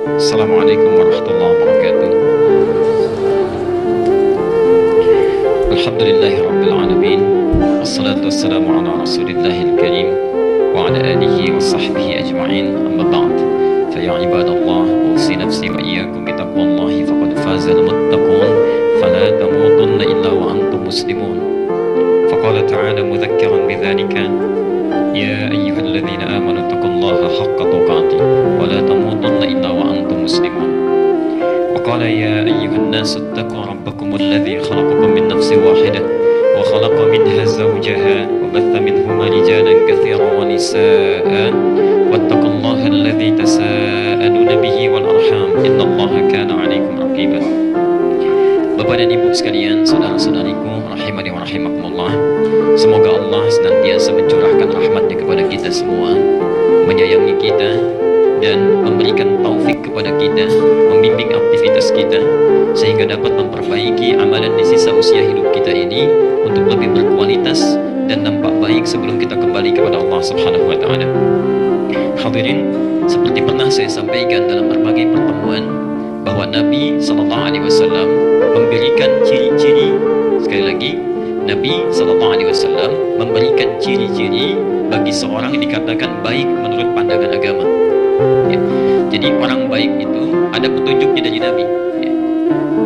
Assalamualaikum warahmatullahi wabarakatuh. Alhamdulillahi rabbil alamin. Assalatu wassalamu ala rasulillahil karim wa ala alihi wa sahbihi ajma'in. Amma ba'd. Fa ya ibadallah, usi nafsi wa iyyakum bi taqwallahi faqad fazal muttaqun fala tamutunna illa wa antum muslimun. Faqala ta'ala mudhakkiran bidzalika يا أيها الذين آمنوا اتقوا الله حق تقاته ولا تموتن إلا وأنتم مسلمون وقال يا أيها الناس اتقوا ربكم الذي خلقكم من نفس واحدة وخلق منها زوجها وبث منهما رجالا كثيرا ونساء واتقوا الله الذي تساءلون به والأرحام إن الله كان عليكم رقيبا. Bapak dan Ibu sekalian, saudara-saudariku rahimani wa rahimakumullah, semoga Allah senantiasa mencurahkan rahmatnya kepada kita semua, menyayangi kita dan memberikan taufik kepada kita, membimbing aktivitas kita sehingga dapat memperbaiki amalan di sisa usia hidup kita ini untuk lebih berkualitas dan nampak baik sebelum kita kembali kepada Allah Subhanahu wa taala. Hadirin, seperti pernah saya sampaikan dalam berbagai pertemuan bahwa Nabi SAW memberikan ciri-ciri, sekali lagi, Nabi SAW memberikan ciri-ciri bagi seorang yang dikatakan baik menurut pandangan agama. Ya. Jadi orang baik itu ada petunjuknya dari Nabi. Ya.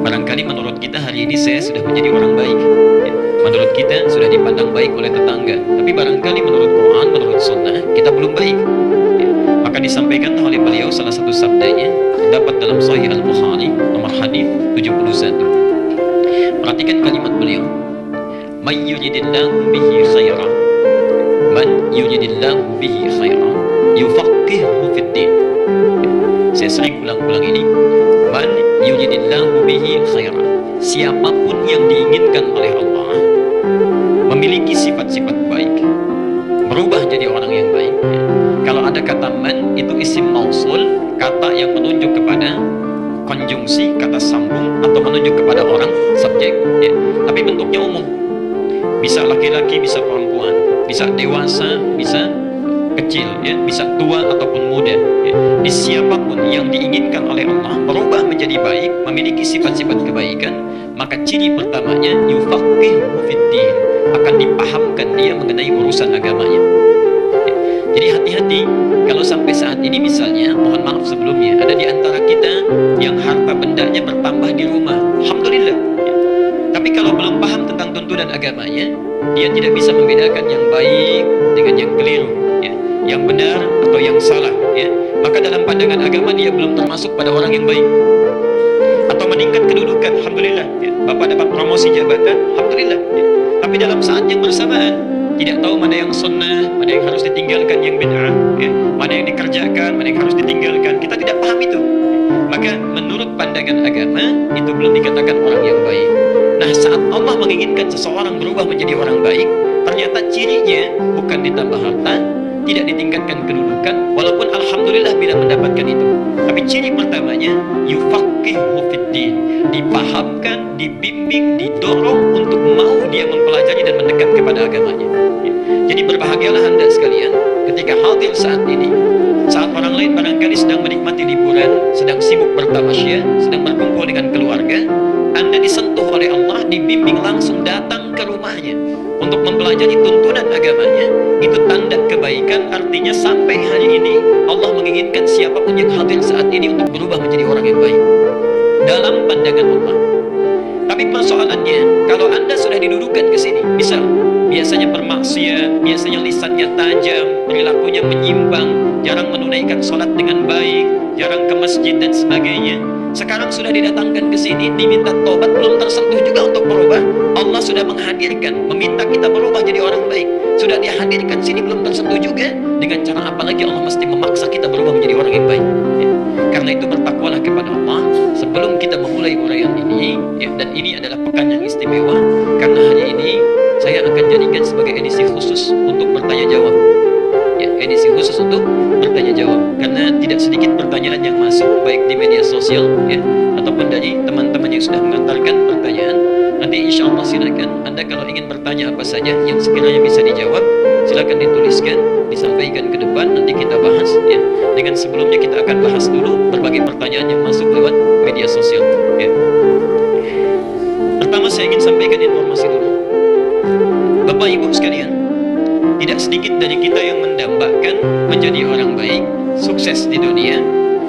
Barangkali menurut kita hari ini saya sudah menjadi orang baik. Ya. Menurut kita sudah dipandang baik oleh tetangga. Tapi barangkali menurut Quran, menurut Sunnah, kita belum baik. Ya. Maka disampaikan oleh beliau salah satu sabdanya dapat dalam Sahih Al-Bukhari nomor hadis 71. Perhatikan kalimat beliau. Man yuridillahu bihi khairan. Man yuridillahu bihi khairan yufaqihuhu fid din. Saya sering ulang-ulang ini. Man yuridillahu bihi khairan. Siapapun yang diinginkan oleh Allah memiliki sifat-sifat baik, berubah jadi orang yang baik. Kalau ada kata man, itu isim mausul, kata yang menunjuk kepada konjungsi, kata sambung, atau menunjuk kepada orang, subjek, ya. Tapi bentuknya umum, bisa laki-laki, bisa perempuan, bisa dewasa, bisa kecil, ya. Bisa tua ataupun muda, ya. Di siapapun yang diinginkan oleh Allah berubah menjadi baik, memiliki sifat-sifat kebaikan, maka ciri pertamanya yufaqihuhu fiddin, akan dipahamkan dia mengenai urusan agamanya. Jadi hati-hati kalau sampai saat ini misalnya, mohon maaf sebelumnya, ada di antara kita yang harta bendanya bertambah di rumah, alhamdulillah, ya. Tapi kalau belum paham tentang tuntunan agamanya, dia tidak bisa membedakan yang baik dengan yang keliru, ya. Yang benar atau yang salah, ya. Maka dalam pandangan agama dia belum termasuk pada orang yang baik. Atau meningkat kedudukan, alhamdulillah, ya. Bapak dapat promosi jabatan, alhamdulillah, ya. Tapi dalam saat yang bersamaan tidak tahu mana yang sunnah, mana yang harus ditinggalkan, yang bid'ah, ya. Mana yang dikerjakan, mana yang harus ditinggalkan. Kita tidak paham itu. Maka menurut pandangan agama itu belum dikatakan orang yang baik. Nah, saat Allah menginginkan seseorang berubah menjadi orang baik, ternyata cirinya bukan ditambah harta, tidak ditingkatkan kedudukan, walaupun alhamdulillah bila mendapatkan itu. Tapi ciri pertamanya yufaqihuhu fiddin, dipahamkan, dibimbing, didorong untuk mau dia mempelajari dan mendekat kepada agamanya. Jadi berbahagialah Anda sekalian ketika hadir saat ini, saat orang lain barangkali sedang menikmati liburan, sedang sibuk bertamasya, sedang berkumpul dengan keluarga, Anda disentuh oleh Allah, dibimbing langsung datang ke rumahnya untuk mempelajari tuntunan agamanya. Itu tanda kebaikan, artinya sampai hari ini Allah menginginkan siapapun yang hadir saat ini untuk berubah menjadi orang yang baik dalam pandangan Allah. Tapi persoalannya, kalau Anda sudah didudukan ke sini, misal biasanya bermaksiat, biasanya lisannya tajam, perilakunya menyimpang, jarang menunaikan sholat dengan baik, jarang ke masjid dan sebagainya. Sekarang sudah didatangkan ke sini, diminta tobat, belum tersentuh juga untuk berubah. Allah sudah menghadirkan, meminta kita berubah jadi orang baik. Sudah dihadirkan sini, belum tersentuh juga. Dengan cara apa lagi Allah mesti memaksa kita berubah menjadi orang yang baik, ya. Karena itu bertakwalah kepada Allah sebelum kita memulai uraian ini, ya. Dan ini adalah pekan yang istimewa, karena hari ini saya akan jadikan sebagai edisi khusus untuk bertanya jawab, ya, edisi khusus untuk bertanya jawab, karena tidak sedikit pertanyaan yang masuk baik di media sosial, ya, ataupun dari teman-teman yang sudah mengantarkan pertanyaan. Nanti insya Allah silakan Anda kalau ingin bertanya apa saja yang sekiranya bisa dijawab, silakan dituliskan, disampaikan ke depan, nanti kita bahas, ya. Dengan sebelumnya kita akan bahas dulu berbagai pertanyaan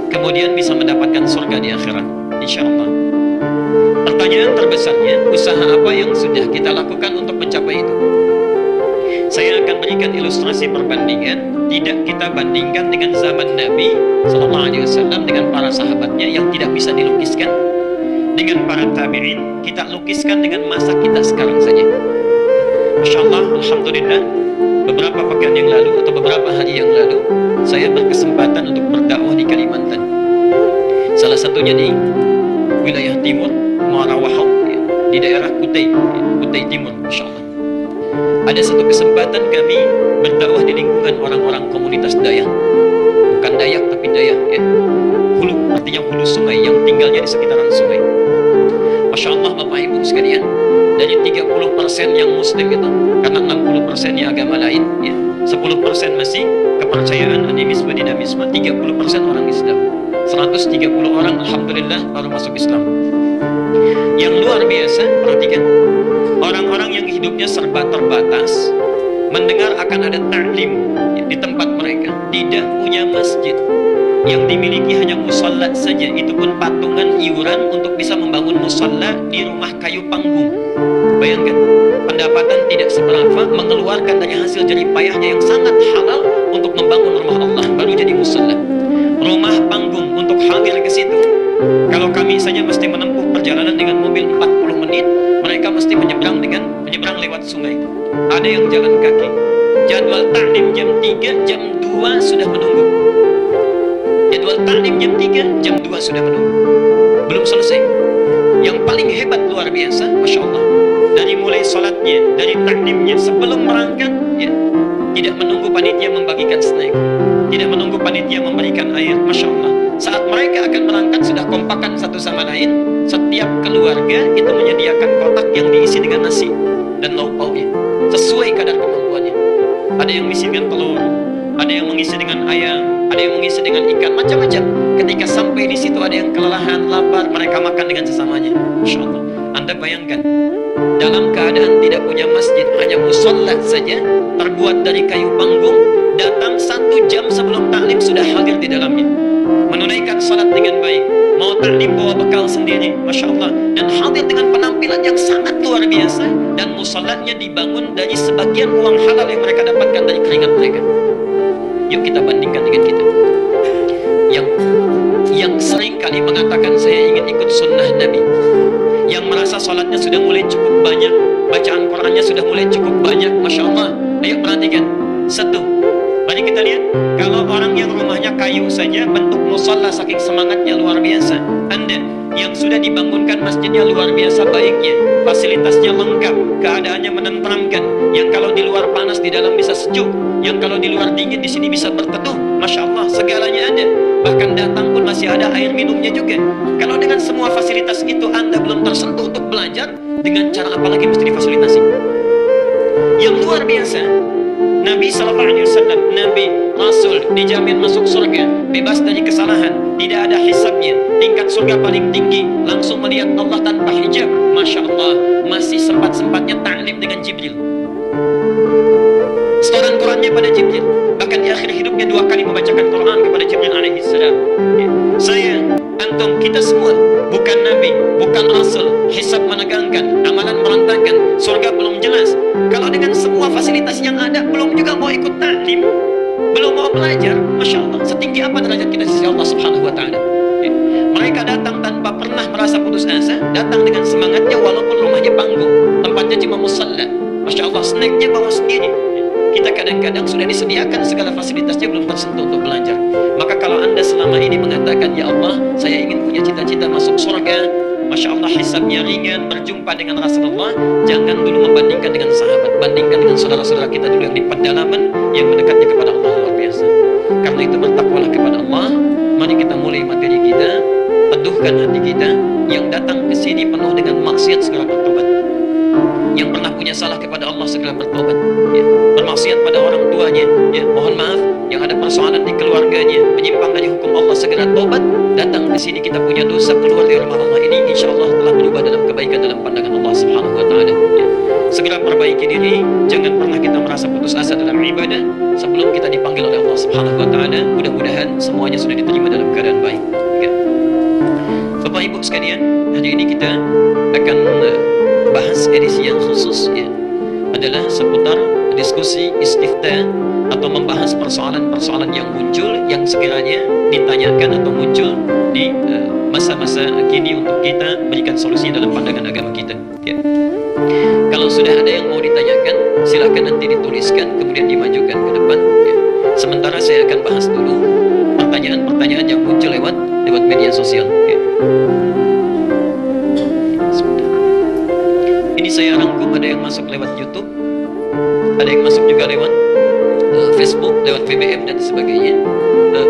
kemudian bisa mendapatkan surga di akhirat, insya Allah. Pertanyaan terbesarnya, usaha apa yang sudah kita lakukan untuk mencapai itu? Saya akan berikan ilustrasi perbandingan. Tidak kita bandingkan dengan zaman Nabi SAW, dengan para sahabatnya yang tidak bisa dilukiskan, dengan para tabi'in. Kita lukiskan dengan masa kita sekarang saja. Masya Allah, Alhamdulillah, beberapa pekan yang lalu atau beberapa hari yang lalu, saya berkesempatan untuk berdakwah di Kalimantan. Salah satunya di wilayah timur, Muara Wahab, di daerah Kutai, Kutai Timur, Masya Allah. Ada satu kesempatan kami berdakwah di lingkungan orang-orang komunitas Dayak. Bukan Dayak tapi Dayak, Hulu, artinya hulu sungai, yang tinggalnya di sekitaran sungai. Masya Allah, Bapak Ibu sekalian, dari 30% yang muslim itu, karena 60% agama lain, 10% masih kepercayaan animisme, dinamisme, 30% orang Islam. 130 orang Alhamdulillah baru masuk Islam. Yang luar biasa, perhatikan, orang-orang yang hidupnya serba terbatas mendengar akan ada ta'lim di tempat mereka, tidak punya masjid, yang dimiliki hanya musalla saja, itu pun patungan iuran untuk bisa membangun musalla di rumah kayu panggung. Bayangkan, pendapatan tidak seberapa, mengeluarkan dari hasil jerih payahnya yang sangat halal untuk membangun rumah Allah, baru jadi musalla. Rumah panggung untuk hadir ke situ, kalau kami saja mesti menempuh perjalanan dengan mobil 40 menit, mereka mesti menyeberang lewat sungai. Ada yang jalan kaki. Jadwal ta'lim jam 3, jam 2 sudah menunggu. Jadwal ta'lim jam 3, jam 2 sudah menunggu. Belum selesai. Yang paling hebat luar biasa, Masya Allah, dari mulai sholatnya, dari ta'limnya, sebelum berangkat, tidak menunggu panitia membagikan snack, tidak menunggu panitia memberikan air. Masya Allah, saat mereka akan berangkat sudah kompakan satu sama lain. Setiap keluarga itu menyediakan kotak yang diisi dengan nasi dan lauk pauknya sesuai kadar kemampuannya. Ada yang mengisi dengan telur, ada yang mengisi dengan ayam, ada yang mengisi dengan ikan, macam-macam. Ketika sampai di situ ada yang kelelahan, lapar, mereka makan dengan sesamanya. Masya Allah, Anda bayangkan, dalam keadaan tidak punya masjid, hanya musalla saja, terbuat dari kayu panggung, datang 1 jam sebelum taklim sudah hadir di dalamnya, menunaikan salat dengan baik, mau taklim bawa bekal sendiri, Masya Allah, dan hadir dengan penampilan yang sangat luar biasa, dan musallanya dibangun dari sebagian uang halal yang mereka dapatkan dari keringat mereka. Yuk kita bandingkan dengan kita yang sering kali mengatakan saya ingin ikut sunnah Nabi, yang merasa salatnya sudah mulai cukup banyak, bacaan Qurannya sudah mulai cukup banyak, Masya Allah. Ayo perhatikan, satu, mari kita lihat, kalau orang yang rumahnya kayu saja, bentuk musalla saking semangatnya luar biasa. Anda yang sudah dibangunkan masjidnya luar biasa baiknya, fasilitasnya lengkap, keadaannya menenteramkan, yang kalau di luar panas di dalam bisa sejuk, yang kalau di luar dingin di sini bisa berteduh, Masya Allah, segalanya ada. Bahkan datang pun masih ada air minumnya juga. Kalau dengan semua fasilitas itu Anda belum tersentuh untuk belajar, dengan cara apa lagi mesti difasilitasi? Yang luar biasa, Nabi SAW, Nabi, Rasul, dijamin masuk surga, bebas dari kesalahan, tidak ada hisabnya, tingkat surga paling tinggi, langsung melihat Allah tanpa hijab. Masya Allah, masih sempat-sempatnya ta'lim dengan Jibril. Setoran Qurannya pada Jibril. Bahkan di akhir hidupnya 2 kali membacakan Quran kepada Jibril alaihissalam. Saya, antum, kita semua bukan Nabi, bukan Rasul, hisab menegangkan, amalan merantakan, surga belum jelas. Kalau dengan semua fasilitas yang ada belum juga mau ikut ta'lim, belum mau belajar, Masya Allah, setinggi apa derajat kita di sisi Allah Subhanahu wa Ta'ala. Mereka datang tanpa pernah merasa putus asa, datang dengan semangatnya walaupun rumahnya panggung, tempatnya cuma musalla. Masya Allah, snacknya bawa sendiri. Kita kadang-kadang sudah disediakan segala fasilitasnya, belum tersentuh untuk belajar. Maka kalau Anda selama ini mengatakan, ya Allah, saya ingin punya cita-cita masuk surga, Masya Allah, hisabnya ringan, berjumpa dengan Rasulullah, jangan dulu membandingkan dengan sahabat, bandingkan dengan saudara-saudara kita dulu yang di pedalaman, yang mendekatnya kepada Allah luar biasa. Karena itu bertakwalah kepada Allah. Mari kita mulai materi kita, teduhkan hati kita. Yang datang ke sini penuh dengan maksiat, segera bertobat. Yang pernah punya salah kepada Allah, segera bertobat. Bermaksiat pada orang tuanya, mohon maaf. Yang ada persoalan di keluarganya, menyimpang dari hukum Allah, segera tobat. Datang ke sini, kita punya dosa, keluar dari rumah Allah ini, insya Allah telah berubah dalam kebaikan dalam pandangan Allah Subhanahu wa Ta'ala. Segera perbaiki diri, jangan pernah kita merasa putus asa dalam ibadah sebelum kita dipanggil oleh Allah Subhanahu wa Ta'ala. Mudah-mudahan semuanya sudah diterima dalam keadaan baik. Ibu sekalian, hari ini kita akan bahas edisi yang khusus ya, adalah seputar diskusi istifta atau membahas persoalan-persoalan yang muncul yang sekiranya ditanyakan atau muncul di masa-masa kini untuk kita berikan solusi dalam pandangan agama kita ya. Kalau sudah ada yang mau ditanyakan, silakan nanti dituliskan kemudian dimajukan ke depan ya. Sementara saya akan bahas dulu pertanyaan-pertanyaan yang muncul lewat media sosial ya. Ini saya rangkum, ada yang masuk lewat YouTube, ada yang masuk juga lewat Facebook, lewat BBM dan sebagainya.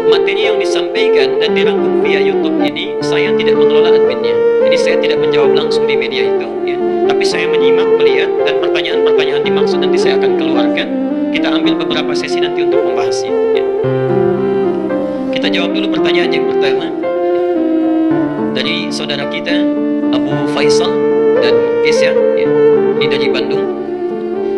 Materi yang disampaikan dan dirangkum via YouTube ini saya tidak mengelola adminnya, jadi saya tidak menjawab langsung di media itu ya. Tapi saya menyimak, melihat, dan pertanyaan-pertanyaan dimaksud nanti saya akan keluarkan. Kita ambil beberapa sesi nanti untuk membahasnya ya. Kita jawab dulu pertanyaan yang pertama dari saudara kita Abu Faisal dan Kesya ya. Ini dari Bandung,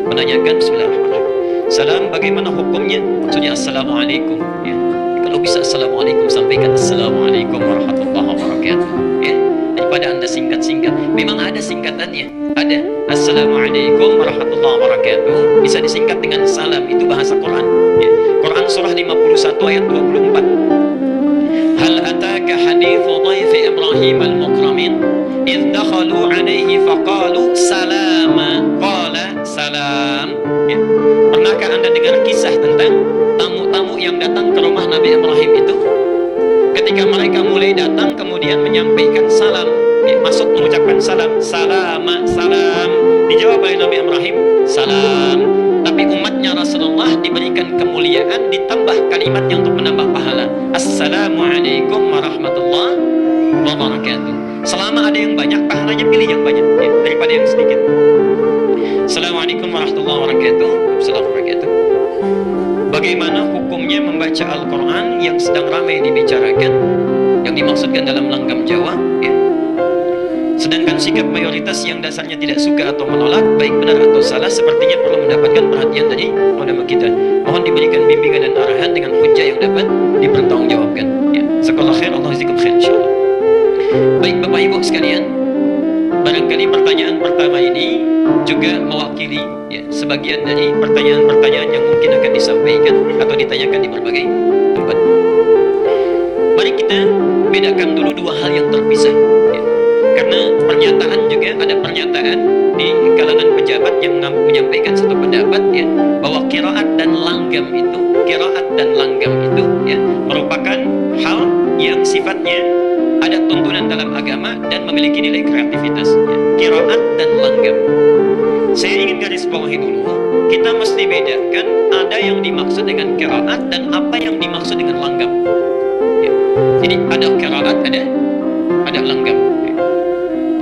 menanyakan bismillahirrahmanirrahim. Salam, bagaimana hukumnya? Maksudnya assalamualaikum ya. Kalau bisa assalamualaikum, sampaikan assalamualaikum warahmatullahi wabarakatuh ya. Daripada anda singkat-singkat, memang ada singkatannya, ada assalamualaikum warahmatullahi wabarakatuh, bisa disingkat dengan salam, itu bahasa Quran ya. Quran surah 51 ayat 24. Hal ataka hadithu dhaifi Ibrahim al-mukramin idh dakhalu alaihi faqalu salama qala salam ya. Pernahkah anda dengar kisah tentang tamu-tamu yang datang ke rumah Nabi Ibrahim itu? Ketika mereka mulai datang kemudian menyampaikan salam ya, maksud mengucapkan salam, salama, salam, dijawab oleh Nabi Ibrahim salam. Tapi umatnya Rasulullah diberikan kemuliaan, ditambah kalimatnya untuk menambah pahala, assalamualaikum warahmatullahi wabarakatuh. Selama ada yang banyak, pahalanya pilih yang banyak ya, daripada yang sedikit. Assalamualaikum warahmatullahi wabarakatuh. Assalamualaikum warahmatullahi wabarakatuh. Bagaimana hukumnya membaca Al-Quran yang sedang ramai dibicarakan, yang dimaksudkan dalam langgam Jawa ya. Sedangkan sikap mayoritas yang dasarnya tidak suka atau menolak, baik benar atau salah, sepertinya perlu mendapatkan perhatian dari ulama kita. Mohon diberikan bimbingan dan arahan dengan hujah yang dapat dipertanggungjawabkan ya. Sekolah khair, Allah jazakum khair insyaallah. Baik Bapak Ibu sekalian, barangkali pertanyaan pertama ini juga mewakili ya, sebagian dari pertanyaan-pertanyaan yang mungkin akan disampaikan atau ditanyakan di berbagai tempat. Mari kita bedakan dulu dua hal yang terpisah ya. Karena pernyataan juga ada pernyataan di kalangan pejabat yang menyampaikan satu pendapat ya, bahwa qiraat dan langgam itu ya, merupakan hal yang sifatnya ada tuntunan dalam agama dan memiliki nilai kreativitas ya. Qiraat dan langgam, saya ingin garis bawahi dulu, kita mesti bedakan ada yang dimaksud dengan qiraat dan apa yang dimaksud dengan langgam ya. Jadi ada qiraat, ada langgam ya.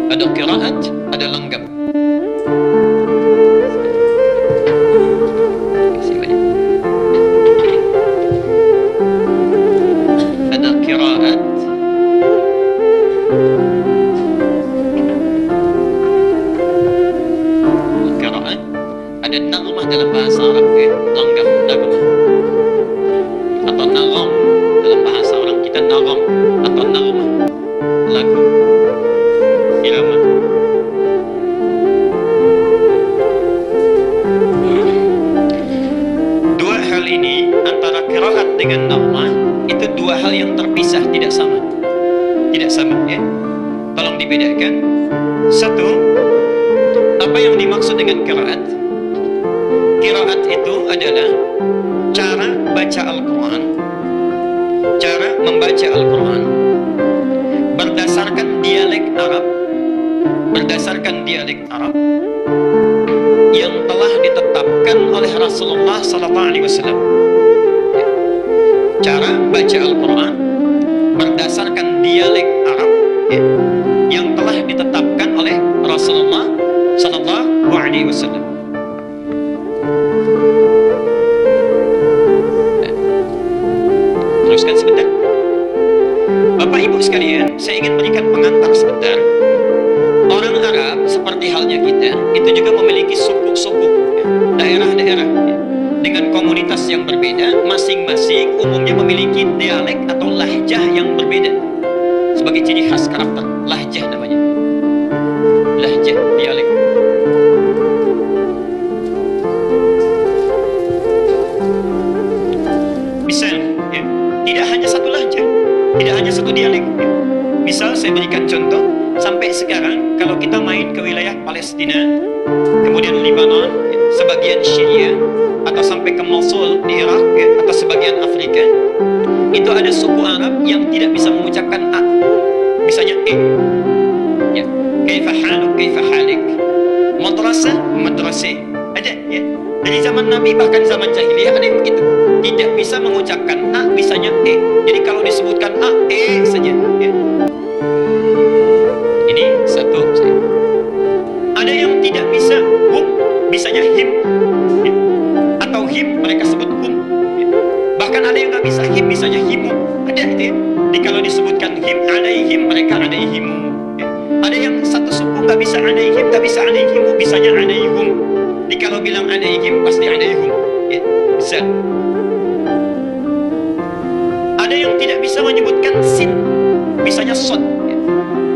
Ada qiraat, ada langgam. Ada qiraat, ada naghmah dalam bahasa Arab ya, langgam, naghmah atau nagham dalam bahasa orang kita, nagham atau naghmah, lagu, irama. Dua hal ini antara qiraat dengan naghmah itu dua hal yang terpisah, tidak sama ya. Tolong dibedakan. Satu, apa yang dimaksud dengan qiraat? Qiraat itu adalah cara baca Al-Quran, cara membaca Al-Quran berdasarkan dialek Arab yang telah ditetapkan oleh Rasulullah SAW. Cara baca Al-Quran berdasarkan dialek Arab ya, yang telah ditetapkan oleh Rasulullah SAW. Teruskan sebentar. Bapak Ibu sekalian, saya ingin berikan pengantar sebentar. Orang Arab seperti halnya kita, itu juga memiliki suku-suku ya, daerah-daerah ya, dengan komunitas yang berbeda, masing-masing umumnya memiliki dialek atau lahjah yang berbeda sebagai ciri khas karakter. lahjah namanya. Lahjah, dialek. Misal, ya, tidak hanya satu lahjah, tidak hanya satu dialek. Ya. Misal saya berikan contoh, sampai sekarang kalau kita main ke wilayah Palestina, kemudian Lebanon, ya, sebagian Syria, atau sampai ke Mosul di Irak, ya, atau sebagian Afrika, itu ada suku Arab yang tidak bisa mengucapkan A, misalnya E, ya, kaifa haluk, kaifa halik, madrasah, madrasih, ada, ya. Dari zaman Nabi bahkan zaman jahiliyah ada yang begitu, tidak bisa mengucapkan A, bisanya E. Jadi kalau disebutkan A, E saja, ya. Ini satu. Ada yang tidak bisa hum, bisanya him, ya. Atau him mereka sebut hum, ya. Bahkan ada yang nggak bisa him, bisanya himu, ada itu, ya. Jadi kalau disebutkan him, adaihim, mereka adaihimu, ya. Ada yang satu suku nggak bisa adaihim, nggak bisa adaihimu, bisanya adaihum. Jadi kalau bilang adaihim pasti adaihum, ya. Bisa. Ada yang tidak bisa menyebutkan sin, bisanya sod, ya.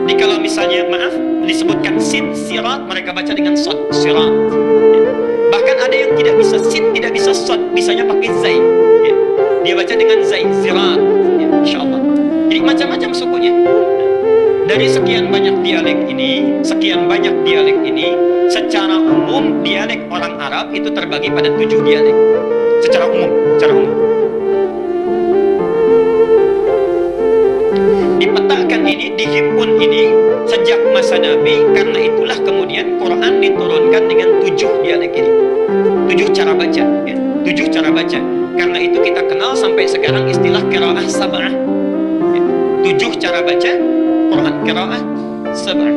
Jadi kalau misalnya maaf disebutkan sin, sirat, mereka baca dengan sod, sirat, ya. Bahkan ada yang tidak bisa sin, tidak bisa sod, bisanya pakai zai, ya. Dia baca dengan zai, sirat, ya. Insyaallah. Jadi macam-macam sukunya. Dari sekian banyak dialek ini, secara umum dialek orang Arab itu terbagi pada 7 dialek. Secara umum. Dipetakan ini, dihimpun ini sejak masa Nabi, karena itulah kemudian Quran diturunkan dengan 7 dialek ini. 7 cara baca, ya. 7 cara baca. Karena itu kita kenal sampai sekarang istilah qiraah sab'ah. Ya. 7 cara baca Quran, qiraah sab'ah.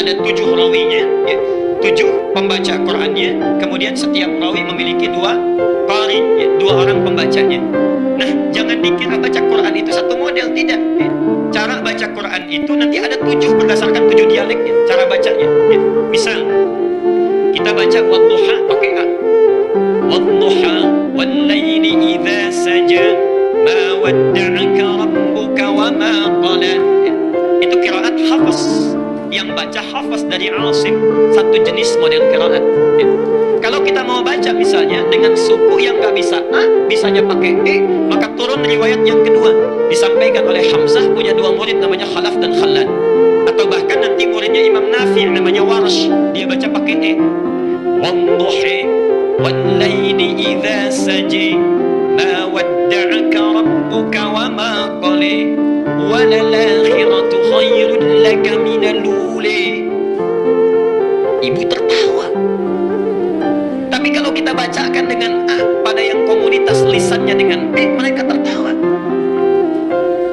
Ada 7 rawinya, ya. 7 pembaca Qurannya. Kemudian setiap rawi memiliki 2 qari, ya, 2 orang pembacanya. Nah, jangan dikira baca Quran itu satu model, tidak, ya. Cara baca Quran itu nanti ada 7 berdasarkan 7 dialeknya, cara bacanya, ya. Misal kita baca wadduha pakai A. Wadduha wal laili idza saja ma wadda'aka rabbuka wa ma qala. Itu qiraat Hafs. Yang baca Hafs dari Asim, satu jenis model qiraat, ya. Kalau kita mau baca misalnya dengan suku yang gak bisa A, bisanya pakai E, maka turun riwayat yang kedua, disampaikan oleh Hamzah, punya 2 murid namanya Khalaf dan Khalad. Atau bahkan nanti muridnya Imam Nafi' namanya Warsh, dia baca pakai E. Wadduhi wal laili idza saji ma wadda'aka rabbuka wa ma qali wa lal akhiratu khairun laka minal uli. Ibu tertawa. Tapi kalau kita bacakan dengan A pada yang komunitas lisannya dengan B, mereka tertawa.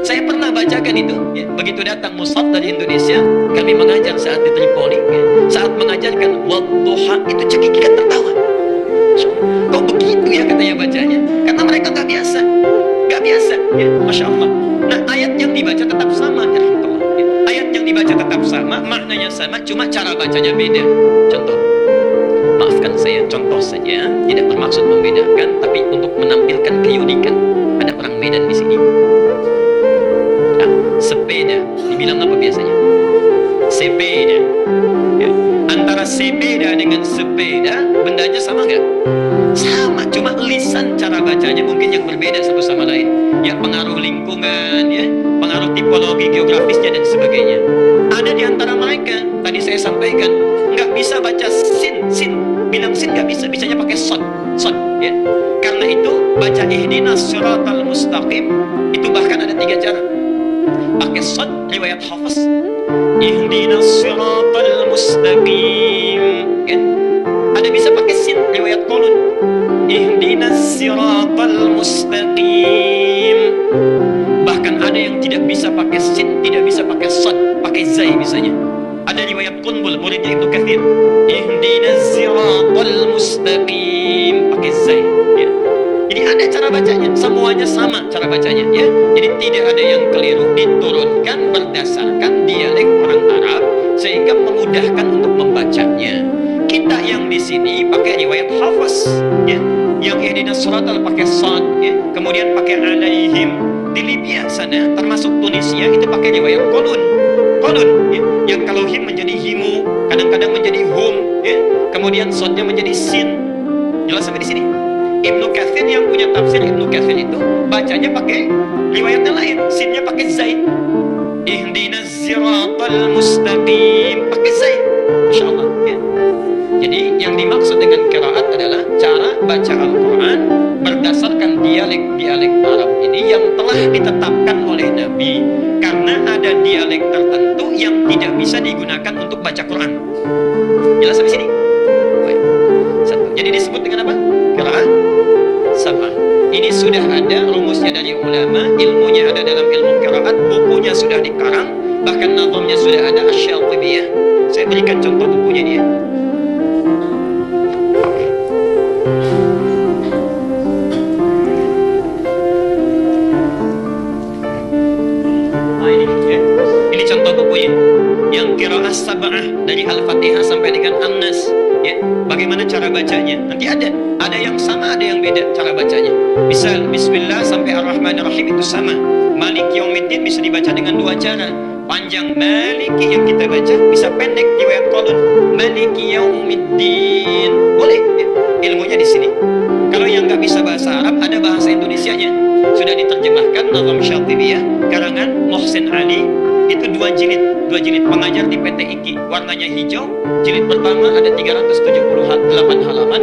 Saya pernah bacakan itu, ya. Begitu datang mushaf dari Indonesia, kami mengajar saat di Tripoli, ya. Saat mengajarkan wadduha itu cekikikan tertawa. Kok begitu ya katanya bacanya? Karena mereka gak biasa, ya. Masya Allah. Nah, ayat yang dibaca tetap sama, ya. Ayat yang dibaca tetap sama, maknanya sama, cuma cara bacanya beda. Contoh, maafkan saya, contoh saja, tidak bermaksud membedakan, tapi untuk menampilkan keunikan. Ada orang Medan di sini. Nah, sepeda, dibilang apa biasanya? Sepeda. Ya. Antara sepeda dengan sepeda, bendanya sama nggak? Sama, cuma lisan cara bacanya mungkin yang berbeda satu sama lain. Ya, pengaruh lingkungan, ya, pengaruh tipologi geografisnya dan sebagainya. Ada di antara mereka, tadi saya sampaikan, nggak bisa baca sin, bilang sin nggak bisa, bisanya pakai sod, ya. Karena itu baca ihdinas siratal mustaqim itu bahkan ada 3 cara. Pakai sod, riwayat Hafs, ihdinas siratal mustaqim, ya. Ada bisa pakai sin, riwayat Qalun, ihdinas siratal mustaqim. Bahkan ada yang tidak bisa pakai sin, tidak bisa pakai sod, pakai zai misalnya. Ada riwayat Qunbul, muridnya Ibnu Katsir, ihdinas siratal mustaqim, pakai zai, ya. Jadi ada cara bacanya, semuanya sama cara bacanya, ya. Jadi tidak ada yang keliru, diturunkan berdasarkan dialek orang Arab sehingga memudahkan untuk membacanya. Kita yang di sini pakai riwayat Hafs, ya. Yang ihdinas siratal pakai sad, ya. Kemudian pakai alaihim, di Libya sana, termasuk Tunisia, itu pakai riwayat kolun, ya. Yang kalau him menjadi himu, kadang-kadang menjadi hum, ya. Kemudian sodnya menjadi sin. Jelas sampai di sini. Ibnu Katsir yang punya tafsir Ibnu Katsir itu bacanya pakai riwayatnya lain, sinnya pakai zaid. Ihdinas siratal mustaqim, pakai zaid. Insyaallah, ya. Jadi yang dimaksud dengan qiraat adalah cara baca Al-Quran berdasarkan dialek Arab ini yang telah ditetapkan oleh Nabi, karena ada dialek tertentu yang tidak bisa digunakan untuk baca Quran. Jelas sampai sini? Baik. Satu. Jadi disebut dengan apa? Qiraat sab'ah. Ini sudah ada rumusnya dari ulama, ilmunya ada dalam ilmu qiraat, bukunya sudah dikarang, bahkan nazamnya sudah ada, Asy-Syatibiyah. Saya berikan contoh bukunya dia. Ini contoh bukunya yang qiraah sab'ah dari Al-Fatihah sampai dengan An-Nas, ya. Bagaimana cara bacanya? Nanti ada yang sama, ada yang beda cara bacanya. Misal Bismillah sampai Ar-Rahmanir-Rahim itu sama. Malik Yaumiddin bisa dibaca dengan dua cara. Panjang Maliki yang kita baca, bisa pendek riwayat kolun Maliki Yaumiddin. Boleh, ya. Ilmunya di sini. Kalau yang nggak bisa bahasa Arab, ada bahasa Indonesianya. Sudah diterjemahkan Nazam Syatibiyah karangan Muhsin Ali. Itu dua jilid pengajar di PT IKI, warnanya hijau. Jilid pertama ada 378 halaman,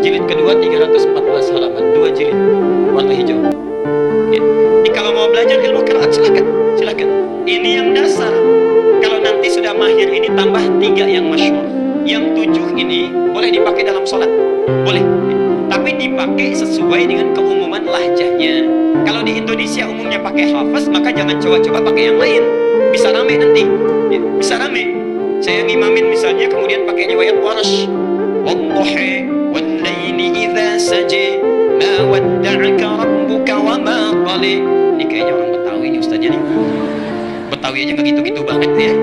jilid kedua 314 halaman, dua jilid warna hijau, ya. Jadi kalau mau belajar ilmu qiraat silakan. Ini yang dasar. Kalau nanti sudah mahir ini tambah 3 yang masyhur. Yang 7 ini boleh dipakai dalam sholat, boleh, ya. Tapi dipakai sesuai dengan keumuman lahjahnya. Kalau di Indonesia umumnya pakai hafaz, maka jangan coba-coba pakai yang lain. Bisa rame nanti, ya, bisa rame. Saya ngimamin misalnya, kemudian pakai riwayat Warsh. Wadduhi wal-laili idza saja ma wadda'aka rabbuka wa ma qali. Ini kayaknya orang Betawi nih ustaznya nih. Betawi aja nggak gitu-gitu banget ya.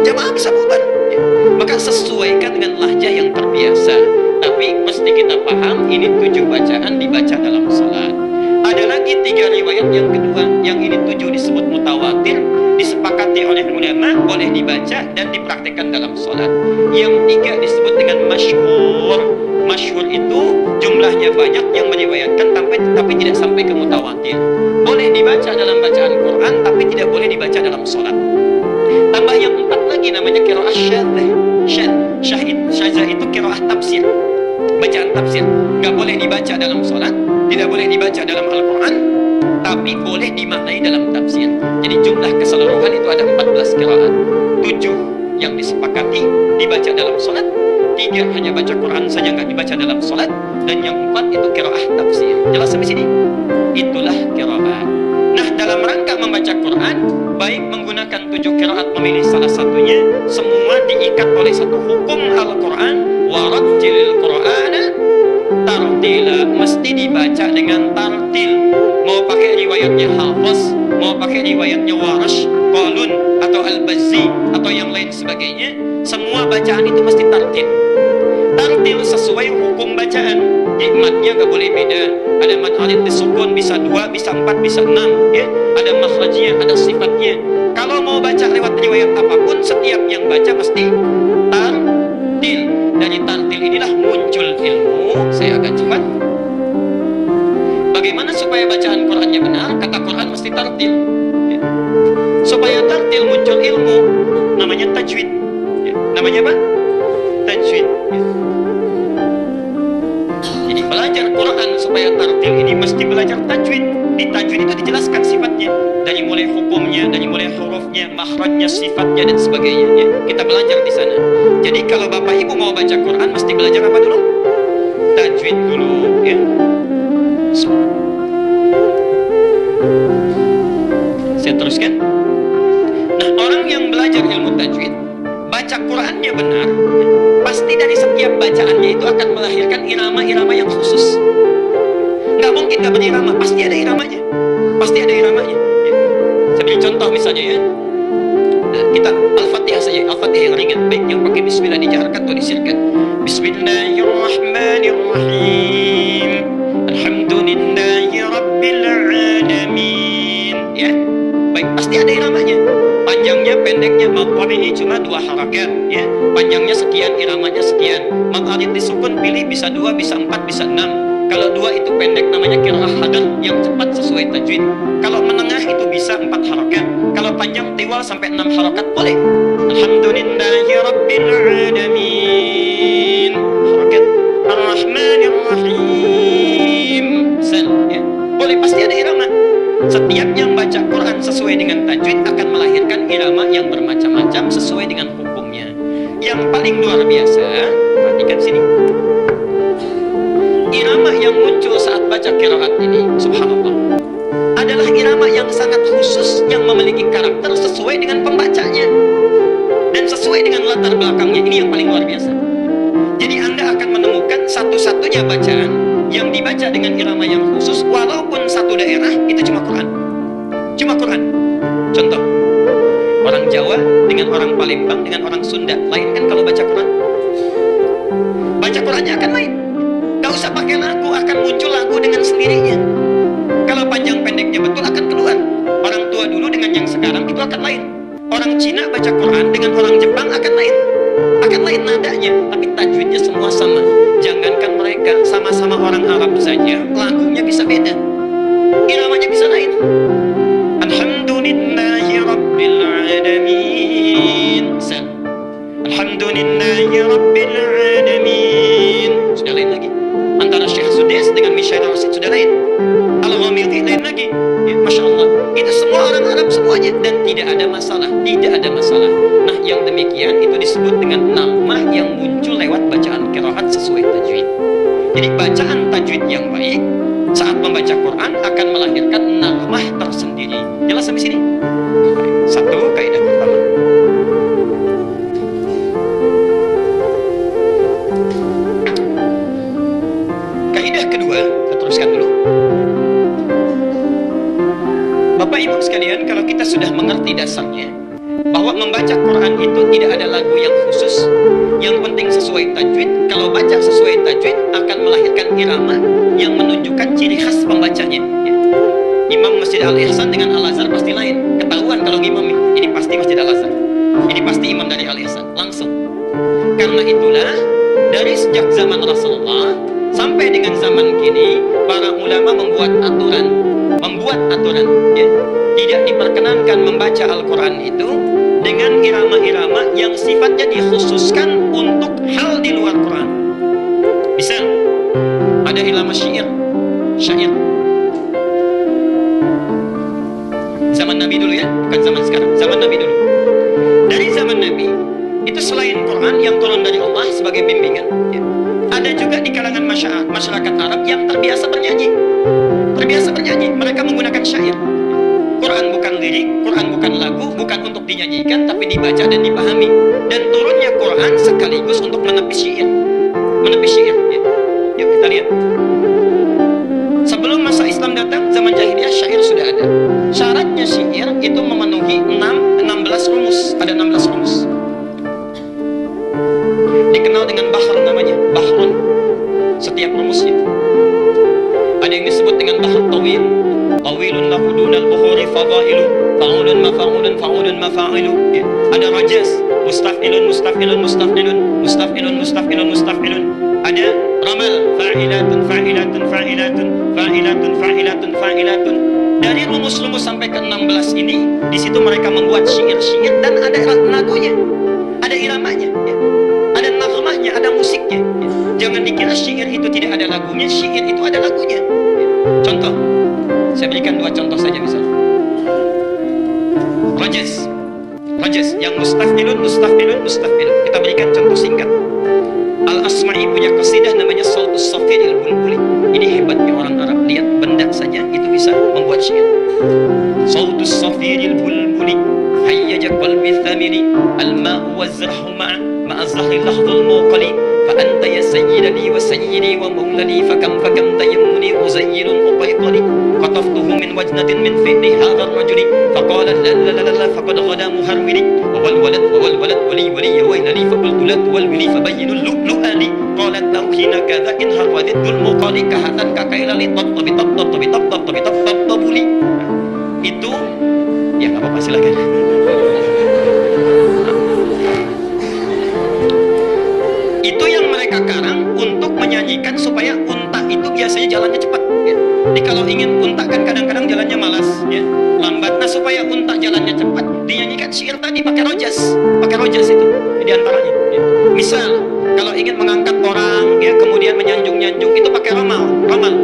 Jamaah bisa bubar, ya. Maka sesuaikan dengan lahjah yang terbiasa. Tapi mesti kita paham, ini 7 bacaan dibaca dalam salat. Ada lagi 3 riwayat yang kedua, yang ini 7 disebut mutawatir, disepakati oleh ulama, boleh dibaca dan dipraktikkan dalam sholat. Yang 3 disebut dengan masyhur. Masyhur itu jumlahnya banyak yang meriwayatkan tapi tidak sampai ke mutawatir. Boleh dibaca dalam bacaan Quran, tapi tidak boleh dibaca dalam sholat. Tambah yang 4 lagi namanya qiraah syadzah. Syadzah itu qiraah tafsir, bacaan tafsir. Gak boleh dibaca dalam sholat, tidak boleh dibaca dalam Al-Quran, tapi boleh dimaknai dalam tafsir. Jadi jumlah keseluruhan itu ada 14 qiraat. 7 yang disepakati dibaca dalam sholat, 3 hanya baca Quran saja nggak dibaca dalam sholat, dan yang 4 itu qiraah tafsir. Jelas sampai sini? Itulah qiraat. Nah, dalam rangka membaca Quran, baik menggunakan 7 qiraat memilih salah satunya, semua diikat oleh satu hukum Al-Quran. Warattilil Qur'ana tartila, mesti dibaca dengan tartil. Mau pakai riwayatnya Hafiz, mau pakai riwayatnya Warsh, Qalun atau Al-Bazzi atau yang lain sebagainya, semua bacaan itu mesti tartil. Tartil sesuai hukum bacaan. Nikmatnya gak boleh beda. Ada mad alif disukun, bisa 2, bisa 4, bisa 6, ya. Ada makhrajnya, ada sifatnya. Kalau mau baca lewat riwayat apapun, setiap yang baca mesti tartil. Dari tartil inilah muncul ilmu. Saya agak cepat. Bagaimana supaya bacaan Qurannya benar? Kata Quran mesti tartil, ya. Supaya tartil muncul ilmu, namanya tajwid, ya. Namanya apa? Tajwid, ya. Jadi belajar Quran supaya tartil ini mesti belajar tajwid. Di tajwid itu dijelaskan sifatnya, dari mulai hukumnya, dari mulai hurufnya, makhrajnya, sifatnya dan sebagainya, ya. Kita belajar di sana. Jadi kalau Bapak Ibu mau baca Quran mesti belajar apa dulu? Tajwid dulu, ya. Saya teruskan. Nah, orang yang belajar ilmu tajwid, baca Qurannya benar, pasti dari setiap bacaannya itu akan melahirkan irama-irama yang khusus. Nggak mungkin nggak berirama, pasti ada iramanya, ya. Saya beri contoh misalnya, ya. Nah, kita Al-Fatihah saja, Al-Fatihah yang ringan, baik yang pakai Bismillah dijaharkan atau disirkan. Bismillahirrahmanirrahim. Alhamdulillahi Rabbil Alamin. Baik, pasti ada iramanya. Panjangnya, pendeknya, maqamnya cuma 2 harakat, ya. Panjangnya sekian, iramanya sekian. Maqarid disukun pilih bisa 2, bisa 4, bisa 6. Kalau 2 itu pendek namanya qiraah hadar yang cepat sesuai tajwid. Kalau menengah itu bisa 4 harakat. Kalau panjang tiwal sampai 6 harakat boleh. Alhamdulillahi rabbil alamin. Harakat Ar-Rahmanir Rahim. Ya. Boleh, pasti ada irama. Setiap yang baca Quran sesuai dengan tajwid akan melahirkan irama yang bermacam-macam sesuai dengan hukumnya. Yang paling luar biasa, perhatikan sini. Irama yang muncul saat baca qiraat ini, subhanallah, adalah irama yang sangat khusus yang memiliki karakter sesuai dengan pembacanya dan sesuai dengan latar belakangnya. Ini yang paling luar biasa. Jadi Anda akan menemukan satu-satunya bacaan yang dibaca dengan irama yang khusus walaupun satu daerah itu cuma Quran. Cuma Quran. Contoh, orang Jawa dengan orang Palembang dengan orang Sunda lain kan kalau baca Quran? Baca Qurannya akan lain. Gak usah pakai lagu, akan muncul lagu dengan sendirinya. Kalau panjang pendeknya betul akan keluar. Orang tua dulu dengan yang sekarang itu akan lain. Orang Cina baca Quran dengan orang Jepang akan lain. Akan lain nadanya, tapi tajwidnya semua sama. Jangankan mereka, sama-sama orang Arab saja, lagunya bisa beda. Iramanya bisa lain. Alhamdulillahi rabbil alamin. Alhamdulillahi rabbil alamin. Sudah lain lagi. Antara Syekh Sudais dengan Mishair Rasid sudah lain. Al-Ghamidi lain lagi. Ya, Masya Allah. Itu semua orang Arab semuanya. Dan tidak ada masalah. Tidak ada masalah. Nah, yang demikian itu disebut dengan naghmah yang muncul lewat bacaan qiraat sesuai tajwid. Jadi bacaan tajwid yang baik saat membaca Quran akan melahirkan naghmah tersendiri. Jelas sampai sini? Baik. Satu kaidah pertama. Kaidah kedua, kita teruskan dulu. Bapak Ibu sekalian, kalau kita sudah mengerti dasarnya bahwa membaca Quran itu tidak ada lagu yang khusus, yang penting sesuai tajwid. Kalau baca sesuai tajwid akan melahirkan irama yang menunjukkan ciri khas pembacanya, ya. Imam Masjid Al-Ihsan dengan Al-Azhar pasti lain. Ketahuan kalau imam ini pasti Masjid Al-Azhar, ini pasti imam dari Al-Ihsan, langsung. Karena itulah dari sejak zaman Rasulullah sampai dengan zaman kini, para ulama membuat aturan, ya. Tidak diperkenankan membaca Al-Quran itu dengan irama-irama yang sifatnya dikhususkan untuk hal di luar Quran. Misal, ada irama syair. Zaman Nabi dulu, ya, bukan zaman sekarang. Zaman Nabi dulu. Dari zaman Nabi, itu selain Quran yang turun dari Allah sebagai bimbingan, ya, ada juga di kalangan masyarakat Arab yang terbiasa bernyanyi. Mereka menggunakan syair. Quran bukan lirik, Quran bukan lagu, bukan untuk dinyanyikan, tapi dibaca dan dipahami. Dan turunnya Quran sekaligus untuk menepis syair. Ya. Yuk kita lihat. Sebelum masa Islam datang, zaman jahiliyah syair sudah ada. Syaratnya syair itu memenuhi 16 rumus. Ada 16 rumus. Dikenal dengan bahr namanya, bahrun. Setiap rumusnya. Ada yang disebut dengan bahr tawil. Tawilun lahu dunal bukhuri fadailu, fa'ulun mafa'ilu. Ya. Ada rajaz, mustaf'ilun. Ada ramal, fa'ilatun. Dari rumus-rumus sampai ke 16 ini, di situ mereka membuat syair-syair dan ada lagunya, ada iramanya, ya. Ada naghmahnya, ada musiknya, ya. Jangan dikira syair itu tidak ada lagunya, syair itu ada lagunya, ya. Contoh, saya berikan 2 contoh saja misalnya. Rajaz yang mustaf'ilun. Kita berikan contoh singkat. Al-Asma'i punya qasidah namanya Sautus Safiril Bulbuli. Ini hebatnya orang Arab. Lihat benda saja itu bisa membuat syair. Sautus Safiril Bulbuli hayyaja qalbi thamiri al-ma'u wazrahu ma'a zahri lahdhul muqali fa anta ya sayyidani wa sayyidi wa mawlani fakam tayammuni uzayyirun ubayqali qataftuhu min wajnatin min fi'li hadha ar-rajuli faqala la faqad ghada muharwili wal walad wali ya waylani faqultu la wali fabayyinu lu'ali qalat law hina kadha in harwadul muqali kahatan kakaila li tattabi tabuli. Itu ya silakan. Itu yang mereka karang untuk menyanyikan supaya unta itu biasanya jalannya cepat. Ya. Jadi kalau ingin unta kan kadang-kadang jalannya malas, ya, lambat. Nah supaya unta jalannya cepat, dinyanyikan syair tadi pakai rojas itu di antaranya. Ya. Misal kalau ingin mengangkat orang, ya, kemudian menyanjung-nyanjung itu pakai ramal.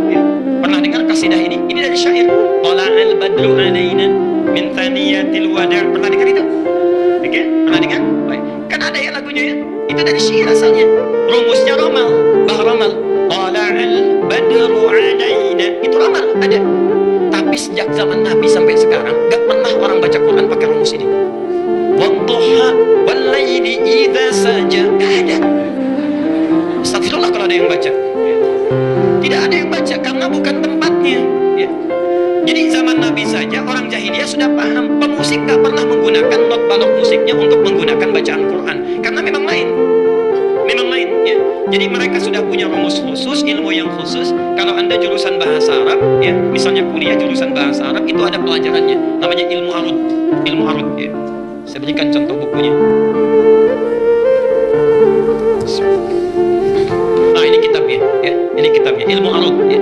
Ya. Pernah dengar kasidah ini? Ini dari syair. Tala'al badru alaina min thaniyatil wada'. Pernah dengar itu? Oke, pernah dengar? Baik. Kan ada ya lagunya ya. Itu dari syair asalnya. Rumusnya ramal, bah ramal. Tala'al badru alaina. Itu ramal, ada. Tapi sejak zaman Nabi sampai sekarang gak pernah orang baca Quran pakai rumus ini. Wadduha wal laili idza saja. Gak ada. Astagfirullah kalau ada yang baca. Tidak ada yang baca karena bukan tempatnya. Ya. Jadi zaman Nabi saja orang jahiliyah sudah paham. Pemusik gak pernah menggunakan not balok musiknya untuk menggunakan bacaan Quran karena memang lain. Ya. Jadi mereka sudah punya rumus khusus, ilmu yang khusus. Kalau Anda jurusan bahasa Arab, ya, misalnya kuliah jurusan bahasa Arab, itu ada pelajarannya, namanya ilmu arud. Ya. Saya berikan contoh bukunya. Nah ini kitabnya, ya. Ini kitabnya ilmu arud. Ya.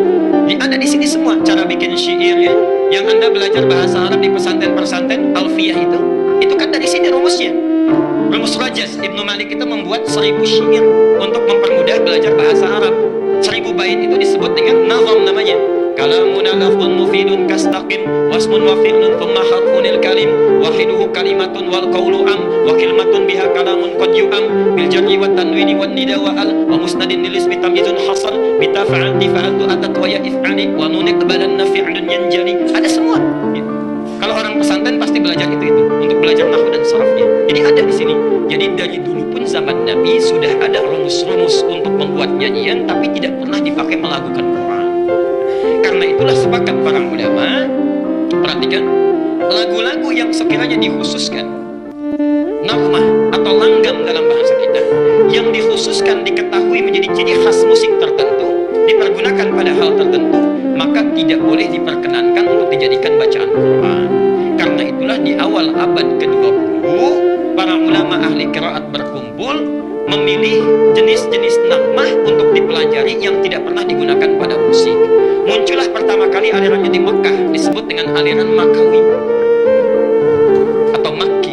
Jadi ada di sini semua cara bikin syair, ya. Yang Anda belajar bahasa Arab di pesantren alfiyah itu kan dari sini rumusnya. Rumus Rajas Ibnu Malik itu membuat 1000 syair untuk mempermudah belajar bahasa Arab. 1000 bait itu disebut dengan nazam namanya. Kalamuna lafdun mufidun kastaqim wasmun wa fi'lun thumma harfunil kalim wahiduhu kalimatun wal qawlu am wa kalimatun biha kalamun qad yu'am bil jar'i wat tanwini wan nida wa al wa musnadin lil ismi tamyizun hasal bi tafa'alti fa'altu atat wa ya if'ali wa nun iqbalan fi'lun yanjali. Ada semua. Ya. Kalau orang pesantren pasti belajar itu untuk belajar nahwu dan sarafnya. Jadi ada di sini. Jadi dari dulu pun zaman Nabi sudah ada rumus-rumus untuk membuat nyanyian tapi tidak pernah dipakai melakukan Quran. Karena itulah sepakat para ulama, perhatikan, lagu-lagu yang sekiranya dikhususkan nagmah atau langgam dalam bahasa kita yang dikhususkan diketahui menjadi ciri khas musik tertentu dipergunakan pada hal tertentu, maka tidak boleh diperkenankan untuk dijadikan bacaan Quran. Karena itulah di awal abad ke-20 para ulama ahli qiraat berkumpul memilih jenis-jenis nagmah untuk dipelajari yang tidak pernah digunakan pada musik. Muncullah pertama kali alirannya di Mekah, disebut dengan aliran Makawi atau Makki,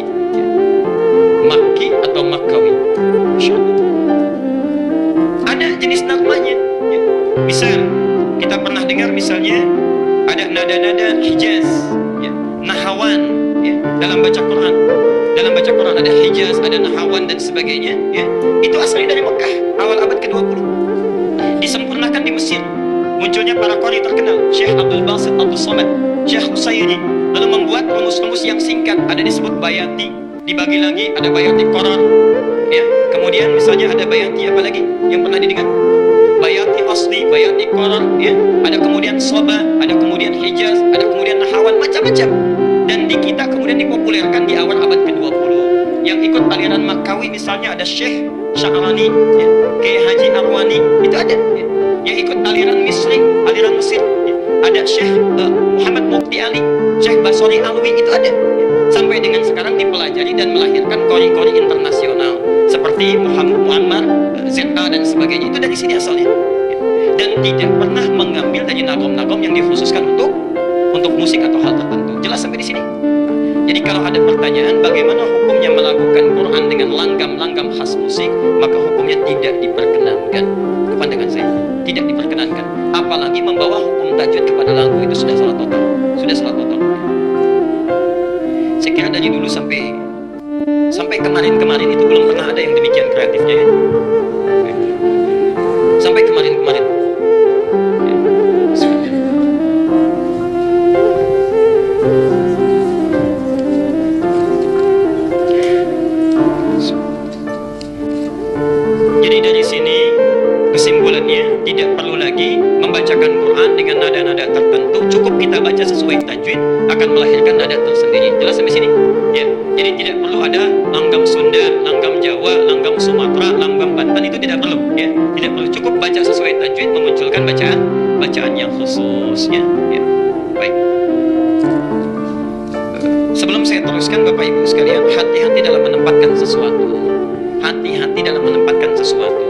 Makki atau Makawi. Ada jenis nagmahnya. Misal kita pernah dengar misalnya ada nada-nada Hijaz, ya, Nahawan, ya, dalam baca Quran. Dalam baca Quran ada Hijaz, ada Nahawan dan sebagainya, ya. Itu asalnya dari Mekah, awal abad ke-20. Disempurnakan di Mesir. Munculnya para qari terkenal, Syekh Abdul Basit Abdul Somad, Syekh Husairi, lalu membuat rumus-rumus yang singkat. Ada disebut bayati, dibagi lagi ada bayati qarar, ya. Kemudian misalnya ada bayati apa lagi yang pernah didengar? Bayati asli, bayati qarar, ya. Ada kemudian soba, ada kemudian Hijaz, ada kemudian Nahawan, macam-macam. Dan di kita kemudian dipopulerkan di awal abad ke-20. Yang ikut aliran Makawi misalnya ada Syekh Sya'rani, ya, Kiai Haji Arwani, itu ada, ya. Yang ikut aliran Misri, aliran Mesir, ya. Ada Syekh Muhammad Mufti Ali, Syekh Basori Alwi, itu ada, ya. Sampai dengan sekarang dipelajari dan melahirkan qori-qori internasional seperti Muhammad ZA dan sebagainya. Itu dari sini asalnya, ya. Dan tidak pernah mengambil dari nagom-nagom yang dikhususkan untuk musik atau hal tertentu. Jelas sampai di sini? Jadi kalau ada pertanyaan bagaimana hukumnya melakukan Quran dengan langgam-langgam khas musik, maka hukumnya tidak diperkenankan. Kepandangan saya, tidak diperkenankan. Apalagi membawa hukum tajwid kepada lagu, itu sudah salah total. Saya kira dari dulu sampai kemarin-kemarin itu belum pernah ada yang demikian kreatifnya, ya. Sampai kemarin-kemarin. Ya. Jadi dari sini kesimpulannya tidak perlu lagi membacakan Quran dengan nada-nada tertentu, cukup kita baca sesuai tajwid akan melahirkan nada tersendiri. Jelas sampai sini? Ya. Jadi tidak perlu ada langgam Sunda, langgam Jawa, langgam Sumatera, langgam Banten, itu tidak perlu, ya. Tidak perlu, cukup baca sesuai tajwid memunculkan bacaan yang khususnya, ya. Baik. Sebelum saya teruskan Bapak Ibu sekalian, hati-hati dalam menempatkan sesuatu. Hati-hati dalam menempatkan sesuatu.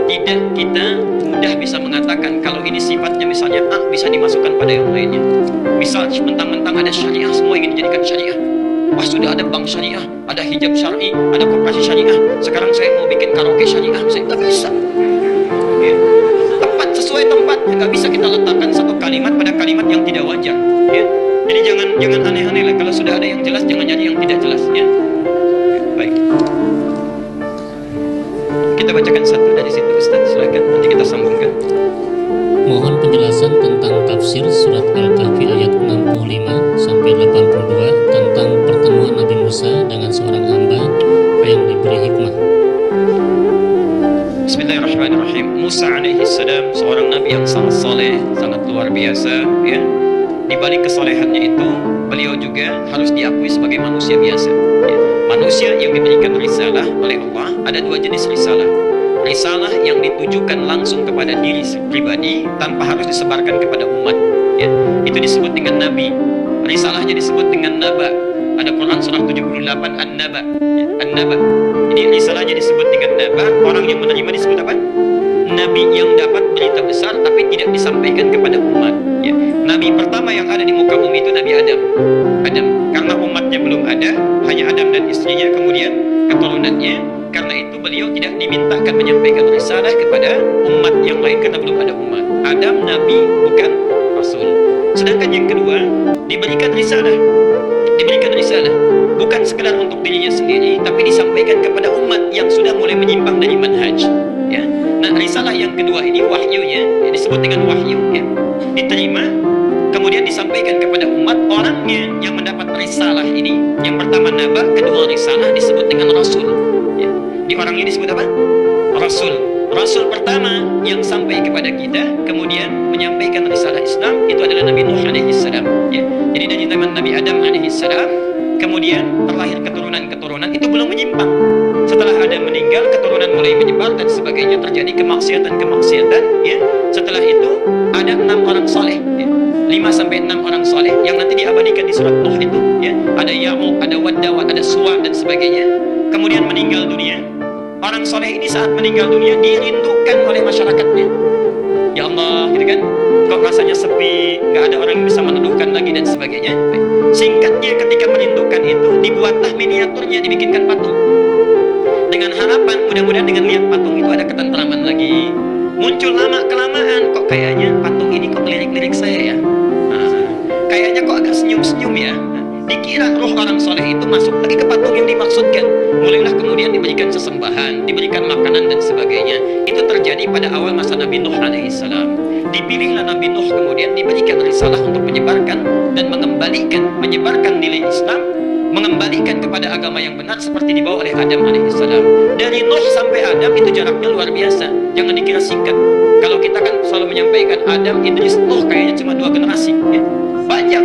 Tidak kita mudah bisa mengatakan kalau ini sifatnya misalnya A bisa dimasukkan pada yang lainnya. Misal mentang-mentang ada syariah semua ingin dijadikan syariah. Wah, sudah ada bank syariah, ada hijab syar'i, ada koperasi syariah. Sekarang saya mau bikin karaoke syariah, saya nggak bisa. Ya. Tepat sesuai tempatnya, nggak bisa kita letakkan satu kalimat pada kalimat yang tidak wajar. Ya. Jadi jangan aneh-aneh lah. Kalau sudah ada yang jelas, jangan jadi yang tidak jelas. Ya. Baik. Kita bacakan satu dari situ, Ustaz. Silakan. Nanti kita sambungkan. Mohon penjelasan tentang tafsir surat Al-Kahfi ayat 65 sampai 82 tentang pertemuan Nabi Musa dengan seorang hamba yang diberi hikmah. Bismillahirrahmanirrahim. Musa alaihi salam seorang nabi yang sangat saleh, sangat luar biasa, ya. Di balik kesolehannya itu, beliau juga harus diakui sebagai manusia biasa. Ya. Manusia yang diberikan risalah oleh Allah, ada dua jenis risalah. Risalah yang ditujukan langsung kepada diri pribadi tanpa harus disebarkan kepada umat. Ya. Itu disebut dengan nabi. Risalahnya disebut dengan naba. Ada Quran surah 78 An-Naba. Ya. An-Naba. Jadi risalahnya disebut dengan naba. Orang yang menerima disebut apa? Nabi yang dapat berita besar tapi tidak disampaikan kepada umat. Ya. Nabi pertama yang ada di muka bumi itu Nabi Adam. Karena umatnya belum ada, hanya Adam dan istrinya, kemudian keturunannya. Karena itu beliau tidak dimintakan menyampaikan risalah kepada umat yang lain karena belum ada umat. Adam Nabi, bukan Rasul. Sedangkan yang kedua, diberikan risalah bukan sekedar untuk dirinya sendiri, tapi disampaikan kepada umat yang sudah mulai menyimpang dari manhaj. Ya. Nah, risalah yang kedua ini wahyunya disebut dengan wahyu. Ya. Diterima, kemudian disampaikan kepada umat. Orangnya yang mendapat risalah ini, yang pertama naba, kedua risalah, disebut dengan rasul. Ya. Di orang ini disebut apa? Rasul. Rasul pertama yang sampai kepada kita, kemudian menyampaikan risalah Islam, itu adalah Nabi Nuh alaihi salam. Ya. Jadi dari zaman Nabi Adam alaihi salam, kemudian terlahir keturunan-keturunan, itu belum menyimpang. Setelah Adam meninggal, keturunan mulai menyebar dan sebagainya, terjadi kemaksiatan. Ya. Setelah itu ada 6 orang saleh. Ya. 5 sampai 6 orang saleh yang nanti diabadikan di surat Nuh itu. Ya. Ada Ya'uq, ada Waddawan, ada Suwa dan sebagainya. Kemudian meninggal dunia. Orang soleh ini saat meninggal dunia dirindukan oleh masyarakatnya. Ya Allah, gitu kan? Kok rasanya sepi, nggak ada orang yang bisa meneduhkan lagi dan sebagainya. Singkatnya, ketika merindukan itu, dibuatlah miniaturnya, dibikinkan patung. Dengan harapan, mudah-mudahan dengan lihat patung itu ada ketentraman lagi. Muncul lama-kelamaan, kok kayaknya patung ini kok lirik-lirik saya ya? Kayaknya kok agak senyum-senyum ya? Dikira roh orang soleh itu masuk lagi ke patung yang dimaksudkan. Mulailah kemudian diberikan sesembahan, diberikan makanan dan sebagainya. Itu terjadi pada awal masa Nabi Nuh alaihissalam. Dipilihlah Nabi Nuh, kemudian diberikan risalah untuk menyebarkan dan menyebarkan nilai Islam, mengembalikan kepada agama yang benar seperti dibawa oleh Adam alaihissalam. Dari Nuh sampai Adam itu jaraknya luar biasa. Jangan dikira singkat. Kalau kita kan selalu menyampaikan Adam, Idris, Nuh kayaknya cuma 2 generasi. Ya. Banyak.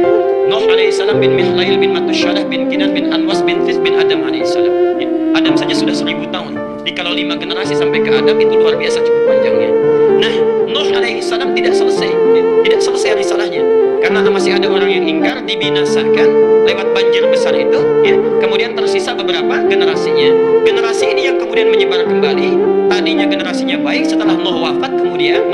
Nuh alaihissalam bin Mihlail bin Matusyalah bin Kinan bin Anwas bin Tis bin Adam alaihissalam. Ya. Adam saja sudah 1000 tahun. Jadi kalau 5 generasi sampai ke Adam itu luar biasa cukup panjangnya. Nah, Nuh alaihissalam tidak selesai. Ya. Tidak selesai risalahnya. Karena masih ada orang yang ingkar, dibinasakan lewat banjir besar itu. Ya. Kemudian tersisa beberapa generasinya. Generasi ini yang kemudian menyebar kembali. Tadinya generasinya baik, setelah Nuh wafat kemudian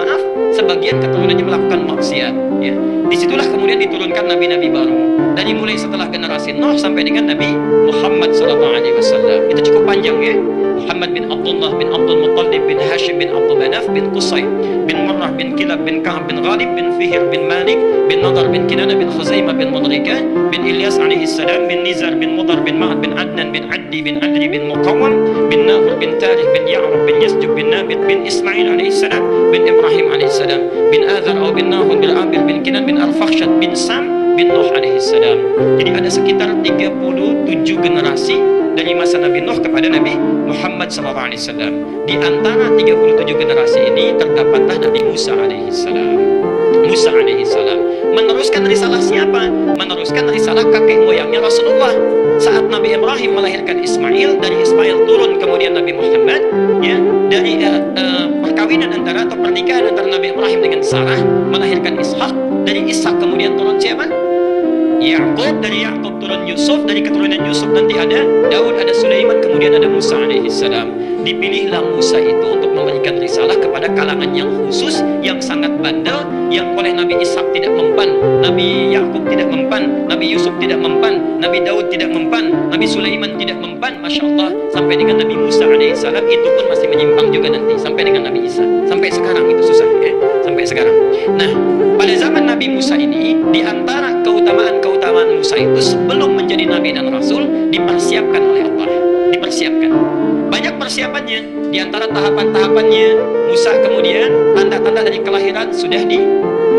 sebagian keturunannya melakukan maksiat. Ya. Disitulah kemudian diturunkan nabi-nabi baru. Dari mulai setelah generasi Nuh sampai dengan Nabi Muhammad SAW. Itu cukup panjang ya. Muhammad bin Abdullah bin Abdul Muttalib bin Hashim bin Abdul Manaf bin Qusay bin Murrah bin Kilab bin Ka'ab bin Ghalib bin Fihir bin Malik bin Nadar bin Kinana bin Khuzaimah bin Mudrika bin Ilyas alaihissalam bin Nizar bin Mudar bin Ma'ad bin Adnan bin Addi bin Adri bin Muqawam bin Nahur bin Tarih bin Ya'rab bin Yasjub bin Nabit bin Ismail alaihissalam bin Ibrahim alaihissalam bin Azar bin Nahur bin Abir bin Kinan bin Arfakhshad bin Sam bin Nuh alaihissalam. Jadi ada sekitar 37 generasi dari masa Nabi Nuh kepada Nabi Muhammad SAW. Di antara 37 generasi ini terdapatlah Nabi Musa alaihissalam. Musa alaihissalam meneruskan risalah siapa? Meneruskan risalah kakek moyangnya Rasulullah. Saat Nabi Ibrahim melahirkan Ismail, dari Ismail turun kemudian Nabi Muhammad. Ya, dari perkawinan antara atau pernikahan antara Nabi Ibrahim dengan Sarah melahirkan Ishak. Dari Ishak kemudian turun siapa? Yakub, dari Yakub turun Yusuf, dari keturunan Yusuf nanti ada Daud, ada Sulaiman, kemudian ada Musa alaihi salam. Dipilihlah Musa itu untuk memberikan risalah kepada kalangan yang khusus, yang sangat bandel, yang oleh Nabi Ishak tidak mempan, Nabi Yakub tidak mempan, Nabi Yusuf tidak mempan, Nabi Daud tidak mempan, Nabi Sulaiman tidak mempan, Masya Allah, sampai dengan Nabi Musa alaihi salam itu pun masih menyimpang juga nanti, sampai dengan Nabi Isa, sampai sekarang itu susah ya, sampai sekarang. Nah, pada zaman Nabi Musa ini, di antara keutamaan Musa itu sebelum menjadi Nabi dan Rasul dipersiapkan oleh Allah, dipersiapkan. Banyak persiapannya, di antara tahapan-tahapannya Musa kemudian tanda-tanda dari kelahiran sudah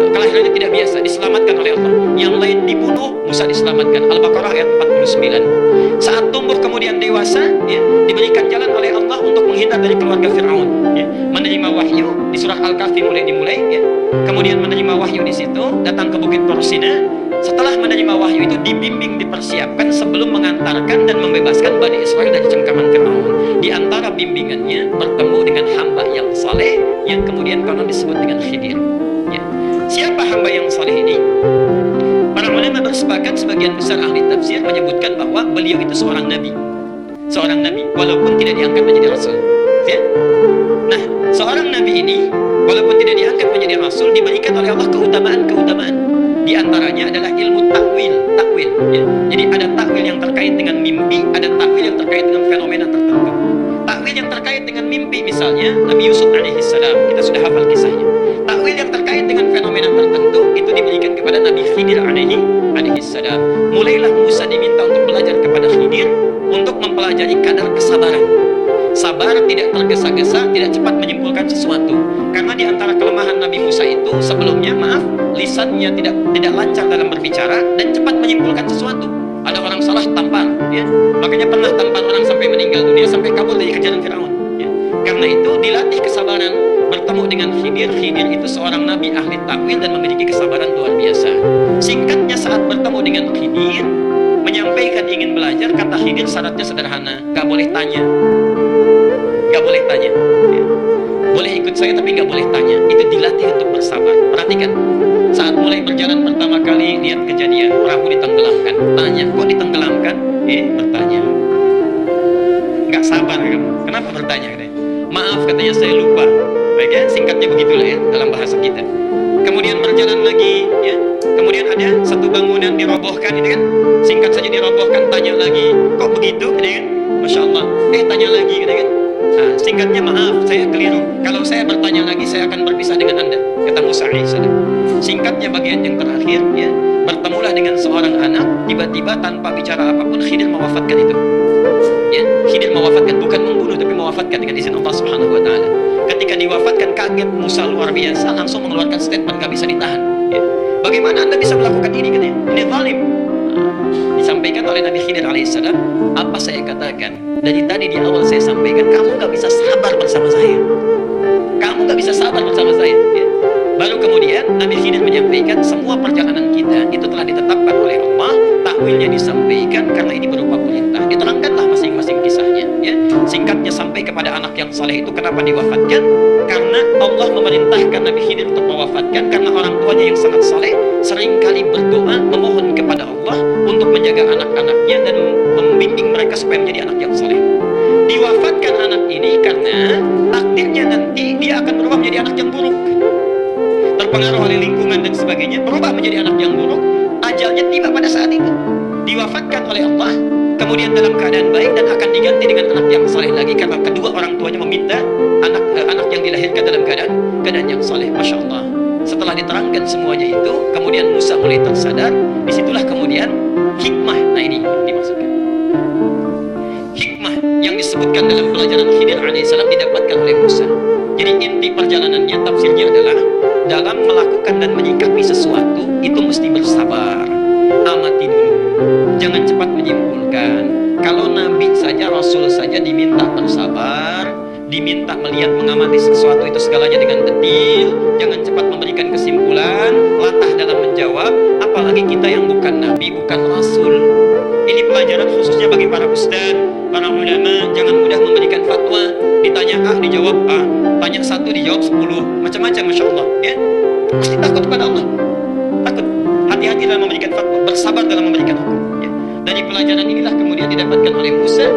kelahirannya tidak biasa, diselamatkan oleh Allah. Yang lain dibunuh, Musa diselamatkan. Al-Baqarah ayat 49. Saat tumbuh kemudian dewasa, ya, diberikan jalan oleh Allah untuk menghindar dari keluarga Fir'aun, ya. Menerima wahyu di surah Al-Kahfi dimulai, ya. Kemudian menerima wahyu di situ, datang ke Bukit Tursina. Setelah menerima wahyu itu dibimbing, dipersiapkan sebelum mengantarkan dan membebaskan Bani Israel dari cengkaman Fir'aun. Di antara bimbingannya bertemu dengan hamba yang saleh yang kemudian konon disebut dengan Khidir. Ya. Siapa hamba yang saleh ini? Para ulama bersepakat, sebagian besar ahli tafsir menyebutkan bahwa beliau itu seorang nabi, walaupun tidak diangkat menjadi rasul. Ya. Nah, seorang nabi ini walaupun tidak diangkat menjadi rasul diberikan oleh Allah keutamaan. Di antaranya adalah ilmu takwil. Ya. Jadi ada takwil yang terkait dengan mimpi, ada takwil yang terkait dengan fenomena tertentu. Takwil yang terkait dengan mimpi misalnya Nabi Yusuf alaihi salam, kita sudah hafal kisahnya. Takwil yang terkait dengan fenomena tertentu itu diberikan kepada Nabi Khidir alaihi salam. Mulailah Musa diminta untuk belajar kepada Khidir untuk mempelajari kadar kesabaran. Sabar, tidak tergesa-gesa, tidak cepat menyimpulkan sesuatu. Karena di antara kelemahan Nabi Musa itu sebelumnya, lisannya tidak lancar dalam berbicara dan cepat menyimpulkan sesuatu. Ada orang salah tampar, ya. Makanya pernah tampar orang sampai meninggal dunia, sampai kabur dari kejaran Firaun. Ya. Karena itu dilatih kesabaran. Bertemu dengan Khidir itu seorang nabi ahli takwil dan memiliki kesabaran luar biasa. Singkatnya, saat bertemu dengan Khidir, menyampaikan ingin belajar, kata Khidir syaratnya sederhana, gak boleh tanya. Ya. Boleh ikut saya tapi gak boleh tanya. Itu dilatih untuk bersabar. Perhatikan, saat mulai berjalan pertama kali lihat kejadian perahu ditenggelamkan, tanya, kok ditenggelamkan? Bertanya. Gak sabar kamu. Kenapa bertanya? Maaf, katanya, saya lupa. Baik ya, singkatnya begitulah ya dalam bahasa kita. Kemudian berjalan lagi, ya. Kemudian ada satu bangunan dirobohkan, itu kan. Singkat saja dirobohkan, tanya lagi, kok begitu? Gitu kan? Masya Allah. Tanya lagi, gitu kan. Nah, singkatnya, maaf, saya keliru. Kalau saya bertanya lagi, saya akan berpisah dengan Anda, kata Musa alaihissalam. Singkatnya bagian yang terakhir, ya, bertemulah dengan seorang anak, tiba-tiba tanpa bicara apapun Khidir mewafatkan itu. Ya, Khidir mewafatkan, bukan membunuh tapi mewafatkan dengan izin Allah Subhanahu wa taala. Ketika diwafatkan, kaget Musa luar biasa, langsung mengeluarkan statement, gak bisa ditahan. Ya. Bagaimana Anda bisa melakukan ini, katanya? Ini zalim. Disampaikan oleh Nabi Khidir alaihissalam, apa saya katakan? Dari tadi di awal saya sampaikan, kamu gak bisa sabar bersama saya. Ya. Baru kemudian Nabi Khidir menyampaikan, semua perjalanan kita itu telah ditetapkan oleh Allah, takwilnya disampaikan karena ini berupa perintah. Diterangkanlah masing-masing kisahnya. Ya. Singkatnya, sampai kepada anak yang saleh itu kenapa diwafatkan? Karena Allah memerintahkan Nabi Khidir untuk mewafatkan karena orang tuanya yang sangat saleh seringkali berdoa memohon kepada Allah untuk menjaga anak-anaknya dan membimbing mereka supaya menjadi anak yang saleh. Diwafatkan anak ini karena takdirnya nanti dia akan berubah menjadi anak yang buruk, terpengaruh oleh lingkungan dan sebagainya, berubah menjadi anak yang buruk. Ajalnya tiba pada saat itu, diwafatkan oleh Allah, kemudian dalam keadaan baik dan akan diganti dengan anak yang saleh lagi karena kedua orang tuanya meminta anak yang dilahirkan dalam keadaan yang saleh. Masya Allah. Setelah diterangkan semuanya itu, kemudian Musa mulai tersadar. Disitulah kemudian hikmah. Nah, ini dimaksudkan. Hikmah yang disebutkan dalam pelajaran Khidir alaihissalam didapatkan oleh Musa. Jadi inti perjalanannya, tafsirnya adalah dalam melakukan dan menyikapi sesuatu itu mesti bersabar. Amati dulu, jangan cepat menyimpulkan. Kalau Nabi saja, Rasul saja diminta bersabar, diminta melihat, mengamati sesuatu itu segalanya dengan detil, jangan cepat memberikan kesimpulan, latah dalam menjawab, apalagi kita yang bukan Nabi, bukan Rasul. Ini pelajaran khususnya bagi para ustaz, para ulama. Jangan mudah memberikan fatwa, ditanya A dijawab A, tanya 1 dijawab 10, macam-macam. Masya Allah, ya. Mesti takut kepada Allah, takut. hati-hati dalam memberikan fatwa, bersabar dalam memberikan hukum. Ya. Dari pelajaran inilah kemudian didapatkan oleh Musa,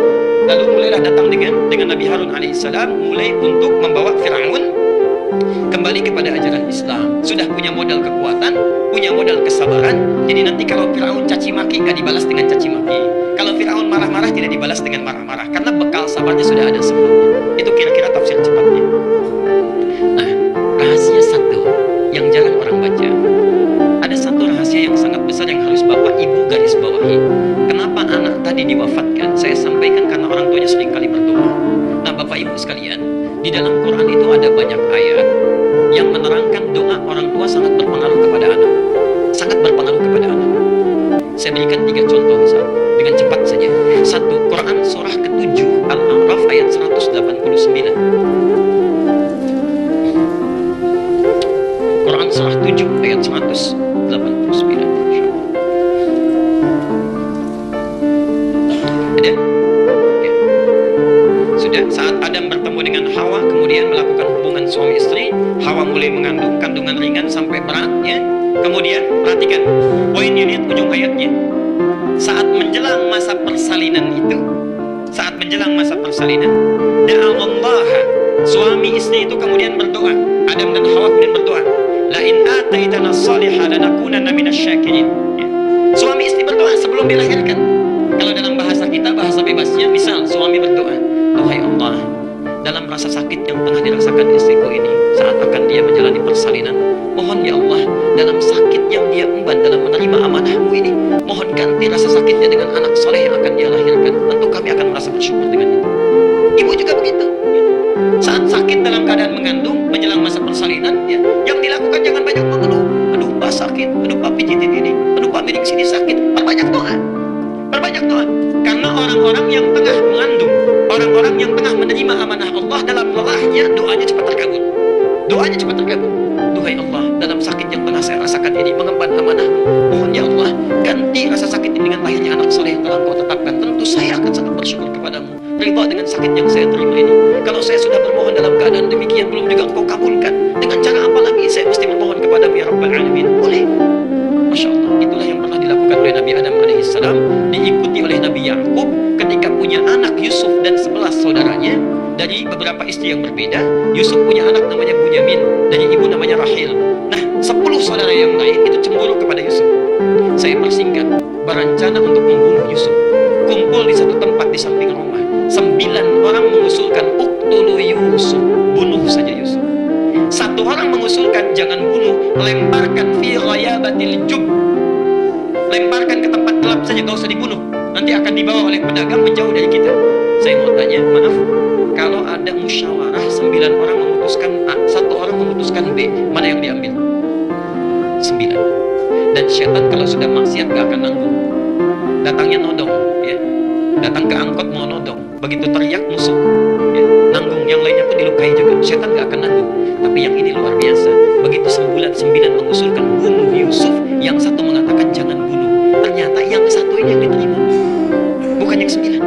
lalu mulailah datang dengan Nabi Harun alaihissalam, mulai untuk membawa Fir'aun kembali kepada ajaran Islam. Sudah punya modal kekuatan, punya modal kesabaran. Jadi nanti kalau Fir'aun caci maki, nggak dibalas dengan caci maki. Kalau Fir'aun marah-marah, tidak dibalas dengan marah-marah, karena bekal sabarnya sudah ada sebelumnya. Itu kira-kira tafsir cepatnya. Nah, rahasia satu yang jarang orang baca. Ada satu rahasia yang sangat besar yang harus Bapak Ibu garis bawahi. Kenapa anak tadi diwafatkan? Saya sampaikan karena orang tuanya sering kali berdoa. Nah, Bapak Ibu sekalian, di dalam Quran itu ada banyak ayat yang menerangkan doa orang tua sangat berpengaruh kepada anak. Sangat berpengaruh kepada anak. Saya berikan 3 contoh misal, dengan cepat saja. 1. Quran surah ke-7 Al-A'raf ayat 189. Quran surah 7 ayat 189. Ada? Ya. Sudah, saat Adam bertemu dengan Hawa, kemudian melakukan hubungan suami istri, Hawa mulai mengandung, kandungan ringan sampai berat, ya. Kemudian perhatikan, poin ini ujung ayatnya. Saat menjelang masa persalinan itu, saat menjelang masa persalinan, da'allaha, suami istri itu kemudian berdoa. Adam dan Hawa kemudian berdoa, la in ataitana salihah lanakunanna minasyakirin. Ya. Suami istri berdoa sebelum dilahirkan. Kalau dalam bahasa kita, bahasa bebasnya, misal suami berdoa, "Tuhai Allah, dalam rasa sakit yang tengah dirasakan istriku ini saat akan dia menjalani persalinan, mohon ya Allah, dalam sakit yang dia emban dalam menerima amanahmu ini, mohon ganti rasa sakitnya dengan anak soleh yang akan dia lahirkan. Tentu kami akan merasa bersyukur dengan itu." Ibu juga begitu. Saat sakit dalam keadaan mengandung, menjelang masa persalinan, ya, yang dilakukan jangan banyak mengeluh. Aduh, Pak sakit, aduh Pak pijitin ini, aduh Pak miring sini sakit. Perbanyak doa. Perbanyak doa. Karena orang-orang yang tengah mengandung, orang-orang yang tengah menerima amanah Allah dalam lelahnya, doanya cepat terkabul. Doanya cepat terkabul. Duhai Allah, dalam sakit yang tengah saya rasakan ini, mengemban amanah-Mu, mohon ya Allah, ganti rasa sakit ini dengan lahirnya anak soleh yang telah Engkau tetapkan. Tentu saya akan sangat bersyukur kepadamu, ridha dengan sakit yang saya terima ini. Kalau saya sudah bermohon dalam keadaan demikian, belum juga Engkau kabulkan, dengan cara apa lagi saya mesti bermohon kepadamu ya Rabbal Alamin? Boleh. Masya Allah, itulah yang pernah dilakukan oleh Nabi Adam alaihissalam, diikuti oleh Nabi Yakub ketika punya anak Yusuf dan 11 saudaranya dari beberapa istri yang berbeda. Yusuf punya anak namanya Bunyamin, dari ibu namanya Rahil. Nah, 10 saudara yang lain itu cemburu kepada Yusuf. Saya persingkat, berencana untuk membunuh Yusuf. Kumpul di satu tempat di samping rumah. 9 orang mengusulkan, uqtulu Yusuf, bunuh saja Yusuf. 1 orang mengusulkan, jangan bunuh, lemparkan fi ghayabatil jub, lemparkan ke tempat gelap saja, gak usah dibunuh, nanti akan dibawa oleh pedagang menjauh dari kita. Saya mau tanya, maaf, kalau ada musyawarah 9 orang memutuskan A, 1 orang memutuskan B, mana yang diambil? 9. Dan syaitan kalau sudah maksiat gak akan nanggung, datangnya nodong, ya, datang ke angkot mau nodong, begitu teriak musuh, ya, nanggung, yang lainnya pun dilukai juga, syaitan gak akan nanggung. Tapi yang ini luar biasa, begitu 9 mengusulkan bunuh Yusuf, yang 1 mengatakan jangan bunuh, ternyata yang 1 ini yang diterima, bukan yang 9,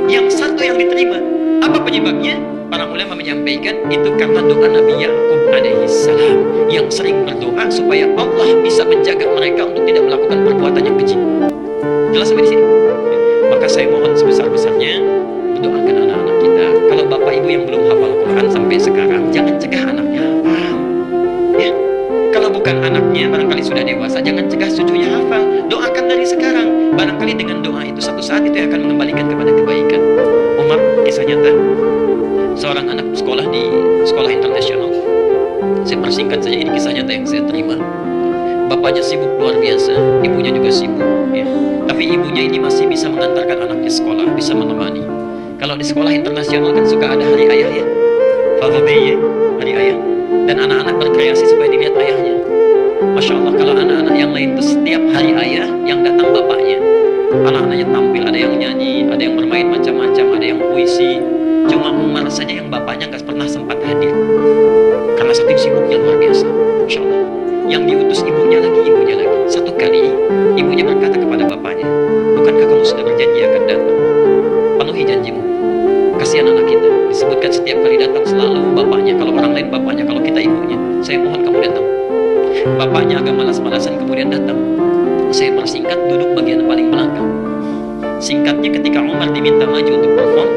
yang 1 yang diterima. Apa penyebabnya? Para ulama menyampaikan itu karena doa Nabi Yakub alaihissalam yang sering berdoa supaya Allah bisa menjaga mereka untuk tidak melakukan perbuatan yang keji. Jelas sampai di sini? Maka saya mohon sebesar-besarnya mendoakan anak-anak kita. Kalau bapak ibu yang belum hafal Quran sampai sekarang, jangan cegah anaknya hafal. Ya, kalau bukan anaknya barangkali sudah dewasa, jangan cegah cucunya hafal. Doakan dari sekarang. Barangkali dengan doa itu satu saat itu akan mengembalikan kepada kebaikan. Umar, kisah nyata, seorang anak sekolah di sekolah internasional. Saya persingkat saja, ini kisah nyata yang saya terima. Bapaknya sibuk luar biasa, ibunya juga sibuk, ya. Tapi ibunya ini masih bisa mengantarkan anaknya sekolah, bisa menemani. Kalau di sekolah internasional kan suka ada hari ayah, ya, Father Day, ya, hari ayah, dan anak-anak berkreasi supaya dilihat ayahnya. Masya Allah, kalau anak-anak yang lain itu setiap hari ayah yang datang bapaknya, anak-anaknya tampil, ada yang nyanyi, ada yang bermain macam-macam, ada yang puisi. Cuma Umar saja yang bapaknya nggak pernah sempat hadir karena saking sibuknya luar biasa. Masya Allah. Yang diutus ibunya lagi. Satu kali ibunya berkata kepada bapaknya, bukankah kamu sudah berjanji akan datang? Penuhi janjimu. Kasihan anak kita. Disebutkan setiap kali datang selalu bapaknya. Kalau orang lain bapaknya, kalau kita ibunya. Saya mohon kamu datang. Bapaknya agak malas-malasan kemudian datang. singkat duduk bagian paling belakang. Singkatnya ketika Umar diminta maju untuk perform,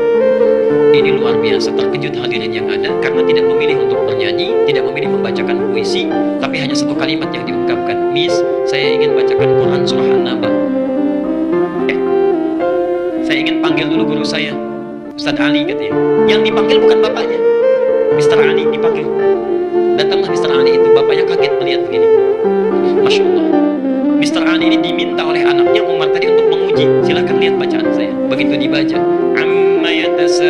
ini luar biasa, terkejut hadirin yang ada karena tidak memilih untuk bernyanyi, tidak memilih membacakan puisi, tapi hanya satu kalimat yang diungkapkan, "Miss, saya ingin bacakan Quran surah An-Naba." Saya ingin panggil dulu guru saya, Ustaz Ali katanya. Yang dipanggil bukan bapaknya, Mr. Ali dipanggil. Datanglah Mr. Ali itu, bapaknya kaget melihat begini. Masya Allah, Mr. Ali ini diminta oleh anaknya Umar tadi untuk menguji. Silahkan lihat bacaan saya. Begitu dibaca, amma yatasaalun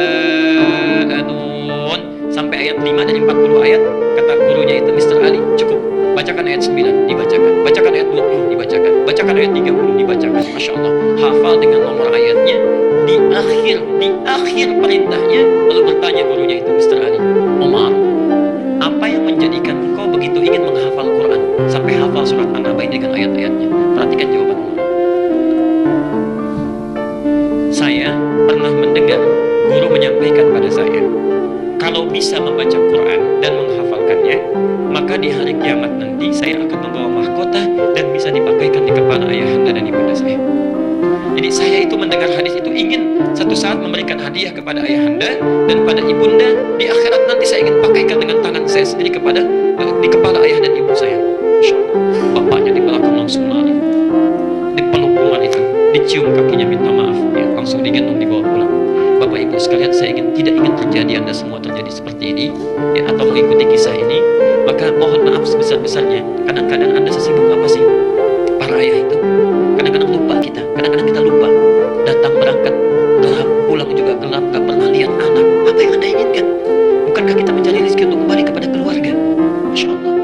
sampai ayat 5 dari 40 ayat, kata gurunya itu, Mr. Ali, cukup. Bacakan ayat 9, dibacakan. Bacakan ayat 20, dibacakan. Bacakan ayat 30, dibacakan. Masya Allah, hafal dengan nomor ayatnya. Di akhir perintahnya, lalu bertanya gurunya itu, Mr. Ali, Umar, apa yang menjadikan engkau begitu ingin menghafal Quran sampai hafal surat An-Naba ini dengan ayat-ayatnya? Perhatikan jawaban Umar. Saya pernah mendengar guru menyampaikan pada saya, kalau bisa membaca Quran dan menghafalkannya, maka di hari kiamat nanti saya akan membawa mahkota dan bisa dipakaikan di kepala ayahanda dan ibunda saya. Jadi saya itu mendengar hadis itu ingin satu saat memberikan hadiah kepada ayahanda dan pada ibunda. Di akhirat nanti saya ingin pakaikan dengan tangan saya sendiri di kepala ayah dan ibu saya. Masya Allah, bapaknya di belakang langsung lari, dipeluk Umar itu, dicium kakinya minta maaf, ya, langsung digendong dibawa pulang. Bapak ibu sekalian, saya tidak ingin terjadi Anda semua terjadi seperti ini, ya, atau mengikuti kisah ini. Maka mohon maaf sebesar-besarnya. Kadang-kadang Anda sesibuk apa sih? Para ayah itu kadang-kadang lupa kita, kadang-kadang kita lupa. Datang berangkat gelap, pulang juga gelap, gak pernah lihat anak. Apa yang Anda inginkan? Bukankah kita mencari rezeki untuk kembali kepada keluarga? Masya Allah,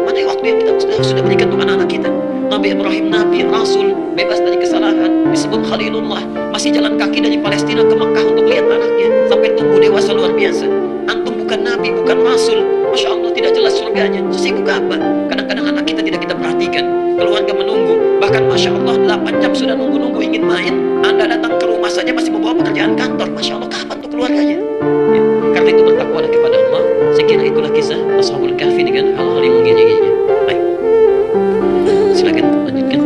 mana waktu yang kita sudah berikan untuk anak-anak kita? Nabi Ibrahim, Nabi, Rasul, bebas dari kesalahan, disebut Khalilullah, masih jalan kaki dari Palestina ke Makkah untuk lihat anaknya sampai tumbuh dewasa luar biasa. Antum bukan Nabi, bukan Rasul, Masya Allah, tidak jelas surganya. Sesibuk apa? Kadang-kadang anak kita tidak kita perhatikan. Keluarga menunggu, bahkan Masya Allah 8 jam sudah nunggu-nunggu ingin main. Anda datang ke rumah saja masih membawa pekerjaan kantor. Masya Allah, kapan tuh keluarganya? Ya, karena itu bertakwalah kepada Allah. Saya kira itulah kisah Ashabul Kahfi dengan hal-hal yang mengiringinya. Baik, silakan lanjutkan.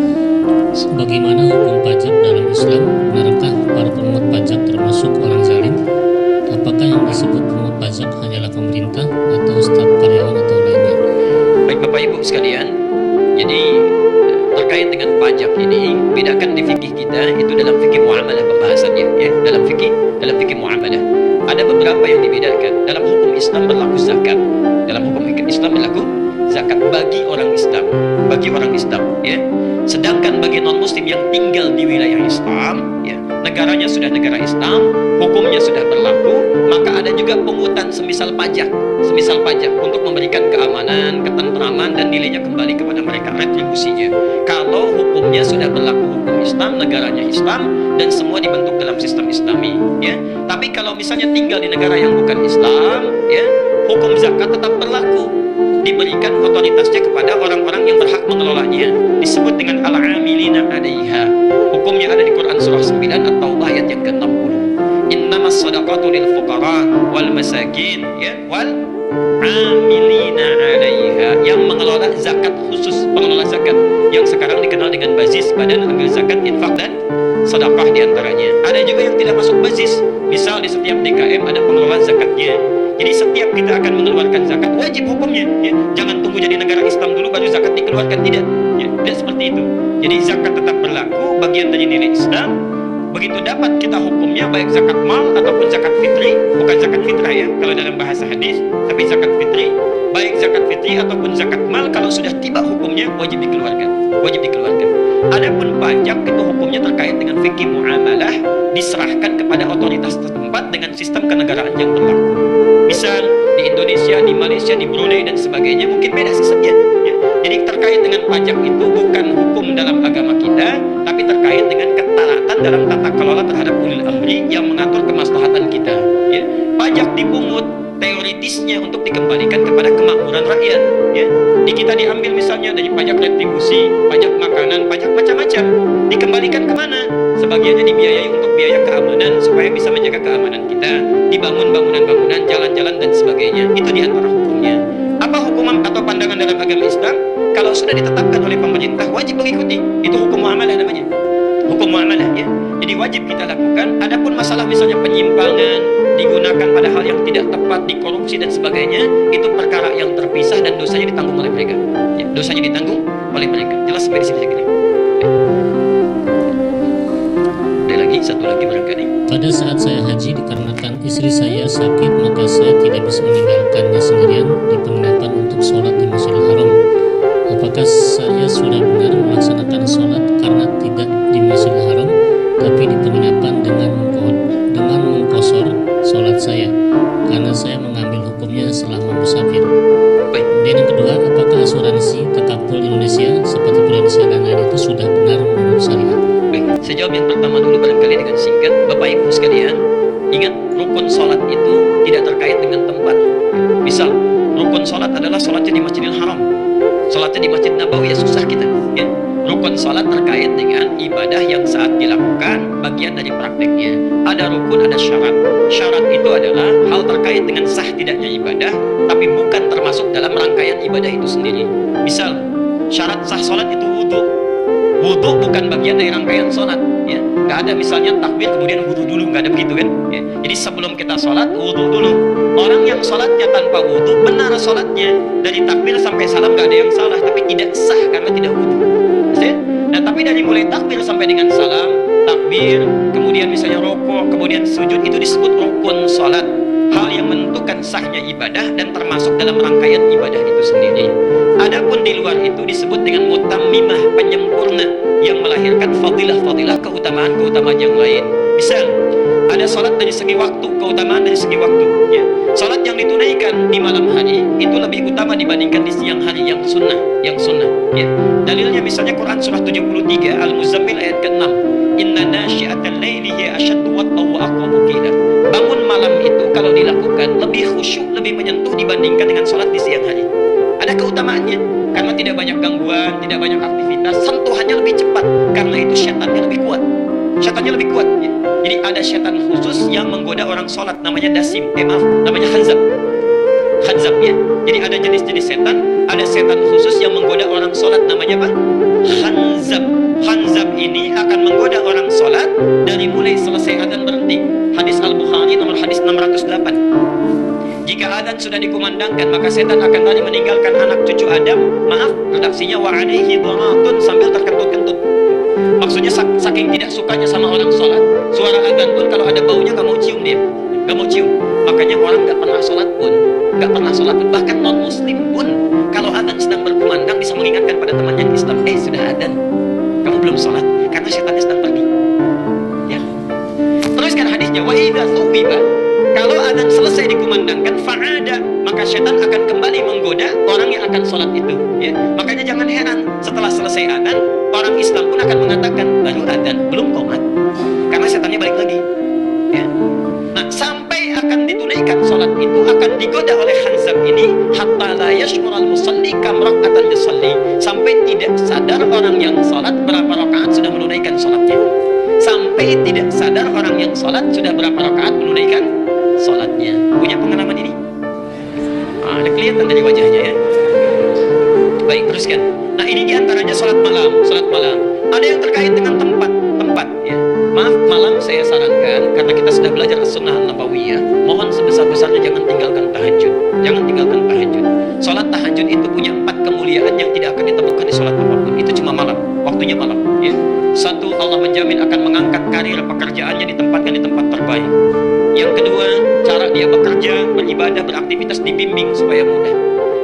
Bagaimana hukum pajak dalam Islam? Benarkah para pemungut pajak termasuk orang zalim? Apakah yang disebut pemungut pajak hanyalah pemerintah atau staf karyawan atau lainnya? Baik Bapak Ibu sekalian, jadi terkait dengan pajak ini, bedakan di fikih kita itu dalam fikih muamalah pembahasannya, ya, dalam fikih muamalah. Ada beberapa yang dibedakan. Dalam hukum Islam berlaku zakat. Dalam hukum Islam berlaku zakat bagi orang Islam, ya. Sedangkan bagi non muslim yang tinggal di wilayah Islam, ya, negaranya sudah negara Islam, hukumnya sudah berlaku, maka ada juga pungutan semisal pajak untuk memberikan keamanan, ketentraman dan nilainya kembali kepada mereka, retribusinya. Kalau hukumnya sudah berlaku hukum Islam, negaranya Islam dan semua dibentuk dalam sistem Islami, ya. Tapi kalau misalnya tinggal di negara yang bukan Islam, ya, hukum zakat tetap berlaku, diberikan otoritasnya kepada orang-orang yang berhak mengelolanya, disebut dengan al-amilina 'alaiha. Hukumnya ada di Quran surah 9 At-Taubah ayat yang ke-60. Innamas shadaqatu lil fuqara wal masakin, ya, wal amilina 'alaiha, yang mengelola zakat khusus, pengelola zakat yang sekarang dikenal dengan bazis, badan amil zakat, infak dan sedekah diantaranya. Ada juga yang tidak masuk bazis, misal di setiap DKM ada pengelola zakatnya. Jadi setiap kita akan mengeluarkan zakat wajib hukumnya, ya. Jangan tunggu jadi negara Islam dulu baru zakat dikeluarkan, tidak, ya, tidak seperti itu. Jadi zakat tetap berlaku, bagian dari nilai Islam. Begitu dapat kita hukumnya, baik zakat mal ataupun zakat fitri, bukan zakat fitrah, ya, kalau dalam bahasa hadis, tapi zakat fitri, baik zakat fitri ataupun zakat mal, kalau sudah tiba hukumnya wajib dikeluarkan. Adapun pajak itu hukumnya terkait dengan fikih muamalah, diserahkan kepada otoritas setempat dengan sistem kenegaraan yang berlaku. Misal di Indonesia, di Malaysia, di Brunei dan sebagainya mungkin beda sistemnya, ya. Jadi terkait dengan pajak itu bukan hukum dalam agama kita, tapi terkait dengan ketaatan dalam tata kelola terhadap ulil amri yang mengatur kemaslahatan kita, ya. Pajak dipungut teoritisnya untuk dikembalikan kepada kemakmuran rakyat, ya. Di kita diambil misalnya dari pajak retribusi, pajak makanan, pajak macam-macam, dikembalikan kemana? Sebagiannya dibiayai untuk biaya keamanan supaya bisa menjaga keamanan kita, dibangun bangunan-bangunan, jalan-jalan dan sebagainya. Itu diantara hukumnya. Apa hukuman atau pandangan dalam agama Islam? Kalau sudah ditetapkan oleh pemerintah wajib mengikuti. Itu hukum muamalah namanya. wajib kita lakukan. Adapun masalah misalnya penyimpangan, digunakan pada hal yang tidak tepat, dikorupsi dan sebagainya, itu perkara yang terpisah dan dosanya ditanggung oleh mereka. Ya, dosanya ditanggung oleh mereka. Jelas sampai di sini saya kira. Ada lagi, satu lagi barangkali. Pada saat saya haji, dikarenakan istri saya sakit, maka saya tidak bisa meninggalkannya sendirian di penginapan untuk sholat di Masjidil Haram. Apakah saya sudah benar melaksanakan sholat karena tidak di Masjidil Haram, tapi di penginapan dengan mengkosor sholat saya, karena saya mengambil hukumnya selama musafir? Baik. Dan yang kedua, apakah asuransi takaful Indonesia seperti Indonesia dan lain itu sudah benar menurut syariat? Baik, saya jawab yang pertama dulu barangkali dengan singkat. Bapak Ibu sekalian, ingat rukun sholat itu tidak terkait dengan tempat. Misal, rukun sholat adalah sholatnya di Masjidil Haram, sholatnya di Masjid Nabawi, ya susah kita. Ya. Rukun sholat terkait dengan ibadah yang saat dilakukan, bagian dari prakteknya. Ada rukun, ada syarat. Syarat itu adalah hal terkait dengan sah tidaknya ibadah, tapi bukan termasuk dalam rangkaian ibadah itu sendiri. Misal, syarat sah sholat itu wudhu. Wudhu bukan bagian dari rangkaian sholat, ya. Nggak ada misalnya takbir kemudian wudhu dulu, nggak ada begitu kan, ya. Jadi sebelum kita sholat, wudhu dulu. Orang yang sholatnya tanpa wudhu, benar sholatnya, dari takbir sampai salam nggak ada yang salah, tapi tidak sah karena tidak wudhu. Nah, tapi dari mulai takbir sampai dengan salam, takbir, kemudian misalnya rukuk, kemudian sujud, itu disebut rukun sholat. Hal yang menentukan sahnya ibadah dan termasuk dalam rangkaian ibadah itu sendiri. Adapun di luar itu disebut dengan mutammimah, penyempurna, yang melahirkan fadilah-fadilah, keutamaan-keutamaan yang lain. Misal, ada sholat dari segi waktu, keutamaan dari segi waktu, ya. Sholat yang ditunaikan di malam hari itu lebih utama dibandingkan di siang hari, yang sunnah, ya. Dalilnya misalnya Quran surah 73 Al-Muzammil ayat ke-6. Inna nasyi'atal laili hiya asyaddu wat'an wa aqwamu qila. Bangun malam itu kalau dilakukan lebih khusyuk, lebih menyentuh dibandingkan dengan sholat di siang hari. Ada keutamaannya karena tidak banyak gangguan, tidak banyak aktivitas, sentuhannya lebih cepat karena itu syaitannya lebih kuat. Syaitannya lebih kuat, ya. Jadi ada syaitan khusus yang menggoda orang sholat, namanya dasim, namanya khanzab, ya. Jadi ada jenis-jenis setan, ada setan khusus yang menggoda orang sholat, namanya apa? Khanzab. Khanzab ini akan menggoda orang sholat dari mulai selesai adzan berhenti. Hadis Al-Bukhari nomor hadis 608. Jika adzan sudah dikumandangkan, maka setan akan lari meninggalkan anak cucu Adam. Maaf, redaksinya wa alaihi dharatun, sambil terkentut-kentut. Maksudnya saking tidak sukanya sama orang sholat, suara adzan pun kalau ada baunya gak mau cium dia, gak mau cium. Makanya orang gak pernah sholat pun, bahkan non muslim pun, kalau adzan sedang berkumandang bisa mengingatkan pada temannya Islam, sudah adzan, kamu belum sholat, karena setannya sedang pergi. Ya. Teruskan hadisnya, wa idza thubiba, kalau adzan selesai dikumandangkan, fa'ada, maka setan akan kembali menggoda orang yang akan sholat itu. Ya. Makanya jangan heran, setelah selesai adzan, orang Islam pun akan mengatakan, baru adzan, belum qomat, karena setannya balik lagi. Ya. Nah, sampai akan ditunaikan sholat itu akan digoda oleh khanzab ini, hatta la yash'ural musalli kam rak'atan yusalli, sampai tidak sadar orang yang sholat berapa rakaat sudah menunaikan sholatnya. Sampai tidak sadar orang yang sholat sudah berapa rakaat menunaikan sholatnya. Punya pengalaman ini? Ada kelihatan dari wajahnya, ya. Baik, teruskan. Nah, ini diantaranya sholat malam. Ada yang terkait dengan tempat, ya. Maaf, malam saya sarankan, karena kita sudah belajar sunnah nabawiyah, mohon sebesar-besarnya jangan tinggalkan tahajud. Sholat tahajud itu punya 4 kemuliaan yang tidak akan ditemukan di sholat apapun. Itu cuma malam, waktunya malam, ya. Satu, Allah menjamin akan mengangkat karir pekerjaannya, ditempatkan di tempat terbaik. Yang kedua, cara dia bekerja, beribadah, beraktivitas dibimbing supaya mudah.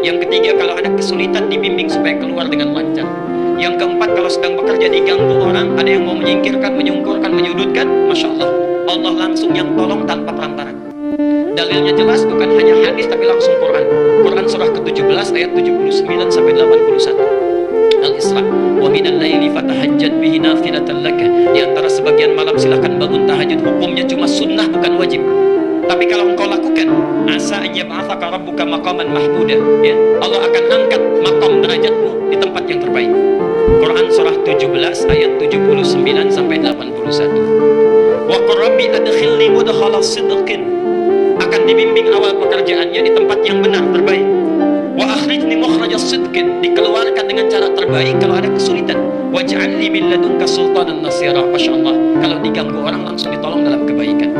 Yang ketiga, kalau ada kesulitan dibimbing supaya keluar dengan lancar. Yang keempat, kalau sedang bekerja diganggu orang, ada yang mau menyingkirkan, menyungkurkan, menyudutkan, Masya Allah, Allah langsung yang tolong tanpa perantara. Dalilnya jelas, bukan hanya hadis tapi langsung Quran. Quran surah ke-17 ayat 79 sampai 81. Al-Isra. Wa minal laili fatahajjad bihi nafilatan laka. Di antara sebagian malam silakan bangun tahajud. Hukumnya cuma sunnah, bukan wajib. Tapi kalau engkau lakukan, asa an yab'atsaka rabbuka maqaman mahmuda, ya. Allah akan angkat maqam derajatmu di tempat yang terbaik. Quran surah 17 ayat 79 sampai 81. Wa qur rabbi adkhilni mudkhala sidqin. Akan dibimbing awal pekerjaannya di tempat yang benar, terbaik. Wa akhrijni mukhrajas sidqin, dikeluarkan dengan cara terbaik kalau ada kesulitan. Waj'alni min ladunka sultanan nasira. Masya Allah, kalau diganggu orang langsung ditolong dalam kebaikan.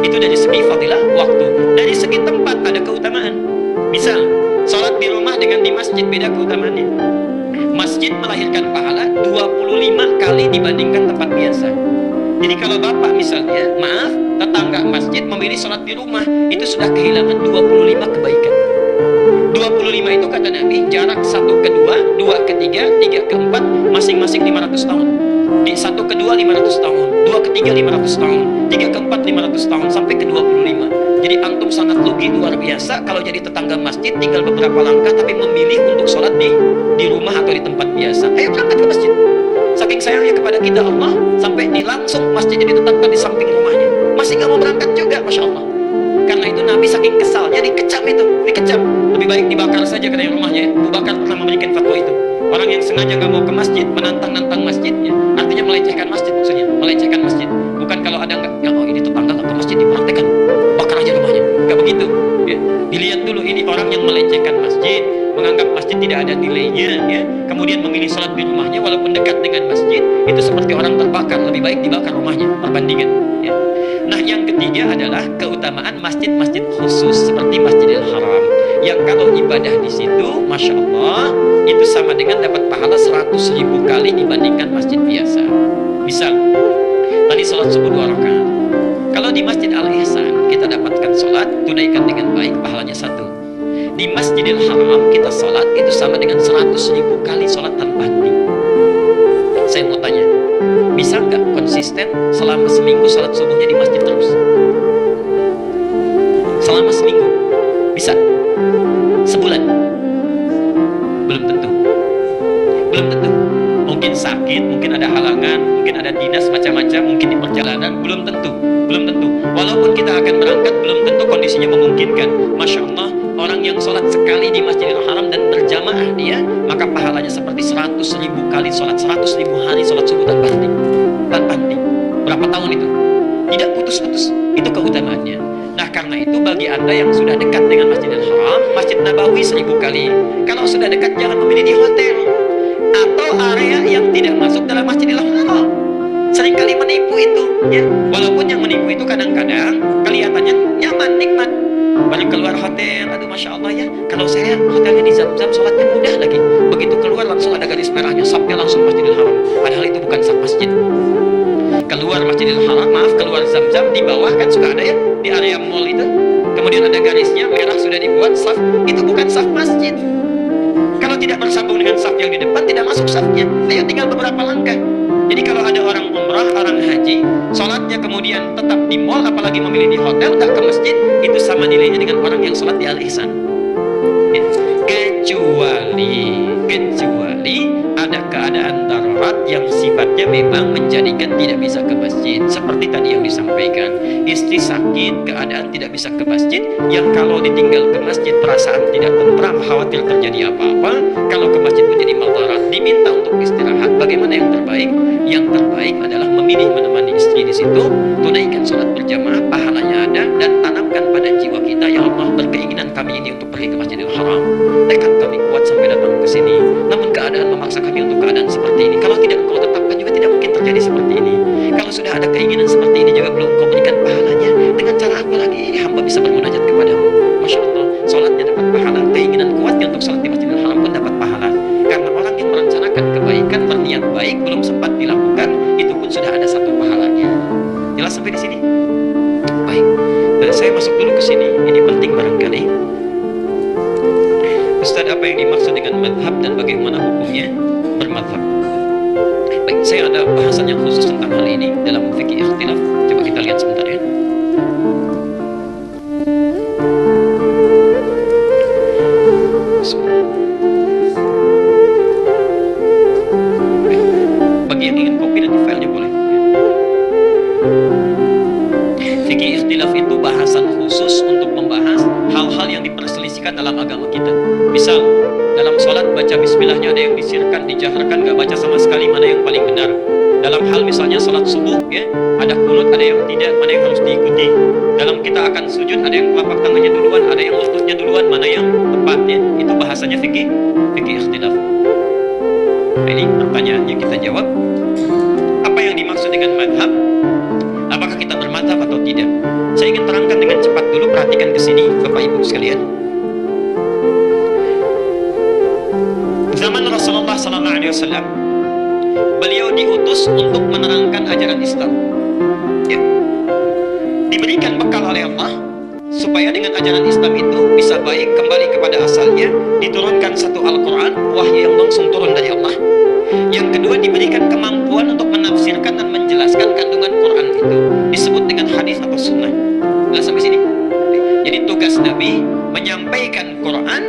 Itu dari segi fadilah waktu. Dari segi tempat ada keutamaan. Misal, sholat di rumah dengan di masjid beda keutamaannya. Masjid melahirkan pahala 25 kali dibandingkan tempat biasa. Jadi kalau bapak misalnya, maaf, tetangga masjid memilih sholat di rumah, itu sudah kehilangan 25 kebaikan. 25 itu kata Nabi, jarak 1 ke 2, 2 ke 3, 3 ke 4, masing-masing 500 tahun. Di 1 ke 2 500 tahun, 2 ke 3 500 tahun, 3 ke 4 500 tahun, sampai ke 25. Jadi antum sangat rugi luar biasa kalau jadi tetangga masjid, tinggal beberapa langkah tapi memilih untuk sholat di rumah atau di tempat biasa. Ayo berangkat ke masjid. Saking sayangnya kepada kita Allah, sampai langsung masjid jadi ditetapkan di samping rumahnya. Masih gak mau berangkat juga, Masya Allah. Karena itu Nabi saking kesalnya dikecam itu, dikecam. Lebih baik dibakar saja katanya rumahnya. Abu Bakar pernah memberikan fatwa itu. Orang yang sengaja gak mau ke masjid, menantang-nantang masjidnya, artinya melecehkan masjid maksudnya, melecehkan masjid. Bukan kalau ada yang oh ini tetangga gak ke masjid dipraktekan, bakar aja rumahnya. Gak begitu. Ya. Dilihat dulu ini orang yang melecehkan masjid, menganggap masjid tidak ada nilainya, ya. Kemudian memilih sholat di rumahnya walaupun dekat dengan masjid, itu seperti orang terbakar. Lebih baik dibakar rumahnya, perbandingan. Ya. Nah, yang ketiga adalah keutamaan masjid-masjid khusus seperti Masjidil Haram, yang kalau ibadah di situ, Masya Allah, itu sama dengan dapat pahala 100.000 kali dibandingkan masjid biasa. Misal, tadi sholat subuh 2 rakaat. Kalau di Masjid Al-Ihsan kita dapatkan sholat, tunaikan dengan baik, pahalanya 1. Di Masjidil Haram kita sholat itu sama dengan 100.000 kali sholat tanpa henti. Saya mau tanya, bisa nggak konsisten selama seminggu sholat subuhnya di masjid terus? Selama seminggu bisa? Sebulan? Belum tentu. Belum tentu. Mungkin sakit, mungkin ada halangan, mungkin ada dinas macam-macam, mungkin di perjalanan, belum tentu. Belum tentu. Walaupun kita akan berangkat, belum tentu kondisinya memungkinkan. Masya Allah, orang yang sholat sekali di Masjidil Haram dan berjamaah dia, maka pahalanya seperti 100.000 kali sholat, 100.000 hari sholat subuh tanpa henti. Tanpa henti. Berapa tahun itu? Tidak putus-putus. Itu keutamaannya. Nah, karena itu bagi Anda yang sudah dekat dengan Masjidil Haram, Masjid Nabawi 1000 kali. Kalau sudah dekat, jangan memilih di hotel atau area yang tidak masuk dalam Masjidil Haram. Seringkali menipu itu, ya. Walaupun yang menipu itu kadang-kadang kelihatannya nyaman, nikmat. Baru keluar hotel, aduh Masya Allah ya, kalau saya hotelnya di Zam-Zam, sholatnya mudah lagi. Begitu keluar langsung ada garis merahnya, sapnya langsung Masjidil Haram. Padahal itu bukan sap masjid. Keluar Masjidil Haram, maaf, keluar Zam-Zam, di bawah kan sudah ada ya, di area mall itu. Kemudian ada garisnya, merah sudah dibuat, saf, itu bukan saf masjid. Kalau tidak bersambung dengan saf yang di depan, tidak masuk safnya. Ayo tinggal beberapa langkah. Jadi kalau ada orang umrah, orang haji, sholatnya kemudian tetap di mall, apalagi memilih di hotel, tak ke masjid, itu sama nilainya dengan orang yang sholat di Al-Ihsan. Ya. Kecuali ada keadaan darurat yang sifatnya memang menjadikan tidak bisa ke masjid. Seperti tadi yang disampaikan, istri sakit, keadaan tidak bisa ke masjid, yang kalau ditinggal ke masjid perasaan tidak tentram, khawatir terjadi apa-apa. Kalau ke masjid menjadi madarat, diminta untuk istirahat. Bagaimana yang terbaik? Yang terbaik adalah memilih menemani istri di situ, tunaikan sholat berjamaah, pahalanya ada, dan tanamkan pada jiwa kita, ya Allah, berkeinginan kami ini untuk pergi ke Masjidil Haram. Tekad kami kuat sampai datang ke sini. Namun keadaan memaksa kami untuk keadaan seperti ini. Kalau tidak engkau tetapkan juga tidak mungkin terjadi seperti ini. Kalau sudah ada keinginan seperti ini juga belum engkau berikan pahalanya, dengan cara apa lagi hamba bisa bermunajat kepadamu? Masya Allah, sholatnya dapat pahala, keinginan kuatnya untuk sholat di Masjidil Haram pun dapat pahala. Karena orang yang merencanakan kebaikan, berniat baik, belum sempat dilakukan, itu pun sudah ada satu pahalanya. Jelas sampai di sini? Baik, saya masuk dulu ke sini. Ini penting barangkali. Ustaz, apa yang dimaksud dengan madhab dan bagaimana hukumnya bermadhab? Baik, saya ada bahasan yang khusus tentang hal ini dalam fikih ikhtilaf. Coba kita lihat sebentar ya. Bagi yang ingin copy nanti filenya boleh. Fikih ikhtilaf itu bahasan khusus untuk membahas hal-hal yang diperselisihkan dalam agama kita. Misal, dalam sholat baca bismillahnya ada yang disirkan, dijaharkan, gak baca sama sekali, mana yang paling benar? Dalam hal misalnya salat subuh, ya, ada kunut, ada yang tidak, mana yang harus diikuti. Dalam kita akan sujud, ada yang telapak tangannya duluan, ada yang lututnya duluan, mana yang tepat, ya. Itu bahasanya fikih ikhtilaf. Nah, ini pertanyaan yang kita jawab. Apa yang dimaksud dengan madhab? Apakah kita bermadhab atau tidak? Saya ingin terangkan dengan cepat dulu, perhatikan ke sini, Bapak Ibu sekalian. Zaman Rasulullah SAW, beliau diutus untuk menerangkan ajaran Islam. Ya. Diberikan bekal oleh Allah supaya dengan ajaran Islam itu bisa baik, kembali kepada asalnya. Diturunkan satu Al-Quran, wahyu yang langsung turun dari Allah. Yang kedua, diberikan kemampuan untuk menafsirkan dan menjelaskan kandungan Quran itu, disebut dengan hadis atau sunnah. Jelas sampai sini? Jadi tugas Nabi menyampaikan Quran,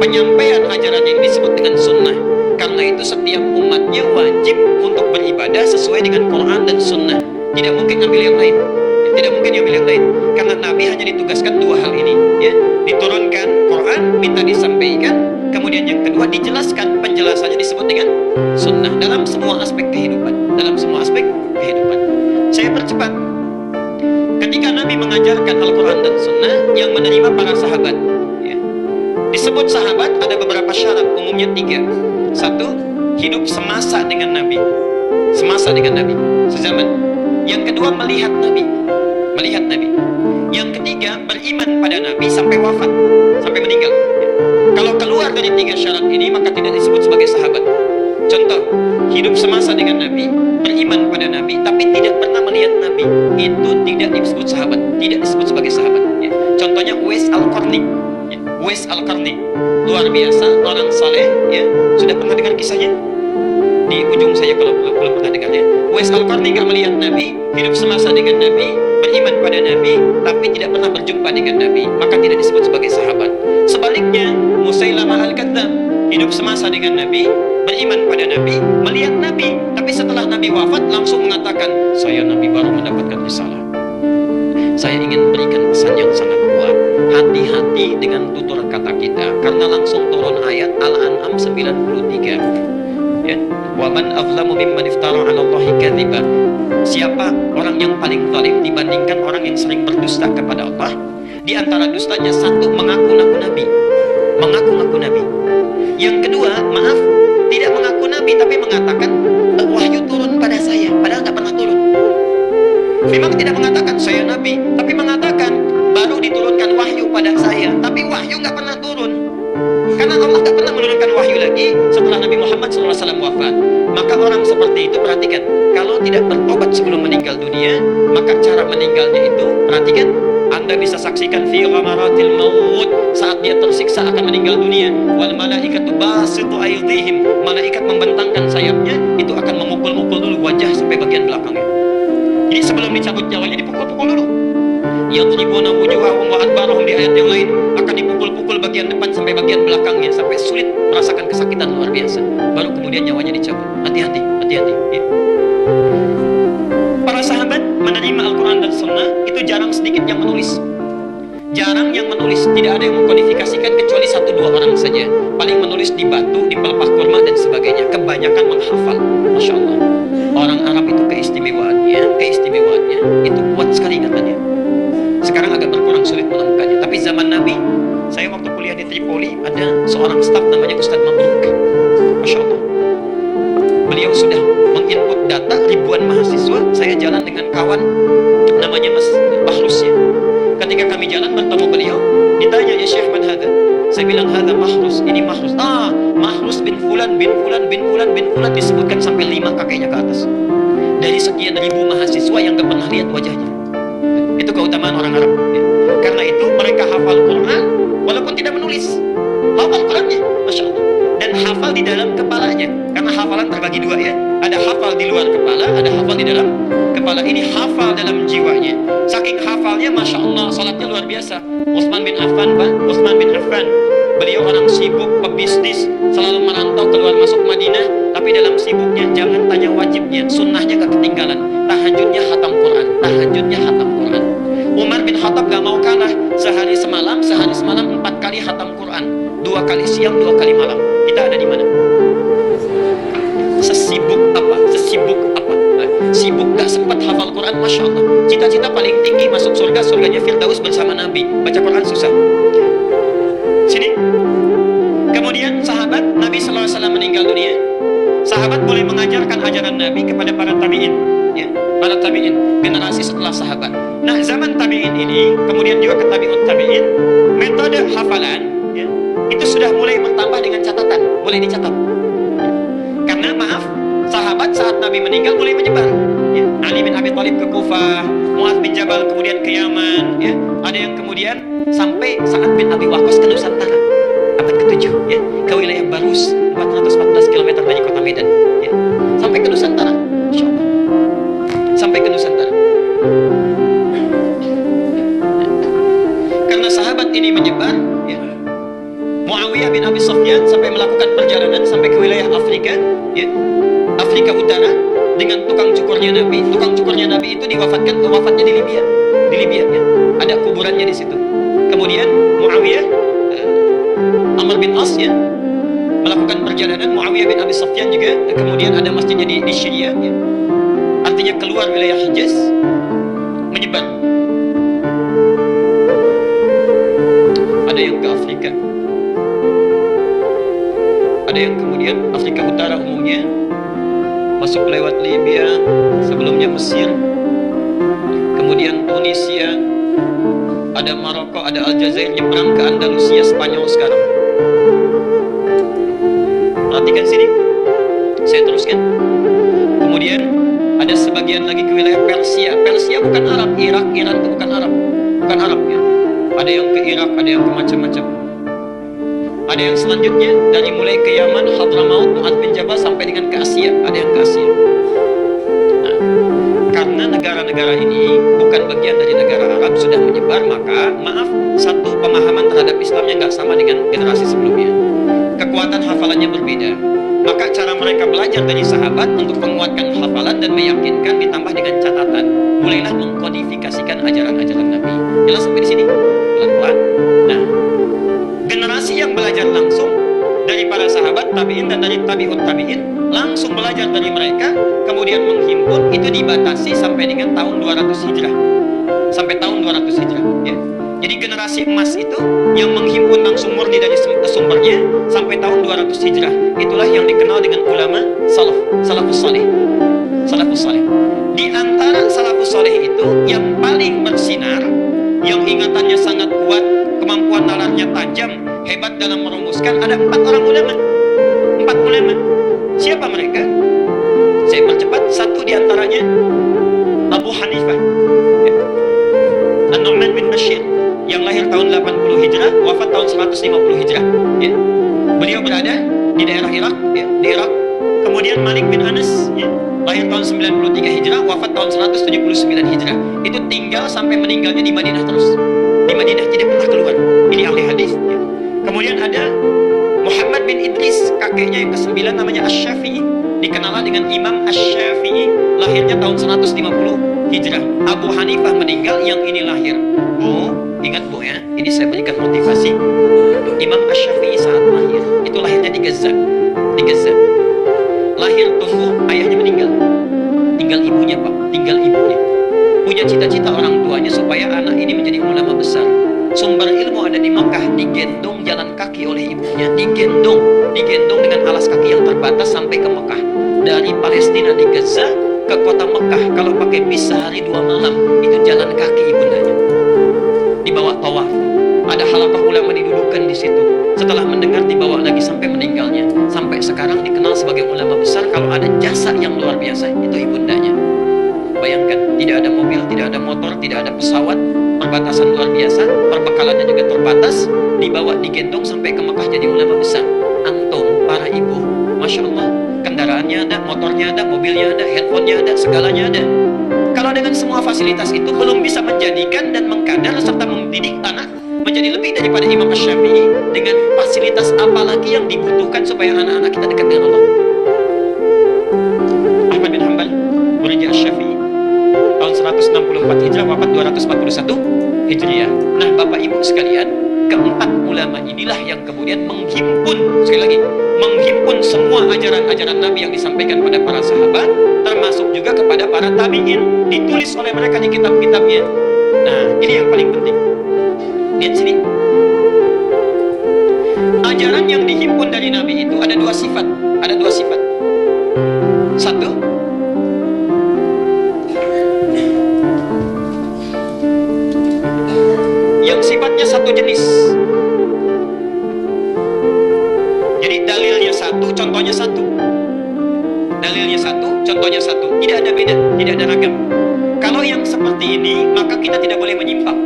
penyampaian ajaran yang disebut dengan sunnah. Karena itu setiap umatnya wajib untuk beribadah sesuai dengan Quran dan sunnah. Tidak mungkin ambil yang lain. Tidak mungkin ambil yang lain. Karena Nabi hanya ditugaskan dua hal ini, ya. Diturunkan Quran, minta disampaikan. Kemudian yang kedua, dijelaskan. Penjelasannya disebut dengan sunnah dalam semua aspek kehidupan. Dalam semua aspek kehidupan. Saya percepat. Ketika Nabi mengajarkan Al-Quran dan sunnah, yang menerima para sahabat, ya. Disebut sahabat ada beberapa syarat, umumnya 3. 1, hidup semasa dengan Nabi. Semasa dengan Nabi, sezaman. Yang kedua, melihat Nabi. Melihat Nabi. Yang ketiga, beriman pada Nabi sampai wafat, sampai meninggal. Kalau keluar dari 3 syarat ini, maka tidak disebut sebagai sahabat. Contoh, hidup semasa dengan Nabi, beriman pada Nabi, tapi tidak pernah melihat Nabi, itu tidak disebut sahabat, tidak disebut sebagai sahabat. Ya. Contohnya Uwais Al-Qarni. Ya. Uwais Al-Qarni, luar biasa, orang saleh. Ya. Sudah pernah dengar kisahnya? Di ujung saya kalau belum pernah dengarnya. Uwais Al-Qarni nggak melihat Nabi, hidup semasa dengan Nabi, beriman pada Nabi, tapi tidak pernah berjumpa dengan Nabi, maka tidak disebut sebagai sahabat. Sebaliknya, Musailamah Al-Kadzdzab, hidup semasa dengan Nabi, beriman pada Nabi, melihat Nabi, tapi setelah Nabi wafat langsung mengatakan, saya Nabi baru mendapatkan risalah. Saya ingin berikan pesan yang sangat kuat. Hati-hati dengan tutur kata kita, karena langsung turun ayat Al-An'am 93. Ya. Wa man azlamu mimman iftara 'ala Allahi kadziba. Siapa orang yang paling zalim dibandingkan orang yang sering berdusta kepada Allah? Di antara dustanya, 1, mengaku-ngaku Nabi. Mengaku-ngaku Nabi. Yang kedua, maaf, tidak mengaku Nabi tapi mengatakan wahyu turun pada saya, padahal nggak pernah turun. Memang tidak mengatakan saya Nabi, tapi mengatakan baru diturunkan wahyu pada saya, tapi wahyu nggak pernah turun. Karena Allah nggak pernah menurunkan wahyu lagi setelah Nabi Muhammad SAW wafat. Maka orang seperti itu, perhatikan, kalau tidak bertobat sebelum meninggal dunia, maka cara meninggalnya itu, perhatikan, Anda bisa saksikan fi ghamaratil maut, saat dia tersiksa akan meninggal dunia. Wal malaikatu basitu aydihim, malaikat membentangkan sayapnya, itu akan memukul-mukul dulu wajah sampai bagian belakangnya. Jadi sebelum dicabut nyawanya dipukul-pukul dulu. Yadribuna wujuhahum wa adbarahum, di ayat yang lain akan dipukul-pukul bagian depan sampai bagian belakangnya sampai sulit merasakan kesakitan luar biasa. Baru kemudian nyawanya dicabut. Hati-hati, hati-hati. Ya. Para sahabat menerima Al-Quran dan Sunnah itu jarang sedikit yang menulis. Jarang yang menulis, tidak ada yang mengkodifikasikan kecuali 1-2 orang saja. Paling menulis di batu, di pelepah kurma dan sebagainya. Kebanyakan menghafal. Masya Allah. Orang Arab itu keistimewaannya itu kuat sekali ingatannya. Sekarang agak berkurang, sulit menemukannya. Tapi zaman Nabi, saya waktu kuliah di Tripoli, ada seorang staf namanya Ustadz Mabruk. Masya Allah. Beliau sudah menginput data ribuan mahasiswa. Saya jalan dengan kawan namanya Mas Bahrus, ya. Ketika kami jalan bertemu beliau, ditanya, ya Syekh man hadha? Saya bilang, hadha Mahrus, ini Mahrus. Mahrus bin Fulan, bin Fulan, bin Fulan, bin Fulan, disebutkan sampai 5 kakeknya ke atas. Dari sekian ribu mahasiswa yang gak pernah lihat wajahnya. Itu keutamaan orang Arab, ya. Karena itu mereka hafal Quran walaupun tidak menulis. Hafal Qurannya, Masya Allah. Dan hafal di dalam kepalanya. Karena hafalan terbagi 2, ya. Ada hafal di luar kepala, ada hafal di dalam kepala. Ini hafal dalam jiwanya. Saking hafalnya, Masya Allah, salatnya luar biasa. Utsman bin Affan, Utsman bin Affan, beliau orang sibuk, pebisnis, selalu merantau keluar masuk Madinah. Tapi dalam sibuknya, jangan tanya wajibnya, sunnahnya gak ketinggalan. Tahajudnya khatam Quran, tahajudnya khatam Quran. Umar bin Khattab gak mau kalah, sehari semalam 4 kali khatam Quran, 2 kali siang, 2 kali malam. Kita ada di mana? Sesibuk apa? hafal Quran, Masya Allah. Cita-cita paling tinggi masuk surga, surganya Firdaus bersama Nabi. Baca Quran susah. Sini. Kemudian sahabat Nabi SAW meninggal dunia. Sahabat boleh mengajarkan ajaran Nabi kepada para tabi'in, ya, para tabi'in, generasi setelah sahabat. Nah, zaman tabi'in ini, kemudian juga ke tabi'ut tabi'in, metode hafalan, ya, itu sudah mulai bertambah dengan catatan, boleh dicatat. Karena maaf, sahabat saat Nabi meninggal mulai menyebar. Ya, Ali bin Abi Thalib ke Kufah, Mu'adz bin Jabal kemudian ke Yaman, ya, ada yang kemudian sampai Sa'ad bin Abi Waqqas ke Nusantara. Abad ke-7, ya, ke wilayah Barus, 414 km dari kota Medan, ya, sampai ke Nusantara, Insya Allah. Sampai ke Nusantara. Karena sahabat ini menyebar, ya, Muawiyah bin Abi Sufyan sampai melakukan perjalanan sampai ke wilayah Afrika, ya, Afrika Utara dengan tukang cukurnya Nabi. Tukang cukurnya Nabi itu wafatnya di Libya, ya, ada kuburannya di situ. Kemudian Muawiyah Amr bin As, ya, melakukan perjalanan. Muawiyah bin Abi Sufyan juga kemudian ada masjidnya di Syria, ya. Artinya keluar wilayah Hijaz, menyebar. Ada yang ke Afrika, ada yang kemudian Afrika Utara umumnya, masuk lewat Libya, sebelumnya Mesir, kemudian Tunisia, ada Maroko, ada Aljazair, nyebrang ke Andalusia, Spanyol sekarang. Perhatikan sini, saya teruskan. Kemudian ada sebagian lagi ke wilayah Persia. Persia bukan Arab, Irak, Iran itu bukan Arab, ya. Ada yang ke Irak, ada yang ke macam-macam. Ada yang selanjutnya dari mulai ke Yaman, Hadramaut, Mu'adz bin Jabal sampai dengan ke Asia. Ada yang ke Asia. Nah, karena negara-negara ini bukan bagian dari negara Arab, sudah menyebar, maka maaf, satu pemahaman terhadap Islamnya nggak sama dengan generasi sebelumnya. Kekuatan hafalannya berbeda. Maka cara mereka belajar dari sahabat untuk menguatkan hafalan dan meyakinkan ditambah dengan catatan. Mulailah mengkodifikasikan ajaran-ajaran Nabi. Jelas sampai di sini? Pelan-pelan. Nah, generasi yang belajar langsung dari para sahabat tabi'in dan dari tabi'ut tabi'in, langsung belajar dari mereka, kemudian menghimpun, itu dibatasi sampai dengan tahun 200 Hijrah. Sampai tahun 200 Hijrah, ya. Jadi generasi emas itu yang menghimpun langsung murni dari sumbernya sampai tahun 200 Hijrah. Itulah yang dikenal dengan ulama salafus saleh. Salafus saleh. Di antara salafus saleh itu yang paling bersinar, yang ingatannya sangat kuat, kemampuan nalarnya tajam, hebat dalam merumuskan, ada 4 orang ulama. 4 ulama. Siapa mereka? Saya percepat. Satu di antaranya Abu Hanifah, ya, An-Nu'man bin Bashir, yang lahir tahun 80 Hijrah, wafat tahun 150 Hijrah, ya. Beliau berada di daerah Irak, ya, di Irak. Kemudian Malik bin Anas, ya, lahir tahun 93 Hijrah, wafat tahun 179 Hijrah. Itu tinggal sampai meninggalnya di Madinah terus. Di Madinah, tidak pernah keluar. Ini ahli hadis, ya. Kemudian ada Muhammad bin Idris, kakeknya yang ke-9 namanya Asy-Syafi'i, dikenal dengan Imam Asy-Syafi'i, lahirnya tahun 150 Hijrah. Abu Hanifah meninggal, yang ini lahir. Bu, ingat Bu, ya, ini saya berikan motivasi. Imam Asy-Syafi'i saat lahir itu lahirnya di Gaza. Di Gaza. Lahir tumbuh, ayahnya meninggal. Tinggal ibunya, Pak, tinggal ibunya. Punya cita-cita orang tuanya supaya anak ini menjadi ulama besar. Sumber ilmu ada di Mekah, digendong jalan kaki oleh ibunya, digendong dengan alas kaki yang terbatas sampai ke Mekah. Dari Palestina di Gaza ke kota Mekah, kalau pakai bis sehari 2 malam, itu jalan kaki ibundanya. Dibawa tawaf, ada halaqah ulama didudukan di situ. Setelah mendengar, dibawa lagi sampai meninggalnya. Sampai sekarang dikenal sebagai ulama besar. Kalau ada jasa yang luar biasa, itu ibundanya. Bayangkan, tidak ada mobil, tidak ada motor, tidak ada pesawat, perbatasan luar biasa, perbekalannya juga terbatas, dibawa, digendong sampai ke Mekah jadi ulama besar. Antum, para ibu, Masya Allah, kendaraannya ada, motornya ada, mobilnya ada, handphonenya ada, segalanya ada. Kalau dengan semua fasilitas itu belum bisa menjadikan dan mengkadar serta mendidik anak menjadi lebih daripada Imam Asy-Syafi'i, dengan fasilitas apa lagi yang dibutuhkan supaya anak-anak kita dekat dengan Allah? Ahmad bin Hanbal, muridnya Asy-Syafi'i, tahun 164 Hijrah, wafat 241 Hijriah. Nah, Bapak Ibu sekalian, keempat ulama inilah yang kemudian menghimpun, sekali lagi, menghimpun semua ajaran-ajaran Nabi yang disampaikan pada para sahabat, termasuk juga kepada para tabi'in, ditulis oleh mereka di kitab-kitabnya. Nah, ini yang paling penting. Lihat sini. Ajaran yang dihimpun dari Nabi itu ada dua sifat. Ada dua sifat. Satu, yang sifatnya satu jenis. Jadi dalilnya satu, contohnya satu. Dalilnya satu, contohnya satu. Tidak ada beda, tidak ada ragam. Kalau yang seperti ini, maka kita tidak boleh menyimpang.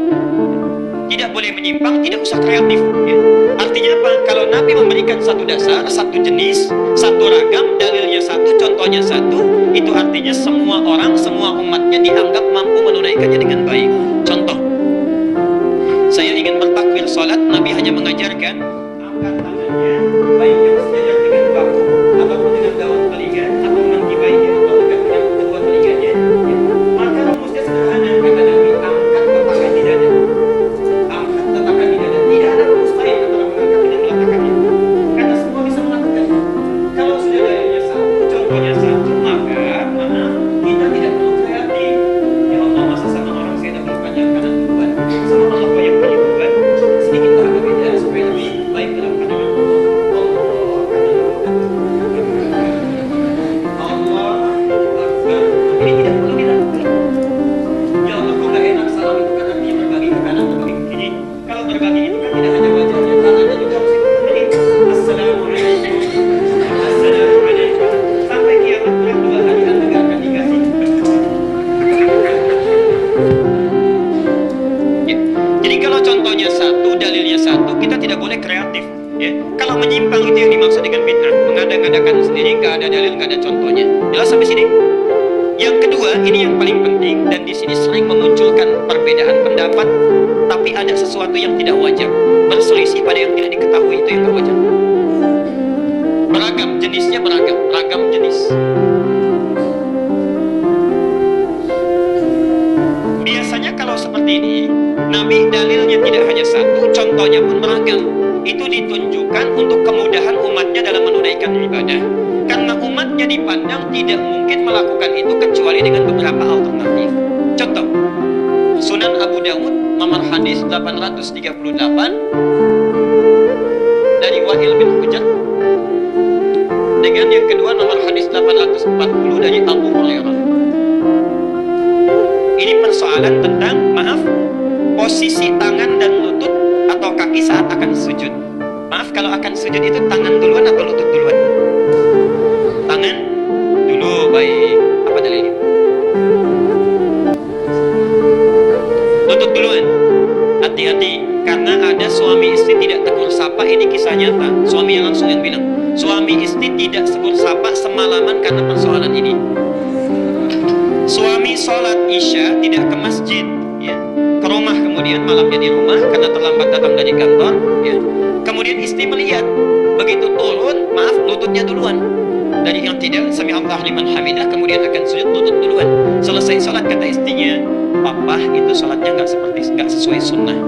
Tidak boleh menyimpang, tidak usah kreatif, ya. Artinya apa? Kalau Nabi memberikan satu dasar, satu jenis, satu ragam, dalilnya satu, contohnya satu, itu artinya semua orang, semua umatnya dianggap mampu menunaikannya dengan baik. Contoh, saya ingin bertakbir salat, Nabi hanya mengajarkan angkat tangannya, baik yang sejajar dengan bahu, ataupun dengan daun telinga, atau mengkibainya, atau dekat dengan kedua telinganya. Ya. Maka rumusnya sederhana, kata Nabi, angkat letakkan di dada. Angkat letakkan di dada. Tidak ada rumus lain antara mengangkat dengan meletakkannya. Karena semua bisa melakukan. Kalau sudah dalilnya satu, contohnya satu, maka maaf, kita tidak perlu kreatif. Ya Allah, masa sama orang saya dah berupanya kanan duluan, sama Allah kau yang punya duluan. Sedikit lah agak beda supaya lebih baik dalam pandangan Allah. Allah kanan duluan. Allah Akbar. Ini tidak perlu dilakukan. Ya Allah, kok gak enak salam itu kan artinya berbagi ke kanan, berbagi ke kiri. Kalau berbagi itu kan tidak hanya wajahnya, tangannya juga harus ikut berbagi. Assalamualaikum, Assalamualaikum. Sampai kiamat bulan 2 hari Anda gak akan dikasih. Ya. Jadi kalau contohnya satu, dalilnya satu, kita tidak boleh kreatif. Ya. Kalau menyimpang itu yang dimaksud dengan bid'ah, mengada-ngadakan sendiri, nggak ada dalil, nggak ada contohnya. Jelas sampai sini? Yang kedua, ini yang paling penting, dan di sini sering memunculkan perbedaan pendapat, tapi ada sesuatu yang tidak wajar, berselisih pada yang tidak diketahui, itu yang tidak wajar. Beragam, jenisnya beragam, ragam jenis. Biasanya kalau seperti ini, Nabi dalilnya tidak hanya satu, contohnya pun beragam. Itu ditunjukkan untuk kemudahan umatnya dalam menunaikan ibadah. Karena umatnya dipandang tidak mungkin melakukan itu kecuali dengan beberapa alternatif. Contoh, Sunan Abu Dawud nomor hadis 838 dari Wa'il bin Hujr, dengan yang kedua nomor hadis 840 dari Abu Hurairah. Ini persoalan tentang, maaf, posisi tangan dan lutut atau kaki saat akan sujud. Maaf, kalau akan sujud itu tangan duluan atau lutut duluan? Tangan dulu, baik. Apa dalilnya? Lutut duluan. Hati-hati, karena ada suami istri tidak tegur sapa, ini kisah nyata. Suami yang langsung yang bilang, suami istri tidak tegur sapa semalaman karena persoalan ini. Suami sholat isya tidak ke masjid, ya, ke rumah, kemudian malamnya di rumah karena terlambat datang dari kantor, ya. Kemudian istri melihat, begitu turun, maaf, lututnya duluan. Dari yang tidak, sami Allah liman hamidah, kemudian akan sujud, lutut duluan. Selesai sholat, kata istrinya, papa itu sholatnya nggak sesuai sunnah.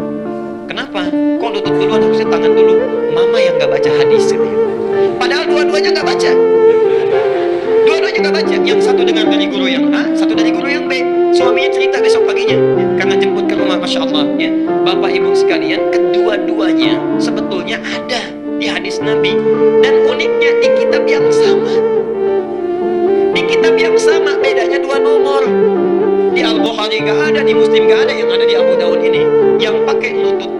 Kenapa? Kok lutut duluan, harusnya tangan dulu? Mama yang nggak baca hadis, padahal dua-duanya nggak baca. Dua-duanya nggak baca. Yang satu dengar dari guru yang A, satu dari guru yang B. Suaminya cerita besok paginya, ya, karena jemput ke rumah, masya Allah, ya. Bapak ibu sekalian, kedua-duanya sebetulnya ada di hadis Nabi, dan uniknya di kitab yang sama. Di kitab yang sama, bedanya 2 nomor. Di Al-Bukhari nggak ada, di Muslim nggak ada, yang ada di Abu Dawud ini. Yang pakai lutut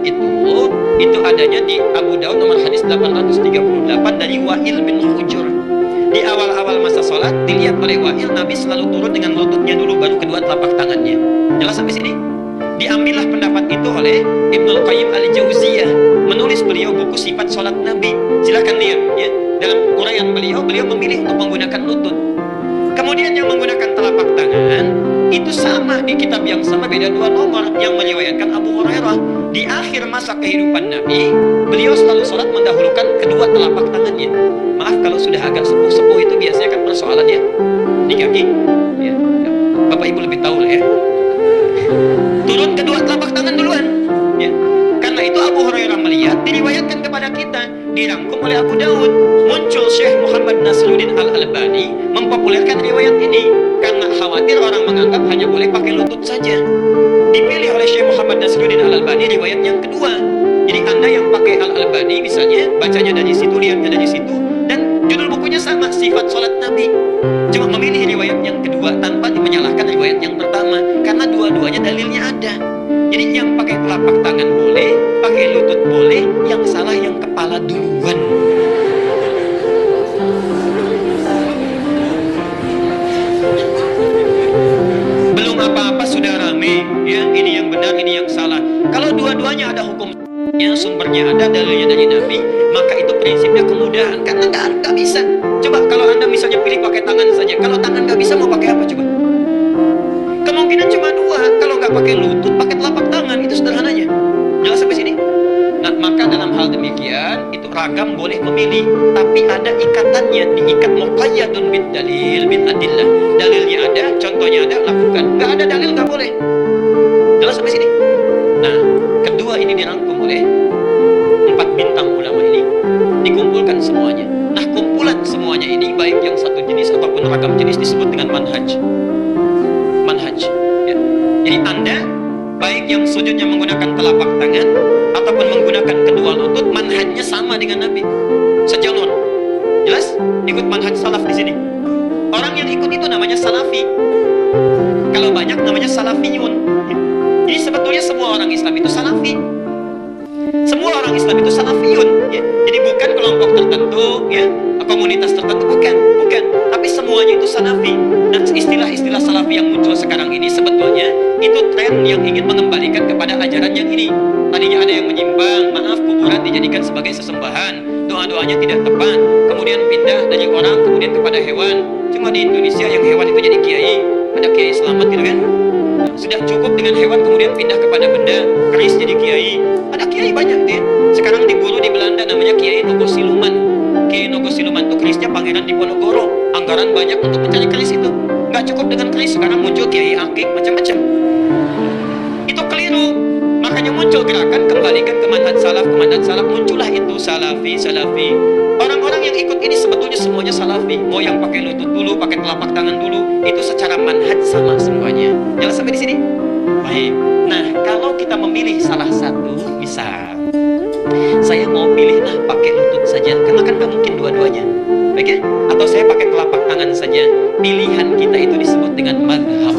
itu adanya di Abu Dawud nomor hadis 838 dari Wa'il bin Hujr. Di awal-awal masa sholat, dilihat oleh Wa'il, Nabi selalu turun dengan lututnya dulu, baru kedua telapak tangannya. Jelas sampai sini? Diambillah pendapat itu oleh Ibnul Qayyim Al-Jauziyah, menulis beliau buku sifat sholat Nabi. Silahkan lihat, ya. Dalam uraian beliau memilih untuk menggunakan lutut. Kemudian yang menggunakan telapak tangan, itu sama di kitab yang sama, beda 2 nomor, yang meriwayatkan Abu Hurairah. Di akhir masa kehidupan Nabi, beliau selalu sholat mendahulukan kedua telapak tangannya. Maaf kalau sudah agak sepuh-sepuh itu biasanya kan persoalan, ya, di kaki, ya. Bapak ibu lebih tahu lah, ya. Turun kedua telapak tangan duluan, ya. Karena itu Abu Hurairah melihat, diriwayatkan kepada kita, dirangkum oleh Abu Daud. Muncul Syekh Muhammad Nasiruddin Al-Albani mempopulerkan riwayat ini karena khawatir orang menganggap hanya boleh pakai lutut saja. Dipilih oleh Syekh Muhammad Nasiruddin Al-Albani riwayat yang kedua. Jadi Anda yang pakai Al-Albani misalnya, bacanya dari situ, lihatnya dari situ, dan judul bukunya sama, Sifat Salat Nabi. Cuma memilih riwayat yang kedua tanpa menyalahkan riwayat yang pertama, karena dua-duanya dalilnya ada. Jadi yang pakai telapak tangan boleh, pakai lutut boleh, yang salah yang kepala duluan. Belum apa-apa sudah rame, ya ini yang benar, ini yang salah. Kalau dua-duanya ada hukumnya, sumbernya ada, dalilnya dari Nabi, maka itu prinsipnya kemudahan, karena nggak bisa. Coba kalau Anda misalnya pilih pakai tangan saja, kalau tangan nggak bisa mau pakai apa coba? Kemungkinan cuma dua, kalau nggak pakai lutut, pakai telapak tangan, itu sederhananya. Jelas sampai sini? Nah, maka dalam hal demikian, itu ragam boleh memilih, tapi ada ikatannya, diikat muqayyadun bid dalil, bid adillah. Dalilnya ada, contohnya ada, lakukan. Nggak ada dalil, nggak boleh. Jelas sampai sini? Nah, kedua ini dirangkum oleh 4 bintang ulama ini, dikumpulkan semuanya. Nah, kumpulan semuanya ini, baik yang satu jenis ataupun ragam jenis, disebut dengan manhaj. Ya. Jadi Anda baik yang sujudnya menggunakan telapak tangan ataupun menggunakan kedua lutut, manhajnya sama dengan Nabi, sejalur. Jelas? Ikut manhaj salaf di sini. Orang yang ikut itu namanya salafi. Kalau banyak namanya salafiyun. Ya. Jadi sebetulnya semua orang Islam itu salafi. Semua orang Islam itu salafiyun. Ya. Jadi bukan kelompok tertentu, ya, komunitas tertentu, bukan. Tapi semuanya itu salafi. Nah, istilah-istilah salafi yang muncul sekarang ini sebetulnya itu tren yang ingin mengembalikan kepada ajaran yang ini. Tadinya ada yang menyimpang, maaf, kuburan dijadikan sebagai sesembahan, doa-doanya tidak tepat, kemudian pindah dari orang kemudian kepada hewan. Cuma di Indonesia yang hewan itu jadi kiai, ada kiai selamat gitu kan. Nah, sudah cukup dengan hewan kemudian pindah kepada benda, keris jadi kiai. Ada kiai banyak dia. Sekarang diburu di Belanda namanya Kiai Nogosiluman. Kiai Nogosiluman itu kerisnya Pangeran Diponegoro. Anggaran banyak untuk mencari keris itu. Nggak cukup dengan keris, sekarang muncul Kiai Akik, macam-macam. Itu keliru. Makanya muncul gerakan kembalikan ke manhaj salaf, muncullah itu salafi. Orang-orang yang ikut ini sebetulnya semuanya salafi. Mau yang pakai lutut dulu, pakai telapak tangan dulu, itu secara manhaj sama semuanya. Jelas sampai di sini? Baik. Nah, kalau kita memilih salah satu, misal saya mau pilih pakai lutut saja, karena kan nggak mungkin dua-duanya, baik ya? Atau saya pakai telapak tangan saja. Pilihan kita itu disebut dengan madhab.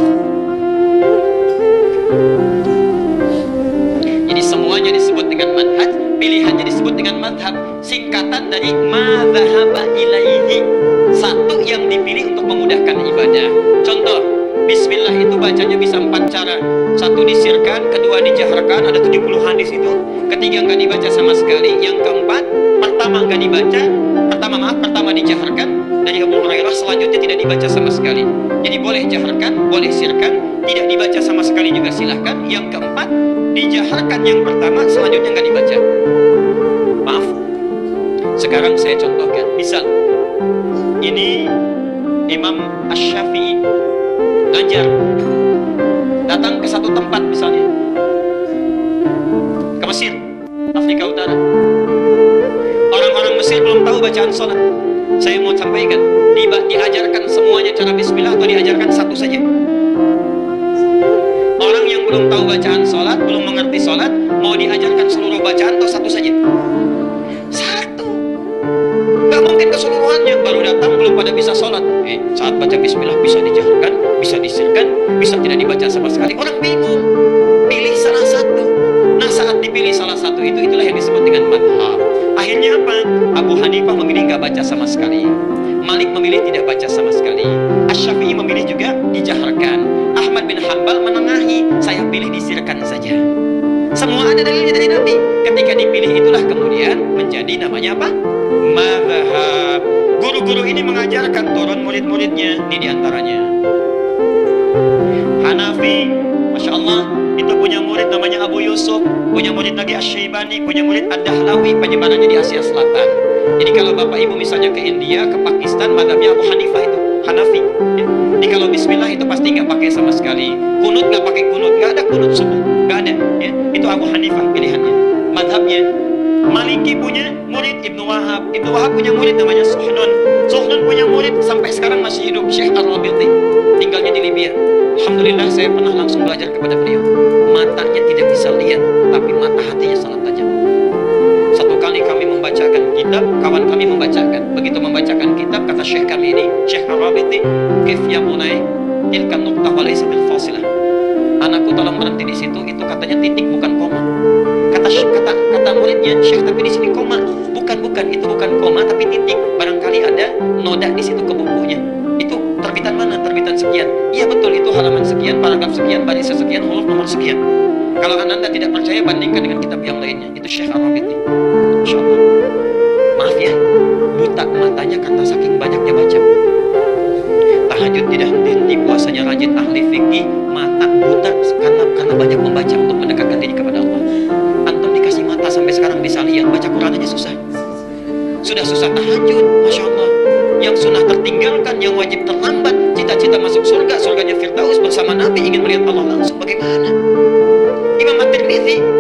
Jadi semuanya disebut dengan manhaj, pilihannya disebut dengan madhab. Singkatan dari madhaba ilaihi, satu yang dipilih untuk memudahkan ibadah. Contoh, Bismillah itu bacanya bisa 4 cara. Satu disirkan, kedua dijaharkan, ada 70 hadis itu. Ketiga nggak dibaca sama sekali. Yang keempat, pertama dijaharkan dari Abu Hurairah, selanjutnya tidak dibaca sama sekali. Jadi boleh jaharkan, boleh sirkan, tidak dibaca sama sekali juga silahkan. Yang keempat, dijaharkan yang pertama, selanjutnya nggak dibaca. Maaf, sekarang saya contohkan. Misal, ini Imam Asy-Syafi'i ngajar, datang ke satu tempat misalnya ke Mesir, Afrika Utara. Orang-orang Mesir belum tahu bacaan sholat. Saya mau sampaikan, diajarkan semuanya cara bismillah atau diajarkan satu saja? Orang yang belum tahu bacaan sholat, belum mengerti sholat, mau diajarkan seluruh bacaan atau satu saja? Satu. Gak mungkin keseluruhannya. Baru datang belum pada bisa sholat. Saat baca bismillah bisa dijaharkan, bisa disirkan, bisa tidak dibaca sama sekali. Orang bingung. Pilih salah satu. Nah, saat dipilih salah satu itulah yang disebut dengan madhab. Akhirnya apa? Abu Hanifah memilih gak baca sama sekali. Malik memilih tidak baca sama sekali. Asy-Syafi'i memilih juga dijaharkan. Ahmad bin Hanbal menengahi, saya pilih disirkan saja. Semua ada dalilnya dari Nabi. Ketika dipilih itulah kemudian menjadi namanya apa? Madhab. Guru-guru ini mengajarkan turun murid-muridnya. Ini diantaranya Hanafi, Masya Allah, itu punya murid namanya Abu Yusuf, punya murid lagi Asy-Syaibani, punya murid Ad-Dahlawi, penyebarannya di Asia Selatan. Jadi kalau bapak ibu misalnya ke India, ke Pakistan, madhabnya Abu Hanifah itu Hanafi, ya. Jadi kalau bismillah itu pasti nggak pakai sama sekali. Kunut nggak pakai kunut, nggak ada kunut subuh, nggak ada, ya. Itu Abu Hanifah pilihannya, madhabnya. Maliki punya murid Ibnu Wahab. Ibnu Wahab punya murid namanya Suhnun. Suhnun punya murid sampai sekarang masih hidup, Syekh Ar-Rabiti, tinggalnya di Libya. Alhamdulillah saya pernah langsung belajar kepada beliau. Matanya tidak bisa lihat, tapi mata hatinya sangat tajam. Satu kali kami membacakan kitab, kawan kami membacakan. Begitu membacakan kitab, kata Syekh kami ini, Syekh Ar-Rabiti, "Kif ya bunai, tilka nuqtah wa laysa bil fasilah." Anakku tolong berhenti di situ, itu katanya titik bukan koma. Kata muridnya, Syekh tapi di sini koma. Bukan, itu bukan koma tapi titik. Barangkali ada noda di situ ke bukunya. Itu terbitan mana? Terbitan sekian. Iya betul, itu halaman sekian, paragraf sekian, baris sekian, huruf nomor sekian. Kalau Anda tidak percaya, bandingkan dengan kitab yang lainnya. Itu Syekh Ar-Rabiti. Masya Allah. Maaf ya, buta matanya karena saking banyaknya baca. Tahajud tidak henti-henti, puasanya rajin, ahli fikih, mata buta karena banyak membaca untuk mendekatkan diri kepada Allah. Antum dikasih mata sampai sekarang bisa lihat, baca Quran aja susah. Sudah susah tahajud, Masya Allah. Yang sunnah tertinggalkan, yang wajib terlambat. Cita-cita masuk surga, surganya Firdaus bersama Nabi, ingin melihat Allah langsung. Bagaimana?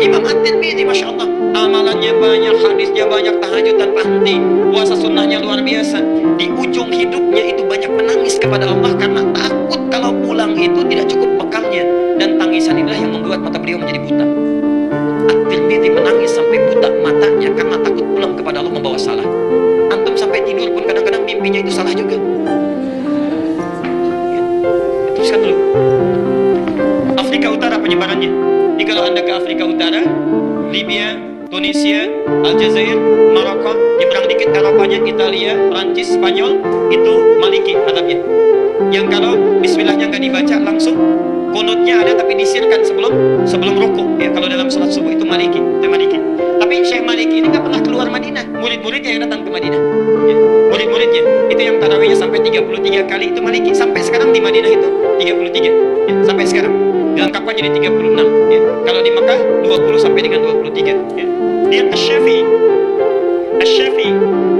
Imam At-Tirmidzi, Masya Allah, amalannya banyak, hadisnya banyak, tahajud tanpa henti, puasa sunnahnya luar biasa. Di ujung hidupnya itu banyak menangis kepada Allah karena takut kalau pulang itu tidak cukup bekalnya. Dan tangisan inilah yang membuat mata beliau menjadi buta. At-Tirmidzi menangis sampai buta matanya karena takut pulang kepada Allah membawa salah. Antum sampai tidur pun kadang-kadang mimpinya itu salah juga. Ya. Teruskan dulu. Afrika Utara penyebarannya. Jadi kalau Anda ke Afrika Utara, Libya, Tunisia, Aljazair, Maroko, nyebrang dikit Eropanya, Italia, Prancis, Spanyol, itu Maliki madhabnya. Yang kalau bismillahnya nggak dibaca langsung, kunutnya ada tapi disirkan sebelum rukuk. Ya, kalau dalam salat subuh itu Maliki, Tapi Syekh Maliki ini nggak pernah keluar Madinah. Murid-muridnya yang datang ke Madinah. Ya, murid-muridnya itu yang tarawihnya sampai 33 kali itu Maliki. Sampai sekarang di Madinah itu 33. Ya, sampai sekarang. Dilengkapkan jadi 36. Ya. Kalau di Mekah 20 sampai dengan 23. Ya. Dia Asy-Syafi'i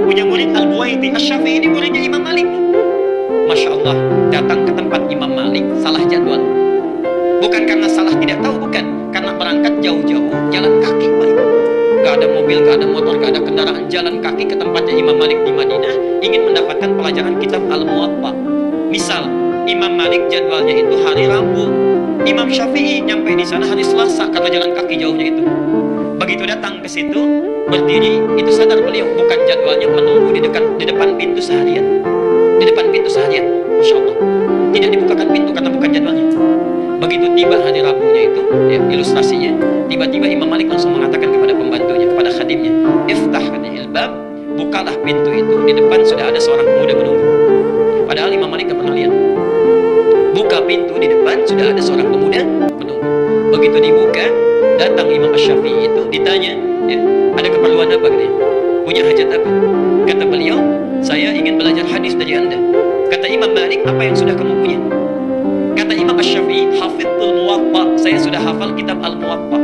punya murid Al-Buwaiti. Asy-Syafi'i ini muridnya Imam Malik. Masya Allah, datang ke tempat Imam Malik salah jadwal. Bukan karena salah tidak tahu, bukan. Karena berangkat jauh-jauh jalan kaki balik. Gak ada mobil, gak ada motor, gak ada kendaraan, jalan kaki ke tempatnya Imam Malik di Madinah, ingin mendapatkan pelajaran kitab Al-Muwatta. Misal, Imam Malik jadwalnya itu hari Rabu, Imam Syafi'i nyampe di sana hari Selasa karena jalan kaki jauhnya itu. Begitu datang ke situ, berdiri, itu sadar beliau bukan jadwalnya menunggu di depan pintu seharian. Di depan pintu seharian, Masya Allah. Tidak dibukakan pintu karena bukan jadwalnya. Begitu tiba hari Rabunya itu, ya, ilustrasinya, tiba-tiba Imam Malik langsung mengatakan kepada pembantunya, kepada khadimnya, "Iftah hadhil bab," bukalah pintu itu. Di depan sudah ada seorang pemuda menunggu. Padahal Imam Malik tidak pernah lihat. Buka pintu, di depan sudah ada seorang pemuda menunggu. Begitu dibuka, datang Imam Asy-Syafi'i itu, ditanya, ya, ada keperluan apa katanya? Punya hajat apa? Kata beliau, saya ingin belajar hadis dari Anda. Kata Imam Malik, apa yang sudah kamu punya? Kata Imam Asy-Syafi'i, hafidhul Muwatta, saya sudah hafal kitab Al-Muwatta.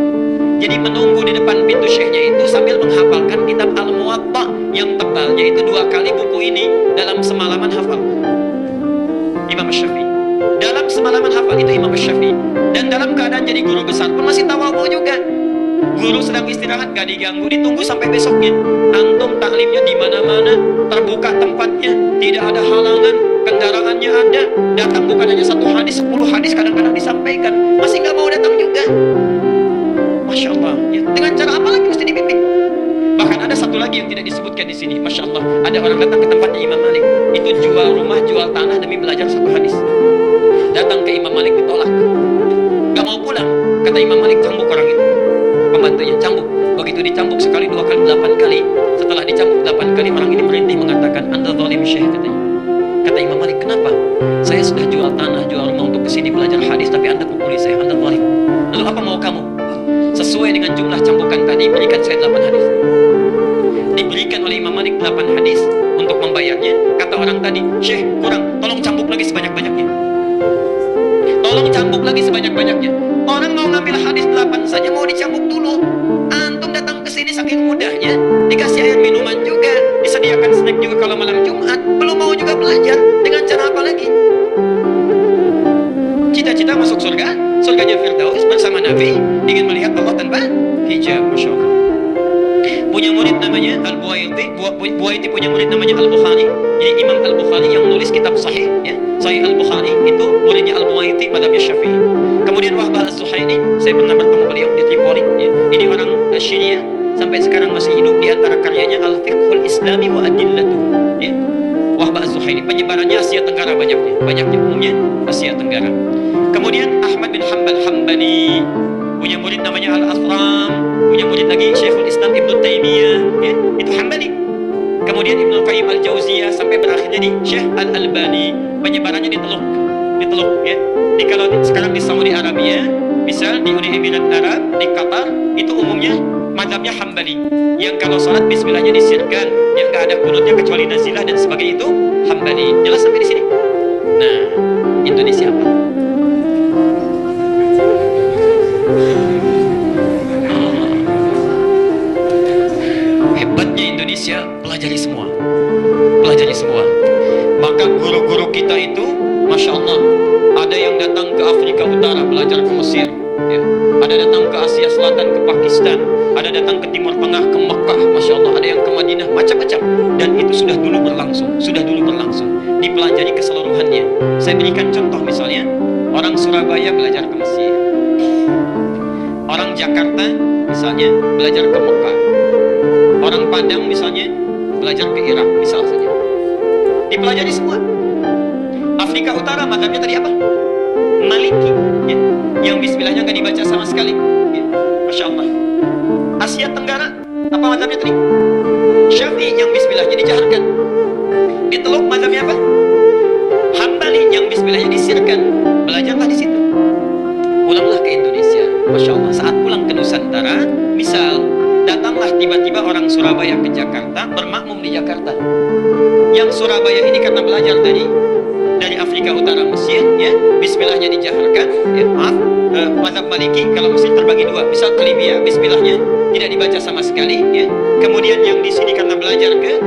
Jadi menunggu di depan pintu syekhnya itu sambil menghafalkan kitab Al-Muwatta yang tebalnya itu 2 kali buku ini dalam semalaman hafal. Imam Asy-Syafi'i dalam semalaman hafal itu Imam Asy-Syafi'i, dan dalam keadaan jadi guru besar pun masih tawadhu juga. Guru sedang istirahat gak diganggu, ditunggu sampai besoknya. Antum taklimnya di mana-mana, terbuka tempatnya, tidak ada halangan, kendaraannya ada. Datang bukan hanya 1 hadis, 10 hadis kadang-kadang disampaikan, masih gak mau datang juga. Masya Allah, ya. Dengan cara apa lagi mesti dibimbing? Bahkan ada satu lagi yang tidak disebutkan di sini. Masya Allah, ada orang datang ke tempatnya Imam Malik, itu jual rumah, jual tanah demi belajar 1 hadis. Datang ke Imam Malik ditolak, gak mau pulang. Kata Imam Malik, cambuk orang itu, pembantunya, cambuk. Begitu dicambuk sekali, 2 kali, 8 kali. Setelah dicambuk 8 kali, orang ini merintih mengatakan, "Anta zalim Syekh," katanya. Kata Imam Malik, "Kenapa? Saya sudah jual tanah, jual rumah untuk kesini belajar hadis, tapi Anda pukuli saya, Anda zalim. Lalu apa mau kamu?" Sesuai dengan jumlah cambukan tadi, berikan saya 8 hadis. Diberikan oleh Imam Malik 8 hadis untuk membayarnya. Kata orang tadi, "Syekh, kurang, tolong cambuk lagi sebanyak-banyaknya. Tolong cambuk lagi sebanyak-banyaknya." Orang mau ngambil hadis 8 saja mau dicambuk dulu. Antum datang ke sini saking mudahnya, dikasih air minuman juga, disediakan snack juga kalau malam Jumat, belum mau juga belajar. Dengan cara apa lagi? Cita-cita masuk surga, surganya Firdaus bersama Nabi, ingin melihat Allah tanpa hijab. Masya Allah. punya murid namanya Al-Buwaiti, Buwaiti punya murid namanya Al-Bukhari. Jadi Imam Al-Bukhari yang nulis kitab Sahih, ya, Sahih Al-Bukhari itu muridnya Al-Buwaiti, madhabnya Syafi'i. Kemudian Wahbah Az-Zuhaili, saya pernah bertemu beliau di Tripoli, ya. Ini orang Syiah, sampai sekarang masih hidup. Di antara karyanya Al-Fiqhul Islami wa Adillatuh, ya. Wahbah Az-Zuhaili, penyebarannya Asia Tenggara banyaknya umumnya Asia Tenggara. Kemudian Ahmad bin Hanbal Hambali punya murid namanya Al-Athram, punya murid lagi Syekhul Islam Ibnu Taimiyah, ya, itu Hambali. Kemudian Ibnu Qayyim Al-Jauziyah sampai berakhirnya di Syekh Al-Albani, penyebarannya di Teluk, ya. Di kalau sekarang di Saudi Arabia, misal di Uni Emirat Arab, di Qatar, itu umumnya mazhabnya Hambali. Yang kalau sholat bismillahnya disirkan, yang nggak ada kunutnya kecuali nazilah dan sebagainya, itu Hambali. Jelas sampai di sini. Nah, Indonesia apa? Hebatnya Indonesia, pelajari semua. Maka guru-guru kita itu, Masya Allah, ada yang datang ke Afrika Utara belajar ke Mesir, ya. Ada datang ke Asia Selatan, ke Pakistan, ada datang ke Timur Tengah, ke Mekah, Masya Allah, ada yang ke Madinah, macam-macam. Dan itu sudah dulu berlangsung, dipelajari keseluruhannya. Saya berikan contoh misalnya, orang Surabaya belajar ke Mesir, orang Jakarta misalnya belajar ke Mekah, orang Padang misalnya belajar ke Irak, misal saja. Dipelajari semua. Afrika Utara mazhabnya tadi apa? Maliki, ya. Yang bismillahnya nggak dibaca sama sekali, ya. Masya Allah. Asia Tenggara apa mazhabnya tadi? Syafi'i, yang bismillahnya dijaharkan. Di Teluk mazhabnya apa? Hambali, yang bismillahnya disirkan. Belajarlah di situ. Pulanglah ke Indonesia, Masya Allah. Saat pulang ke Nusantara, misal datanglah tiba-tiba orang Surabaya ke Jakarta, bermakmum di Jakarta. Yang Surabaya ini karena belajar dari Afrika Utara Mesir, ya, bismillahnya dijaharkan, ya, mazhab Maliki kalau Mesir terbagi dua. Misal ke Libya, bismillahnya tidak dibaca sama sekali, ya. Kemudian yang di sini karena belajar ke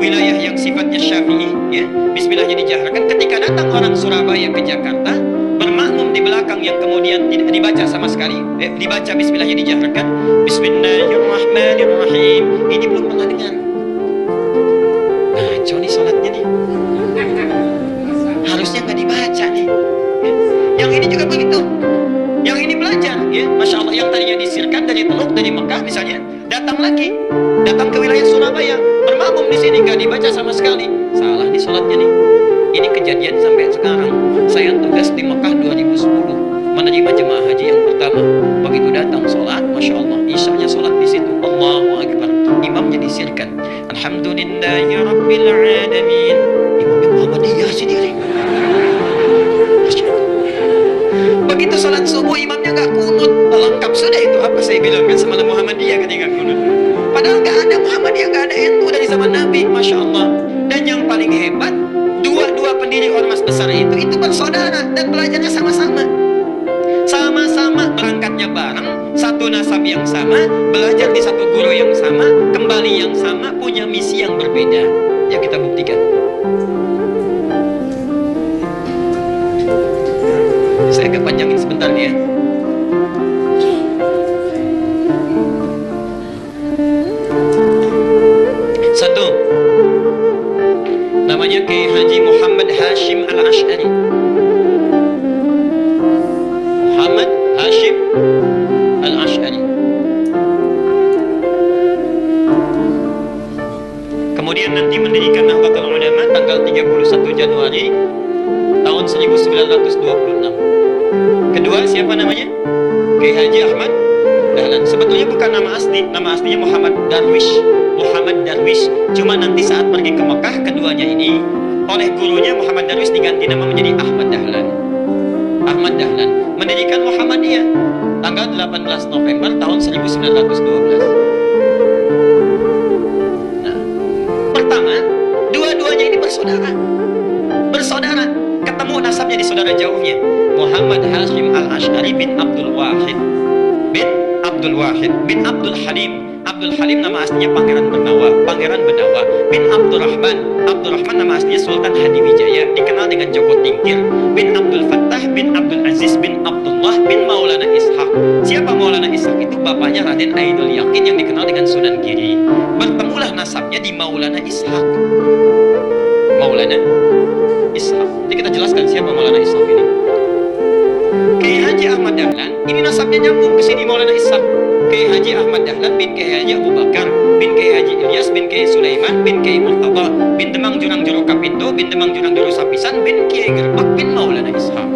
wilayah yang sifatnya Syafi'i, ya, bismillahnya dijaharkan. Ketika datang orang Surabaya ke Jakarta, bermakmum di belakang yang kemudian tidak dibaca sama sekali, dibaca bismillahnya dijaharkan, Bismillahirrahmanirrahim. Ini belum pernah dengar. Nah, nih sholatnya nih, harusnya nggak dibaca nih, ya. Yang ini juga begitu, yang ini belajar, ya, Masya Allah. Yang tadinya disirkan dari Teluk, dari Mekah misalnya, datang ke wilayah Surabaya, bermakmum di sini, nggak dibaca sama sekali. Salah nih sholatnya nih. Ini kejadian sampai sekarang. Saya tugas di Mekah 2010, menerima jemaah haji yang pertama. Begitu datang sholat, Masya Allah, isyanya sholat di situ, Allahu Akbar, imamnya disirkan, Alhamdulillahirabbil alamin. Imamnya Muhammadiyah sendiri. Begitu sholat subuh, imamnya nggak kunut. Lengkap sudah itu, apa saya bilang kan semalam Muhammadiyah kan nggak kunut. Padahal nggak ada Muhammadiyah, nggak ada NU dari zaman Nabi, Masya Allah. Dan yang paling hebat, dua pendiri ormas besar itu bersaudara dan belajarnya sama-sama berangkatnya bareng, satu nasab yang sama, belajar di satu guru yang sama, kembali yang sama, punya misi yang berbeda. Ya, kita buktikan. Saya agak panjangin sebentar nih, ya. Satu, namanya Kiai Haji Muhammad Hashim Al-Ash'ari. Muhammad Hashim Al-Ash'ari. Kemudian nanti mendirikan Nahdlatul Ulama tanggal 31 Januari tahun 1926. Kedua, siapa namanya? Kiai Haji Ahmad Dahlan. Sebetulnya bukan nama aslinya Muhammad Darwish. Cuma nanti saat pergi ke Mekah, keduanya ini oleh gurunya Muhammad Darwish diganti nama menjadi Ahmad Dahlan. Mendirikan Muhammadiyah tanggal 18 November tahun 1912. Nah, pertama, dua-duanya ini bersaudara. Ketemu nasabnya di saudara jauhnya. Muhammad Hashim Al-Ash'ari bin Abdul Wahid bin Abdul Halim. Abdul Halim nama aslinya Pangeran Benawa bin Abdurrahman nama aslinya Sultan Hadiwijaya, dikenal dengan Joko Tingkir, bin Abdul Fattah bin Abdul Aziz bin Abdullah bin Maulana Ishaq. Siapa Maulana Ishaq? Itu bapaknya Raden Ainul Yaqin. Yakin yang dikenal dengan Sunan Giri. Bertemulah nasabnya di Maulana Ishaq. Maulana Ishaq. Jadi kita jelaskan siapa Maulana Ishaq ini. Kiai Haji Ahmad Dahlan, ini nasabnya nyambung ke sini Maulana Ishaq. Kiai Haji Ahmad Dahlan bin Kiai Haji Abu Bakar bin Kiai Haji Ilyas bin Kiai Sulaiman bin Kiai Murtada bin Demang Jurang Juru Kapindo bin Demang Jurang Juru Sapisan bin Kiai Gerbak bin Maulana Ishaq.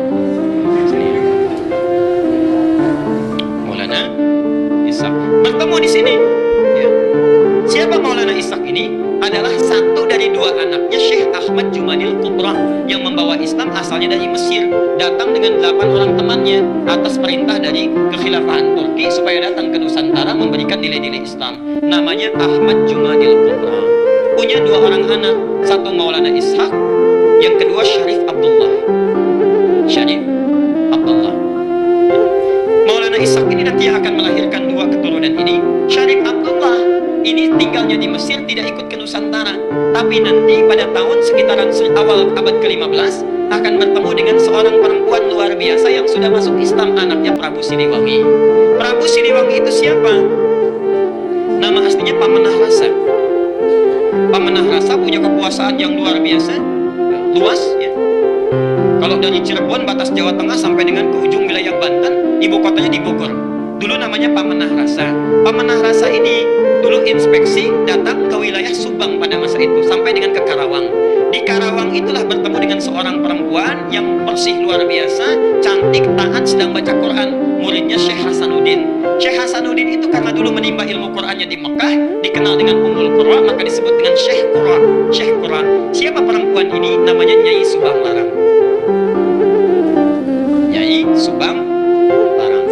Maulana Ishaq bertemu di sini. Ya. Siapa Maulana Ishaq ini? Adalah satu dari dua anaknya Syekh Ahmad Jumadil Kubra yang membawa Islam asalnya dari Mesir, datang dengan 8 orang temannya atas perintah dari kekhilafahan Turki supaya datang ke Nusantara memberikan nilai-nilai Islam. Namanya Ahmad Jumadil Kubra. Punya 2 orang anak, satu Maulana Ishaq, yang kedua Syarif Abdullah. Syarif Abdullah. Maulana Ishaq ini nanti akan melahirkan 2 keturunan ini. Syarif Abdullah ini tinggalnya di Mesir, tidak ikut ke Nusantara, tapi nanti pada tahun sekitaran awal abad ke-15 akan bertemu dengan seorang perempuan luar biasa yang sudah masuk Islam, anaknya Prabu Siliwangi. Prabu Siliwangi itu siapa? Nama aslinya Pamenah Rasa. Pamenah Rasa punya kekuasaan yang luar biasa, luas ya. Kalau dari Cirebon batas Jawa Tengah sampai dengan ke ujung wilayah Banten, ibu kotanya di Bogor. Dulu namanya Pamenah Rasa. Pamenah Rasa ini dulu inspeksi datang ke wilayah Subang pada masa itu sampai dengan ke Karawang. Di Karawang itulah bertemu dengan seorang perempuan yang bersih luar biasa, cantik, taat, sedang baca Quran. Muridnya Syekh Hasanuddin. Syekh Hasanuddin itu karena dulu menimba ilmu Qurannya di Mekah, dikenal dengan Ummul Qura, maka disebut dengan Syekh Qura. Syekh Qura. Siapa perempuan ini? Namanya Nyai Subang Larang. Nyai Subang Larang.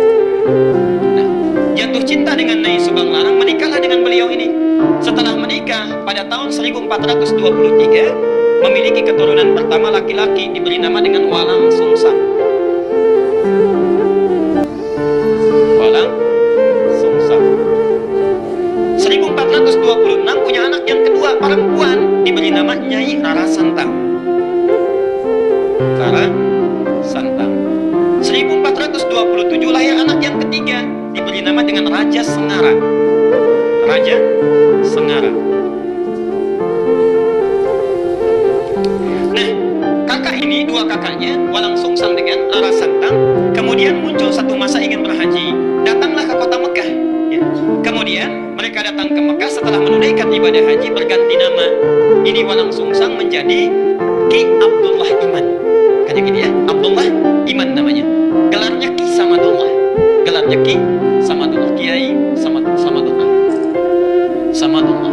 Nah, jatuh cinta dengan Nyai Subang Larang, menikahlah dengan beliau ini. Setelah menikah pada tahun 1423 memiliki keturunan pertama laki-laki, diberi nama dengan Walang Sungsang. Walang Sungsang. 1426 punya anak yang kedua perempuan, diberi nama Nyai Rara Santang. Rara Santang. 1427 lahir anak yang ketiga, diberi nama dengan Raja Sengara. Raja Sengara. Nah, kakak ini, 2 kakaknya, Walang Sungsang dengan Rara Santang, kemudian muncul satu masa ingin berhaji. Datanglah ke kota Mekah. Ya. Kemudian mereka datang ke Mekah setelah menunaikan ibadah haji, berganti nama. Ini Walang Sungsang menjadi Ki Abdullah Iman. Kayak gini ya, Abdullah Iman namanya. Gelarnya Ki Samadullah. Gelarnya Ki Samadullah, Kiai Samadullah. Samadullah.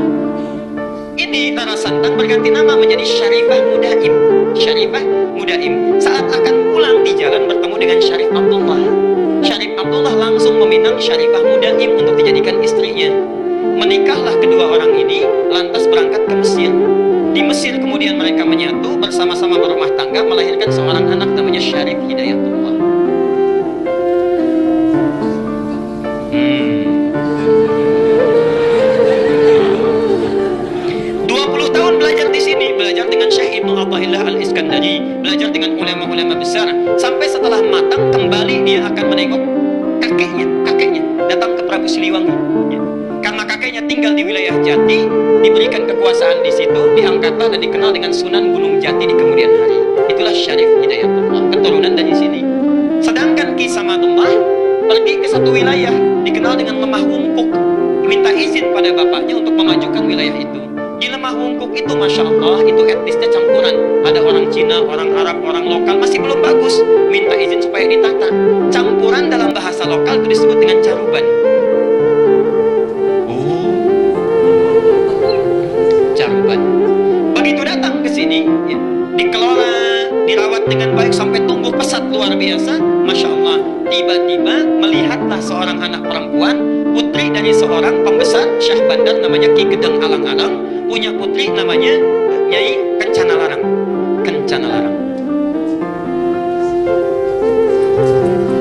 Ini Rara Santang berganti nama menjadi Syarifah Mudaim. Syarifah Mudaim. Saat akan pulang di jalan bertemu dengan Syarif Abdullah. Syarif Abdullah langsung meminang Syarifah Mudaim untuk dijadikan istrinya. Menikahlah kedua orang ini, lantas berangkat ke Mesir. Di Mesir kemudian mereka menyatu, bersama-sama berumah tangga, melahirkan seorang anak namanya Syarif Hidayatullah. 20 tahun belajar di sini, belajar dengan Syekh Ibnu Athaillah Al-Iskandari, belajar dengan ulama-ulama besar, sampai setelah matang kembali dia akan menengok kakeknya datang ke Prabu Siliwangi. Ya. Karena kakeknya tinggal di wilayah Jati, diberikan kekuasaan di situ, diangkatlah dan dikenal dengan Sunan Gunung Jati di kemudian hari. Itulah Syarif Hidayatullah, keturunan dari sini. Sedangkan Ki Samadullah pergi ke satu wilayah dikenal dengan Lemah Wungkuk, minta izin pada bapaknya untuk memajukan wilayah itu. Di Lemah Wungkuk itu, masya Allah, itu etnisnya campuran. Ada orang Cina, orang Arab, orang lokal, masih belum bagus. Minta izin supaya ditata. Campuran dalam bahasa lokal itu disebut dengan caruban. Caruban. Begitu datang ke sini, ya, dikelola, dirawat dengan baik sampai tumbuh pesat luar biasa. Masya Allah. Tiba-tiba melihatlah seorang anak perempuan, putri dari seorang pembesar Syah Bandar namanya Ki Gedang Alang-Alang, punya putri namanya Nyai Kencana Larang. Kencana Larang.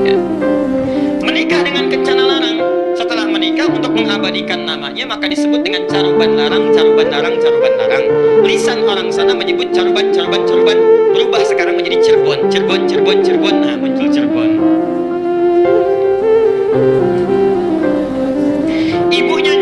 Ya. Menikah dengan Kencana Larang. Setelah menikah, untuk mengabadikan namanya maka disebut dengan Caruban Larang, Caruban Larang, Caruban Larang. Lisan orang sana menyebut Caruban, Caruban, Caruban, berubah sekarang menjadi Cirebon, Cirebon, Cirebon, Cirebon. Nah, muncul Cirebon. Ibunya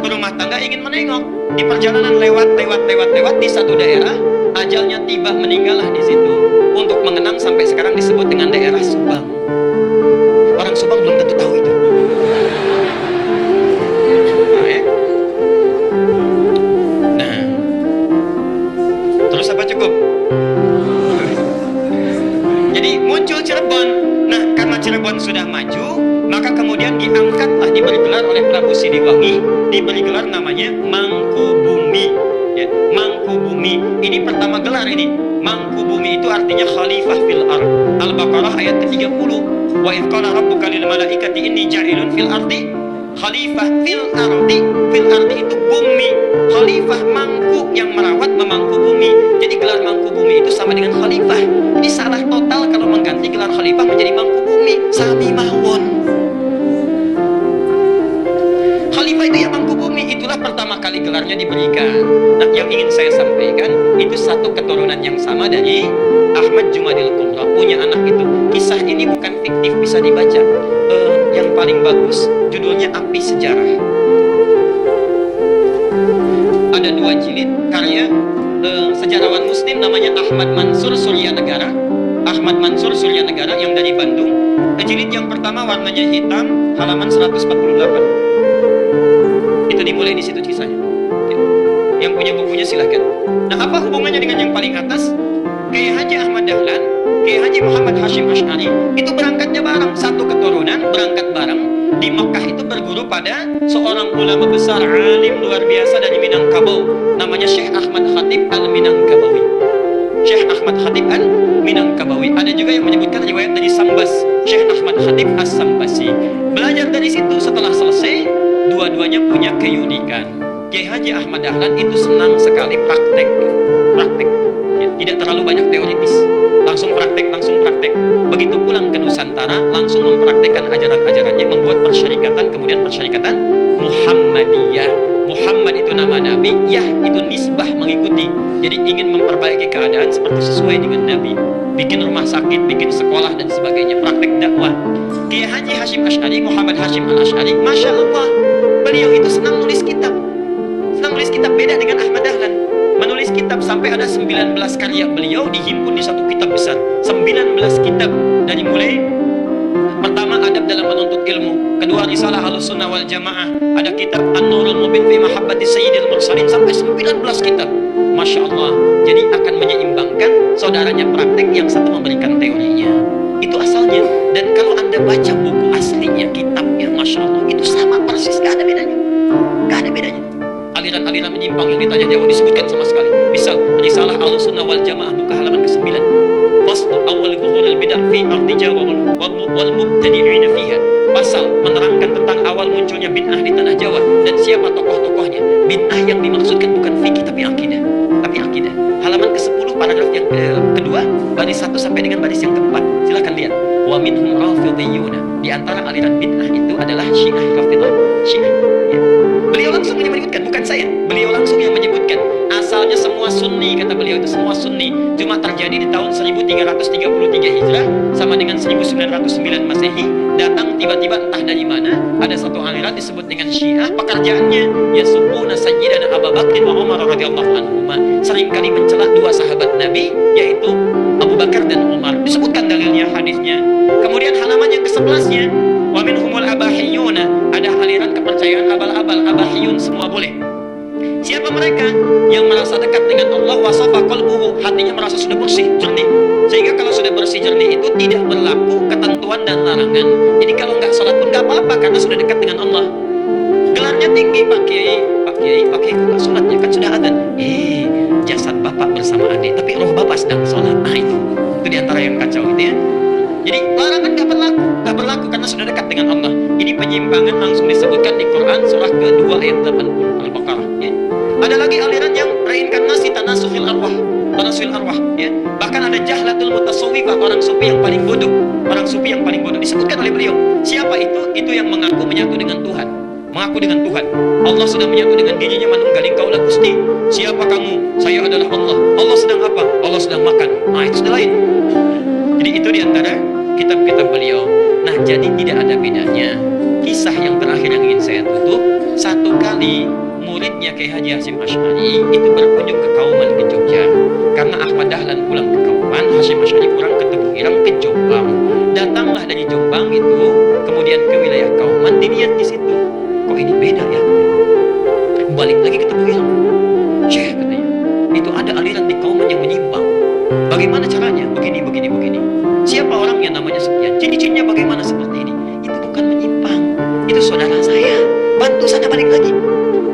berumah tangga ingin menengok. Di perjalanan lewat di satu daerah, ajalnya tiba, meninggallah di situ. Untuk mengenang sampai sekarang disebut dengan daerah Subang. Orang Subang belum tentu tahu itu. Nah, terus apa cukup? Jadi muncul Cirebon. Nah, karena Cirebon sudah maju, maka kemudian diangkatlah, diberi gelar oleh Prabu Siliwangi, diberi gelar namanya Mangkubumi. Ya, Mangkubumi. Ini pertama gelar ini. Mangkubumi itu artinya khalifah fil ard. Al-Baqarah ayat ke-30. Wa idh qala rabbuka lil malaikati inni ja'ilun fil ardi khalifah fil ardi. Fil ardi itu bumi. Khalifah mangku, yang merawat, memangku bumi. Jadi gelar mangku bumi itu sama dengan khalifah. Ini salah total kalau mengganti gelar khalifah menjadi mangku bumi. Sami mawon. Khalifah itu ya mangku bumi. Itulah pertama kali gelarnya diberikan. Nah, yang ingin saya sampaikan itu satu keturunan yang sama dari Ahmad Jumadil Kubra, punya anak itu. Kisah ini bukan fiktif, bisa dibaca. Yang paling bagus judulnya Api Sejarah. Ada 2 jilid karya sejarawan muslim namanya Ahmad Mansur Suryanegara. Ahmad Mansur Suryanegara yang dari Bandung. Jilid yang pertama warnanya hitam, halaman 148. Itu dimulai di situ kisahnya. Yang punya bukunya silahkan. Nah, apa hubungannya dengan yang paling atas? Kiai Haji Ahmad Dahlan, Kiai Haji Muhammad Hashim Asy'ari itu berangkatnya bareng, satu keturunan berangkat bareng. Di Makkah itu berguru pada seorang ulama besar, alim luar biasa dari Minangkabau, namanya Syekh Ahmad Khatib Al-Minangkabawi. Syekh Ahmad Khatib Al-Minangkabawi. Ada juga yang menyebutkan riwayat dari Sambas, Syekh Ahmad Khatib As-Sambasi. Belajar dari situ, setelah selesai dua-duanya punya keunikan. Kiai Haji Ahmad Dahlan itu senang sekali praktek. Ya, tidak terlalu banyak teoritis, langsung praktek. Begitu pulang ke Nusantara, langsung mempraktekkan ajaran-ajarannya, membuat persyarikatan, kemudian persyarikatan Muhammadiyah. Muhammad itu nama Nabi, Yah itu nisbah, mengikuti. Jadi ingin memperbaiki keadaan seperti sesuai dengan Nabi. Bikin rumah sakit, bikin sekolah dan sebagainya, praktek dakwah. Kiai Haji Hashim Asy'ari, Muhammad Hashim Al-Asy'ari, Masya Allah, beliau itu senang nulis kitab. Beda dengan Ahmad Dahlan. Menulis kitab sampai ada 19 karya beliau dihimpun di satu kitab besar. 19 kitab, dari mulai pertama adab dalam menuntut ilmu, kedua risalah Ahlussunnah wal Jamaah, ada kitab An-Nurul Mubin fi Mahabbati Sayyidil Mursalin, sampai 19 kitab. Masya Allah. Jadi akan menyeimbangkan, saudaranya praktek, yang satu memberikan teorinya. Itu asalnya. Dan kalau Anda baca buku aslinya, kitabnya, Masya Allah, itu sama persis, gak ada bedanya. Aliran-aliran menyimpang yang ditanya jawab disebutkan sama sekali. Misal risalah Ahlussunnah wal Jamaah, buka halaman ke-9. Fasl awal zuhuril bid'ah fi ardi Jawa wal mubtadi'ina fiha. Pasal menerangkan tentang awal munculnya bid'ah di tanah Jawa dan siapa tokoh-tokohnya. Bid'ah yang dimaksudkan bukan fikih tapi akidah. Halaman ke-10 paragraf yang kedua, baris 1 sampai dengan baris yang ke-4. Silakan lihat. Wa minhum rafidhiyyuna. Di antara aliran bid'ah itu adalah Syiah Rafidhah. Syiah. Ya. Beliau langsung menyebutkan, bukan saya. Beliau langsung yang menyebutkan. Asalnya semua Sunni, kata beliau itu semua Sunni. Cuma terjadi di tahun 1333 Hijrah sama dengan 1909 Masehi. Datang tiba-tiba entah dari mana, ada satu aliran disebut dengan Syiah. Pekerjaannya yasubbuna sayyidana Abu Bakr wa Umar radhiyallahu anhuma. Seringkali mencela 2 sahabat Nabi, yaitu Abu Bakar dan Umar. Disebutkan dalilnya, hadisnya. Kemudian halaman yang ke-11-nya, wa minhumul abahiyuna, ada aliran kepercayaan abal-abal, abahiyun, semua boleh. Siapa mereka? Yang merasa dekat dengan Allah, wasafa qalbuhu, hatinya merasa sudah bersih, jernih. Sehingga kalau sudah bersih jernih itu tidak berlaku ketentuan dan larangan. Jadi kalau nggak sholat pun nggak apa-apa karena sudah dekat dengan Allah. Gelarnya tinggi, Pak Kiai kok nggak sholatnya, kan sudah adzan. Jasad bapak bersama adik, tapi roh bapak sedang sholat. Nah itu diantara yang kacau gitu ya. Jadi larangan nggak berlaku karena sudah dekat dengan Allah. Ini penyimpangan langsung disebutkan di Quran surah ke-2 ayat 80 Al-Baqarah. Ya. Ada lagi aliran yang reinkarnasi tanasukhil arwah, ya. Bahkan ada jahlatul mutasawwifah, orang sufi yang paling bodoh, disebutkan oleh beliau. Siapa itu? Itu yang mengaku menyatu dengan Tuhan. Allah sudah menyatu dengan dirinya, manunggaling kaulah Gusti. Siapa kamu? Saya adalah Allah. Allah sedang apa? Allah sedang makan. Nah itu sudah lain. Jadi itu diantara kitab-kitab beliau. Nah jadi tidak ada bedanya kisah yang terakhir yang ingin saya tutup. Satu kali muridnya Kiai Haji Hasyim Asy'ari itu berkunjung ke Kauman ke Jogja. Karena Ahmad Dahlan pulang ke Kauman, Hasyim Asy'ari pulang ke Tebu Ireng ke Jombang. Datanglah dari Jombang itu kemudian ke wilayah Kauman, dilihat di situ. Kok ini beda ya? Balik lagi ke Tebu Ireng. Syekh katanya, itu ada aliran di Kauman yang menyimpang. Bagaimana caranya? Begini. Siapa orang yang namanya sekian? Ciri-cirinya bagaimana seperti ini? Itu bukan menyimpang. Itu saudara saya. Bantu sana balik lagi.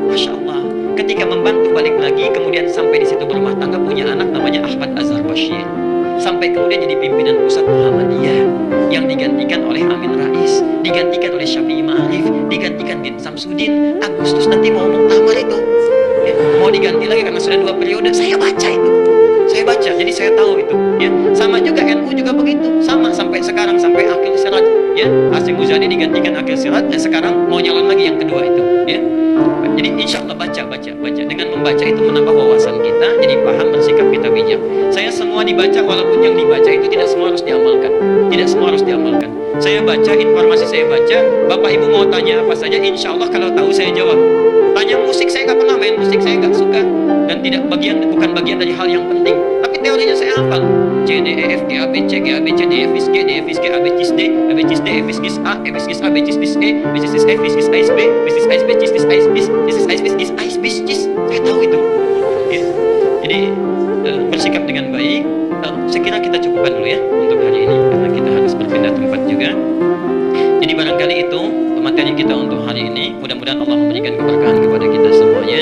Masya Allah. Ketika membantu balik lagi, kemudian sampai di situ berumah tangga, punya anak namanya Ahmad Azhar Bashir. Sampai kemudian jadi pimpinan pusat Muhammadiyah yang digantikan oleh Amin Rais, digantikan oleh Syafi'i Ma'arif, digantikan Din Samsudin. Agustus nanti mau muktamar itu. Ya, mau diganti lagi karena sudah 2 periode. Saya baca itu. Saya baca, jadi saya tahu itu. Ya, sama juga NU juga begitu, sama sampai sekarang sampai Akhil Sirat. Ya, Hasyim Muzani digantikan Akhil Sirat dan sekarang mau nyalon lagi yang kedua itu. Ya, jadi insya Allah baca. Dengan membaca itu menambah wawasan kita, jadi paham bersikap kita bijak. Saya semua dibaca, walaupun yang dibaca itu tidak semua harus diamalkan. Tidak semua harus diamalkan. Saya baca, informasi saya baca. Bapak Ibu mau tanya apa saja, insya Allah kalau tahu saya jawab. Tanya musik, saya nggak pernah main musik, saya nggak suka dan bukan bagian dari hal yang penting. Tapi teorinya saya hafal. C D E F G A B C G A B C D E F G D F G A B C D A B C D E F G A B C A B C D E B C D F G A B saya tahu itu. Ya. Jadi bersikap dengan baik. Saya kira kita cukupkan dulu ya untuk hari ini karena kita harus berpindah tempat juga. Jadi barangkali itu materi kita untuk hari ini. Mudah-mudahan Allah memberikan keberkahan kepada kita semuanya.